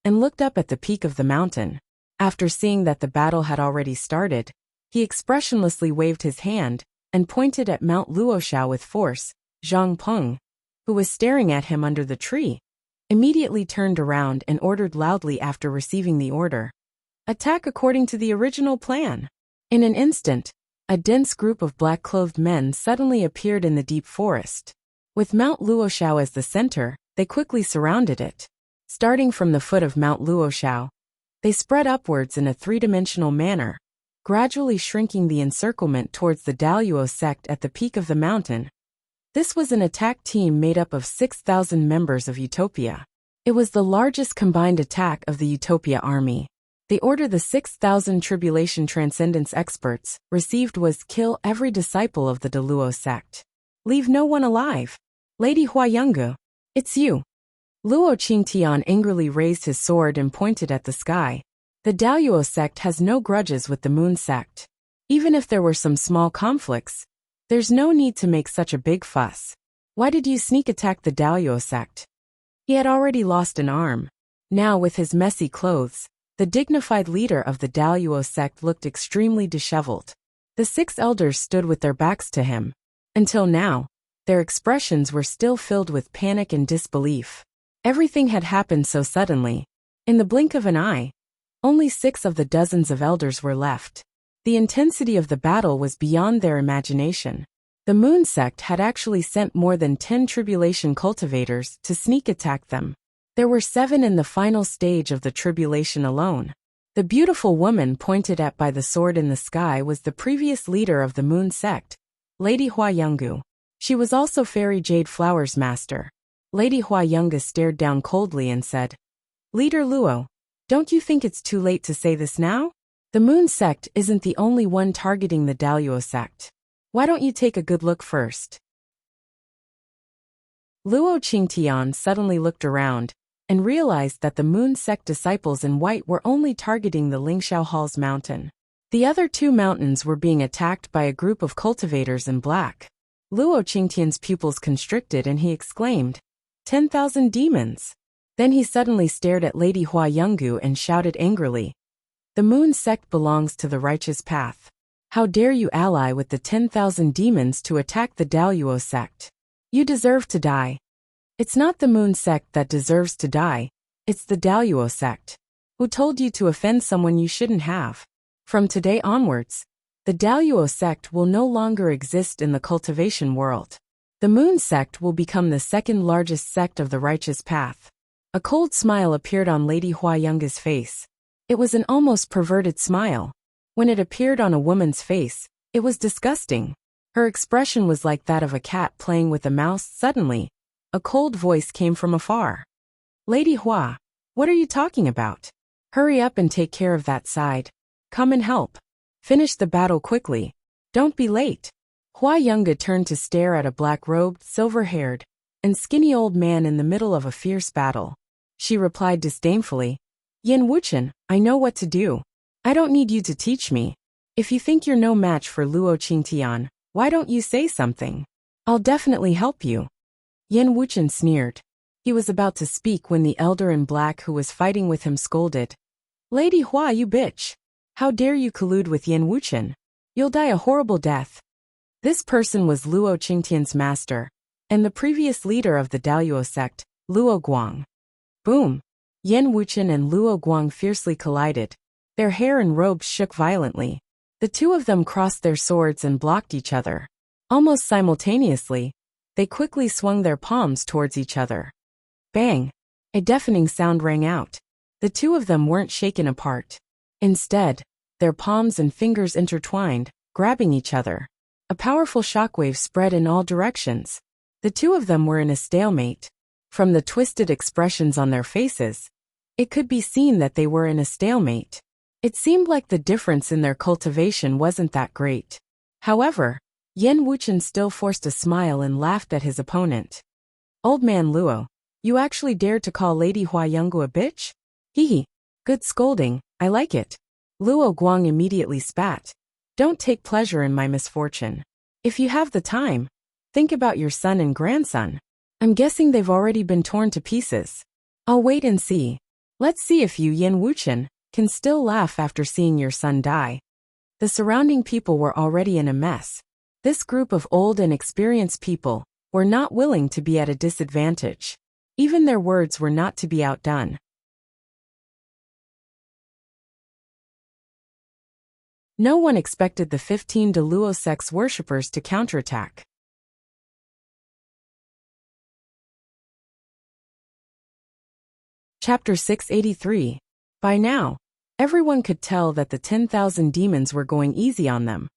and looked up at the peak of the mountain. After seeing that the battle had already started, he expressionlessly waved his hand and pointed at Mount Luoxiao with force. Zhang Peng, who was staring at him under the tree, immediately turned around and ordered loudly after receiving the order. Attack according to the original plan. In an instant, a dense group of black-clothed men suddenly appeared in the deep forest. With Mount Luoxiao as the center, they quickly surrounded it. Starting from the foot of Mount Luoxiao, they spread upwards in a three-dimensional manner, gradually shrinking the encirclement towards the Daluo sect at the peak of the mountain. This was an attack team made up of 6,000 members of Utopia. It was the largest combined attack of the Utopia army. The order the 6,000 Tribulation Transcendence experts received was kill every disciple of the Daluo sect. Leave no one alive. Lady Huayungu, it's you. Luo Qingtian angrily raised his sword and pointed at the sky. The Daluo sect has no grudges with the Moon sect. Even if there were some small conflicts, there's no need to make such a big fuss. Why did you sneak attack the Daluo sect? He had already lost an arm. Now, with his messy clothes, the dignified leader of the Daluo sect looked extremely disheveled. The 6 elders stood with their backs to him. Until now, their expressions were still filled with panic and disbelief. Everything had happened so suddenly. In the blink of an eye, only 6 of the dozens of elders were left. The intensity of the battle was beyond their imagination. The Moon sect had actually sent more than 10 tribulation cultivators to sneak attack them. There were 7 in the final stage of the tribulation alone. The beautiful woman pointed at by the sword in the sky was the previous leader of the Moon sect, Lady Huayungu. She was also Fairy Jade Flower's master. Lady Huayungu stared down coldly and said, Leader Luo, don't you think it's too late to say this now? The Moon sect isn't the only one targeting the Daluo sect. Why don't you take a good look first? Luo Qingtian suddenly looked around and realized that the Moon sect disciples in white were only targeting the Lingxiao Hall's mountain. The other 2 mountains were being attacked by a group of cultivators in black. Luo Qingtian's pupils constricted and he exclaimed, 10,000 demons. Then he suddenly stared at Lady Huayungu and shouted angrily, The Moon sect belongs to the righteous path. How dare you ally with the 10,000 demons to attack the Daluo sect? You deserve to die. It's not the Moon sect that deserves to die, it's the Daluo sect. Who told you to offend someone you shouldn't have? From today onwards, the Daluo sect will no longer exist in the cultivation world. The Moon sect will become the second largest sect of the righteous path. A cold smile appeared on Lady Huayungu's face. It was an almost perverted smile. When it appeared on a woman's face, it was disgusting. Her expression was like that of a cat playing with a mouse. Suddenly, a cold voice came from afar. Lady Hua, what are you talking about? Hurry up and take care of that side. Come and help. Finish the battle quickly. Don't be late. Huayungu turned to stare at a black-robed, silver-haired, and skinny old man in the middle of a fierce battle. She replied disdainfully, Yin Wuchen, I know what to do. I don't need you to teach me. If you think you're no match for Luo Qingtian, why don't you say something? I'll definitely help you. Yin Wuchen sneered. He was about to speak when the elder in black who was fighting with him scolded. Lady Hua, you bitch. How dare you collude with Yin Wuchen? You'll die a horrible death. This person was Luo Qingtian's master, and the previous leader of the Daluo sect, Luo Guang. Boom! Yin Wuchen and Luo Guang fiercely collided. Their hair and robes shook violently. The 2 of them crossed their swords and blocked each other. Almost simultaneously, they quickly swung their palms towards each other. Bang! A deafening sound rang out. The 2 of them weren't shaken apart. Instead, their palms and fingers intertwined, grabbing each other. A powerful shockwave spread in all directions. The 2 of them were in a stalemate. From the twisted expressions on their faces, it could be seen that they were in a stalemate. It seemed like the difference in their cultivation wasn't that great. However, Yin Wuchen still forced a smile and laughed at his opponent. Old man Luo, you actually dared to call Lady Huayungu a bitch? Hee hee. Good scolding, I like it. Luo Guang immediately spat. Don't take pleasure in my misfortune. If you have the time, think about your son and grandson. I'm guessing they've already been torn to pieces. I'll wait and see. Let's see if you, Yin Wuchen, can still laugh after seeing your son die. The surrounding people were already in a mess. This group of old and experienced people were not willing to be at a disadvantage. Even their words were not to be outdone. No one expected the 15 de Luo sect's worshippers to counterattack. Chapter 683. By now, everyone could tell that the 10,000 demons were going easy on them.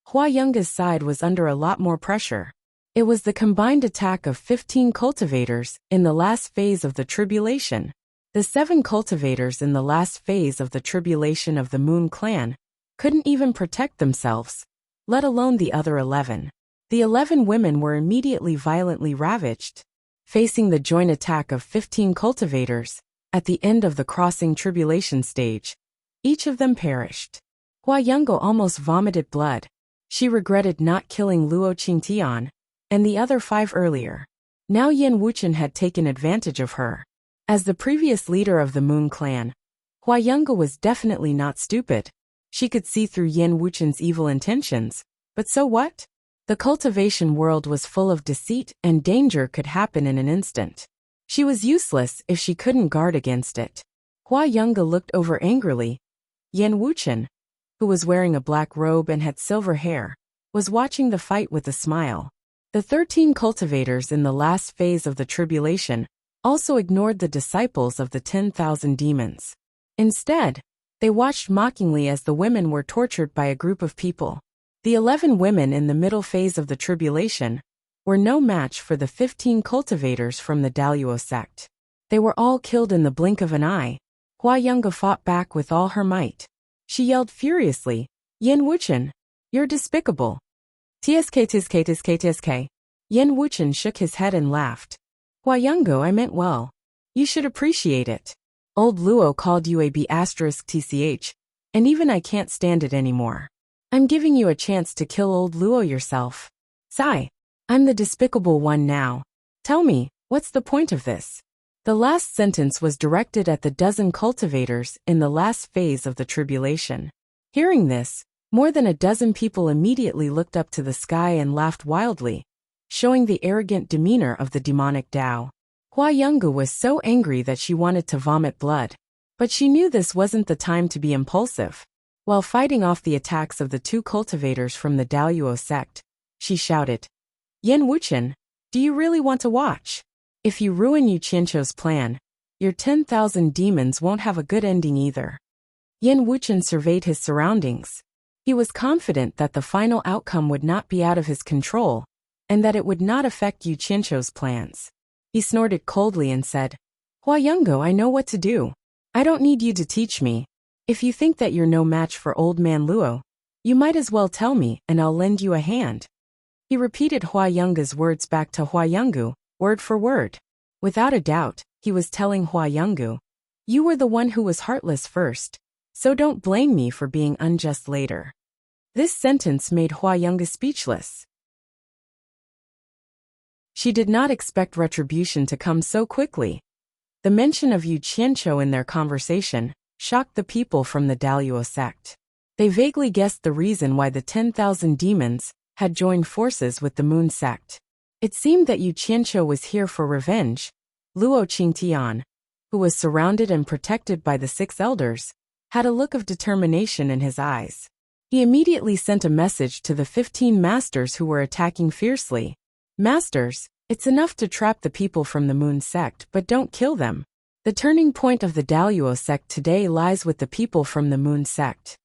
Hua Yunga's side was under a lot more pressure. It was the combined attack of 15 cultivators in the last phase of the tribulation. The 7 cultivators in the last phase of the tribulation of the Moon Clan couldn't even protect themselves, let alone the other 11. The 11 women were immediately violently ravaged. Facing the joint attack of 15 cultivators, at the end of the crossing tribulation stage, each of them perished. Hua Yunga almost vomited blood. She regretted not killing Luo Qingtian and the other 5 earlier. Now Yan Wuchen had taken advantage of her. As the previous leader of the Moon Clan, Hua Yunga was definitely not stupid. She could see through Yan Wuchen's evil intentions. But so what? The cultivation world was full of deceit, and danger could happen in an instant. She was useless if she couldn't guard against it. Hua Yunga looked over angrily. Yan Wuchen, who was wearing a black robe and had silver hair, was watching the fight with a smile. The 13 cultivators in the last phase of the tribulation also ignored the disciples of the 10,000 demons. Instead, they watched mockingly as the women were tortured by a group of people. The 11 women in the middle phase of the tribulation were no match for the 15 cultivators from the Daluo sect. They were all killed in the blink of an eye. Hua Yunga fought back with all her might. She yelled furiously, "Yan Wuchen, you're despicable." Tsk. Yan Wuchen shook his head and laughed. Hua Yunga, I meant well. You should appreciate it. Old Luo called you a B***tch, and even I can't stand it anymore. I'm giving you a chance to kill old Luo yourself. Sigh. I'm the despicable one now. Tell me, what's the point of this? The last sentence was directed at the dozen cultivators in the last phase of the tribulation. Hearing this, more than a dozen people immediately looked up to the sky and laughed wildly, showing the arrogant demeanor of the demonic Tao. Hua Yunga was so angry that she wanted to vomit blood. But she knew this wasn't the time to be impulsive. While fighting off the attacks of the 2 cultivators from the Daluo sect, she shouted, "Yan Wuchen, do you really want to watch? If you ruin Yu Qianqiu's plan, your 10,000 demons won't have a good ending either." Yan Wuchen surveyed his surroundings. He was confident that the final outcome would not be out of his control, and that it would not affect Yu Qianqiu's plans. He snorted coldly and said, "Hua Yunga, I know what to do. I don't need you to teach me. If you think that you're no match for old man Luo, you might as well tell me and I'll lend you a hand." He repeated Hua Yunga's words back to Hua Yunga, word for word. Without a doubt, he was telling Hua Yunga, "You were the one who was heartless first, so don't blame me for being unjust later." This sentence made Hua Yunga speechless. She did not expect retribution to come so quickly. The mention of Yu Qianqiu in their conversation shocked the people from the Daluo sect. They vaguely guessed the reason why the 10,000 demons had joined forces with the Moon sect. It seemed that Yu Qianqiu was here for revenge. Luo Qingtian, who was surrounded and protected by the 6 elders, had a look of determination in his eyes. He immediately sent a message to the 15 masters who were attacking fiercely. "Masters, it's enough to trap the people from the Moon sect, but don't kill them. The turning point of the Daluo sect today lies with the people from the Moon sect."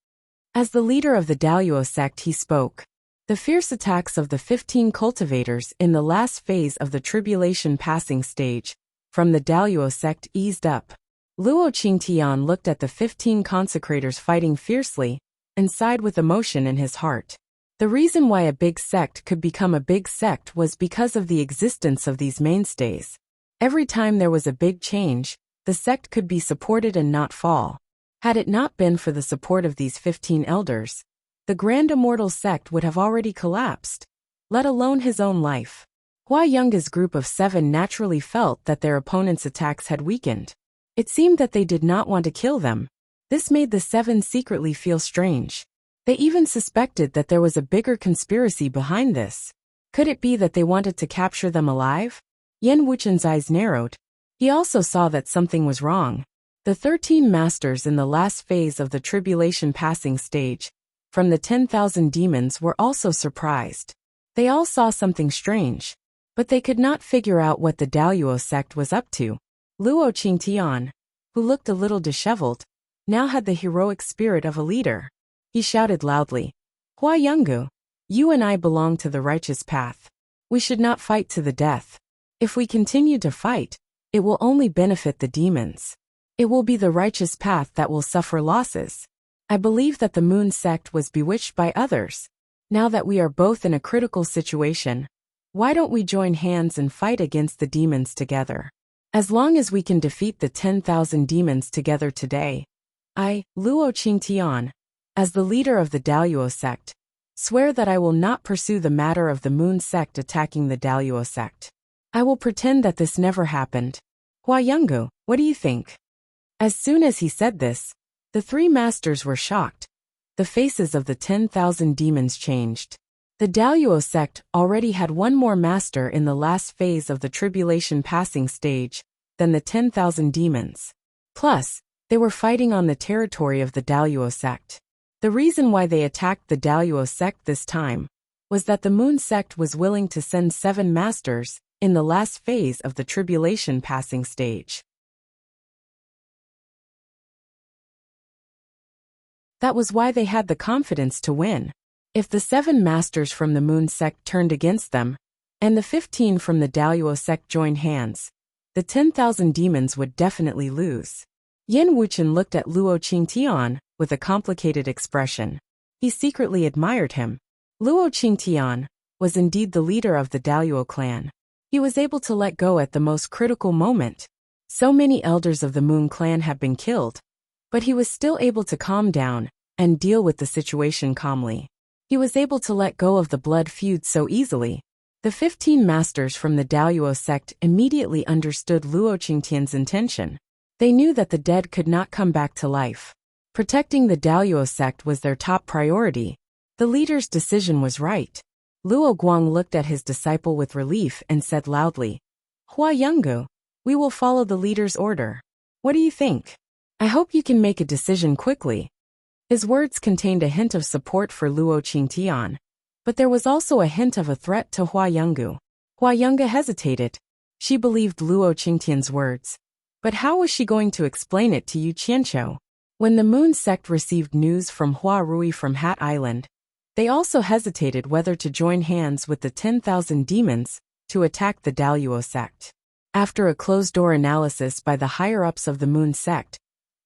As the leader of the Daluo sect, he spoke. The fierce attacks of the 15 cultivators in the last phase of the tribulation passing stage from the Daluo sect eased up. Luo Qingtian looked at the 15 consecrators fighting fiercely and sighed with emotion in his heart. The reason why a big sect could become a big sect was because of the existence of these mainstays. Every time there was a big change, the sect could be supported and not fall. Had it not been for the support of these 15 elders, the Grand Immortal sect would have already collapsed, let alone his own life. Hua Yunga's group of 7 naturally felt that their opponents' attacks had weakened. It seemed that they did not want to kill them. This made the seven secretly feel strange. They even suspected that there was a bigger conspiracy behind this. Could it be that they wanted to capture them alive? Yan Wuchen's eyes narrowed. He also saw that something was wrong. The 13 masters in the last phase of the tribulation passing stage, from the 10,000 demons, were also surprised. They all saw something strange, but they could not figure out what the Daluo sect was up to. Luo Qingtian, who looked a little disheveled, now had the heroic spirit of a leader. He shouted loudly, "Hua Yungu, you and I belong to the righteous path. We should not fight to the death. If we continue to fight, it will only benefit the demons. It will be the righteous path that will suffer losses. I believe that the Moon sect was bewitched by others. Now that we are both in a critical situation, why don't we join hands and fight against the demons together? As long as we can defeat the 10,000 demons together today, I, Luo Qingtian, as the leader of the Daluo sect, swear that I will not pursue the matter of the Moon sect attacking the Daluo sect. I will pretend that this never happened. Hua Yungu, what do you think?" As soon as he said this, the three masters were shocked. The faces of the 10,000 demons changed. The Daluo sect already had one more master in the last phase of the tribulation passing stage than the 10,000 demons. Plus, they were fighting on the territory of the Daluo sect. The reason why they attacked the Daluo sect this time was that the Moon sect was willing to send 7 masters in the last phase of the tribulation passing stage. That was why they had the confidence to win. If the 7 masters from the Moon sect turned against them, and the 15 from the Daluo sect joined hands, the 10,000 demons would definitely lose. Yan Wuchen looked at Luo Qingtian with a complicated expression. He secretly admired him. Luo Qingtian was indeed the leader of the Daluo clan. He was able to let go at the most critical moment. So many elders of the Moon clan had been killed, but he was still able to calm down and deal with the situation calmly. He was able to let go of the blood feud so easily. The 15 masters from the Daluo sect immediately understood Luo Qingtian's intention. They knew that the dead could not come back to life. Protecting the Daluo sect was their top priority. The leader's decision was right. Luo Guang looked at his disciple with relief and said loudly, "Hua Yungu, we will follow the leader's order. What do you think? I hope you can make a decision quickly." His words contained a hint of support for Luo Qingtian, but there was also a hint of a threat to Hua Yungu. Hua Yungu hesitated. She believed Luo Qingtian's words, but how was she going to explain it to Yu Qianqiu? When the Moon sect received news from Hua Rui from Hat Island, they also hesitated whether to join hands with the 10,000 demons to attack the Daluo sect. After a closed-door analysis by the higher-ups of the Moon sect,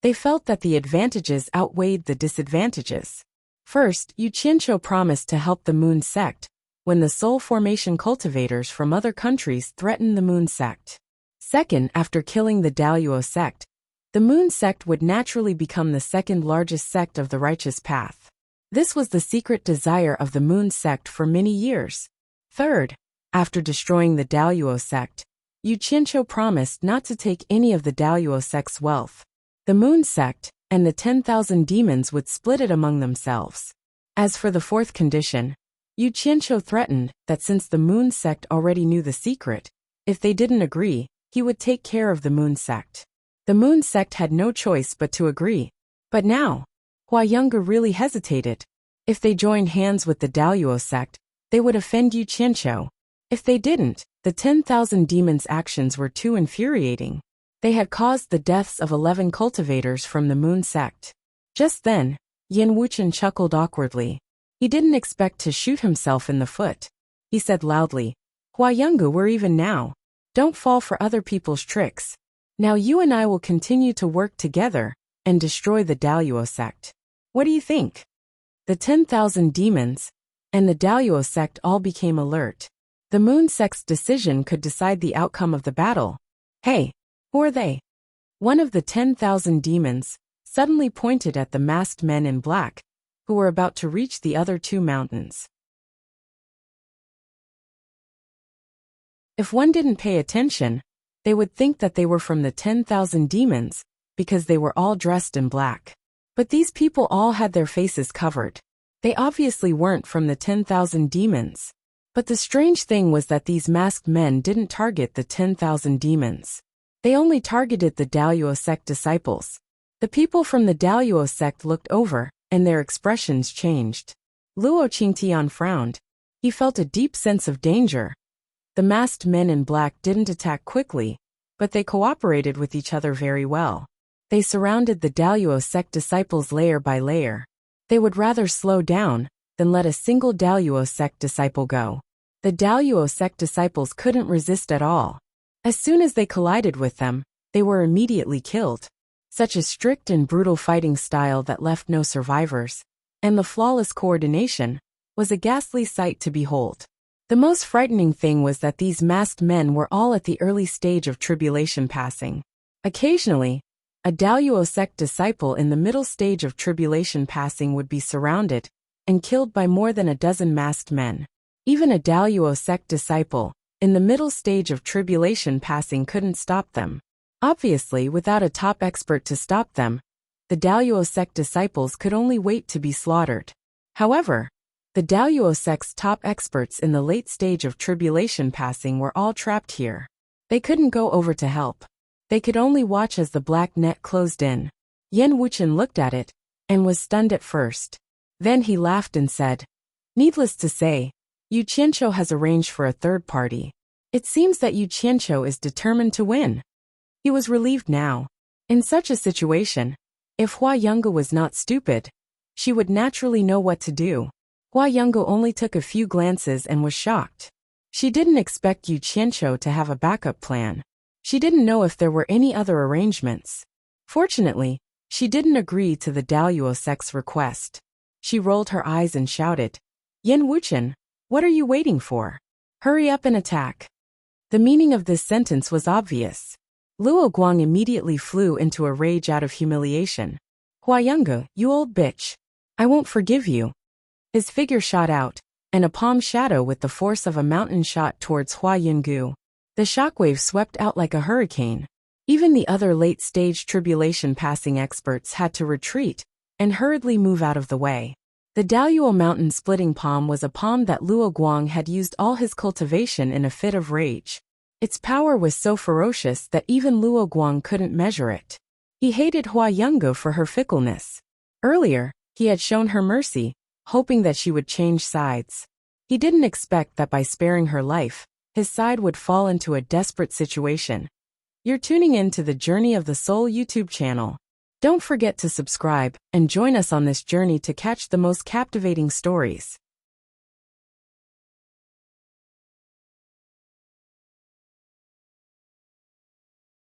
they felt that the advantages outweighed the disadvantages. First, Yu Qianqiu promised to help the Moon sect when the soul formation cultivators from other countries threatened the Moon sect. Second, after killing the Daluo sect, the Moon sect would naturally become the second largest sect of the righteous path. This was the secret desire of the Moon sect for many years. Third, after destroying the Daluo sect, Yu Qianqiu promised not to take any of the Daluo sect's wealth. The Moon sect and the 10,000 demons would split it among themselves. As for the fourth condition, Yu Qianqiu threatened that since the Moon sect already knew the secret, if they didn't agree, he would take care of the Moon sect. The Moon sect had no choice but to agree. But now, Hua Yungu really hesitated. If they joined hands with the Daluo sect, they would offend Yu Qianqiu. If they didn't, the 10,000 demons' actions were too infuriating. They had caused the deaths of 11 cultivators from the Moon sect. Just then, Yan Wuchen chuckled awkwardly. He didn't expect to shoot himself in the foot. He said loudly, "Hua Yungu, we're even now. Don't fall for other people's tricks. Now you and I will continue to work together and destroy the Daluo sect. What do you think?" The 10,000 demons and the Daluo sect all became alert. The Moon sect's decision could decide the outcome of the battle. "Hey, who are they?" One of the 10,000 demons suddenly pointed at the masked men in black, who were about to reach the other 2 mountains. If one didn't pay attention, they would think that they were from the 10,000 demons, because they were all dressed in black. But these people all had their faces covered. They obviously weren't from the 10,000 demons. But the strange thing was that these masked men didn't target the 10,000 demons. They only targeted the Daluo sect disciples. The people from the Daluo sect looked over, and their expressions changed. Luo Qingtian frowned. He felt a deep sense of danger. The masked men in black didn't attack quickly, but they cooperated with each other very well. They surrounded the Daluo sect disciples layer by layer. They would rather slow down than let a single Daluo sect disciple go. The Daluo sect disciples couldn't resist at all. As soon as they collided with them, they were immediately killed. Such a strict and brutal fighting style that left no survivors, and the flawless coordination, was a ghastly sight to behold. The most frightening thing was that these masked men were all at the early stage of tribulation passing. Occasionally, a Daluo sect disciple in the middle stage of tribulation passing would be surrounded and killed by more than a dozen masked men. Even a Daluo sect disciple in the middle stage of tribulation passing couldn't stop them. Obviously, without a top expert to stop them, the Daluo sect disciples could only wait to be slaughtered. However, the Daluo sect's top experts in the late stage of tribulation passing were all trapped here. They couldn't go over to help. They could only watch as the black net closed in. Yan Wuchen looked at it and was stunned at first. Then he laughed and said, "Needless to say, Yu Qianqiu has arranged for a third party. It seems that Yu Qianqiu is determined to win." He was relieved now. In such a situation, if Hua Yunga was not stupid, she would naturally know what to do. Hua Yunga only took a few glances and was shocked. She didn't expect Yu Qianqiu to have a backup plan. She didn't know if there were any other arrangements. Fortunately, she didn't agree to the Daluo sect's request. She rolled her eyes and shouted, "Yan Wuchen, what are you waiting for? Hurry up and attack." The meaning of this sentence was obvious. Luo Guang immediately flew into a rage out of humiliation. "Hua Yunga, you old bitch. I won't forgive you." His figure shot out, and a palm shadow with the force of a mountain shot towards Hua Yungu. The shockwave swept out like a hurricane. Even the other late-stage tribulation passing experts had to retreat and hurriedly move out of the way. The Daluo mountain splitting palm was a palm that Luo Guang had used all his cultivation in a fit of rage. Its power was so ferocious that even Luo Guang couldn't measure it. He hated Hua Yungu for her fickleness. Earlier, he had shown her mercy, hoping that she would change sides. He didn't expect that by sparing her life, his side would fall into a desperate situation. You're tuning in to the Journey of the Soul YouTube channel. Don't forget to subscribe and join us on this journey to catch the most captivating stories.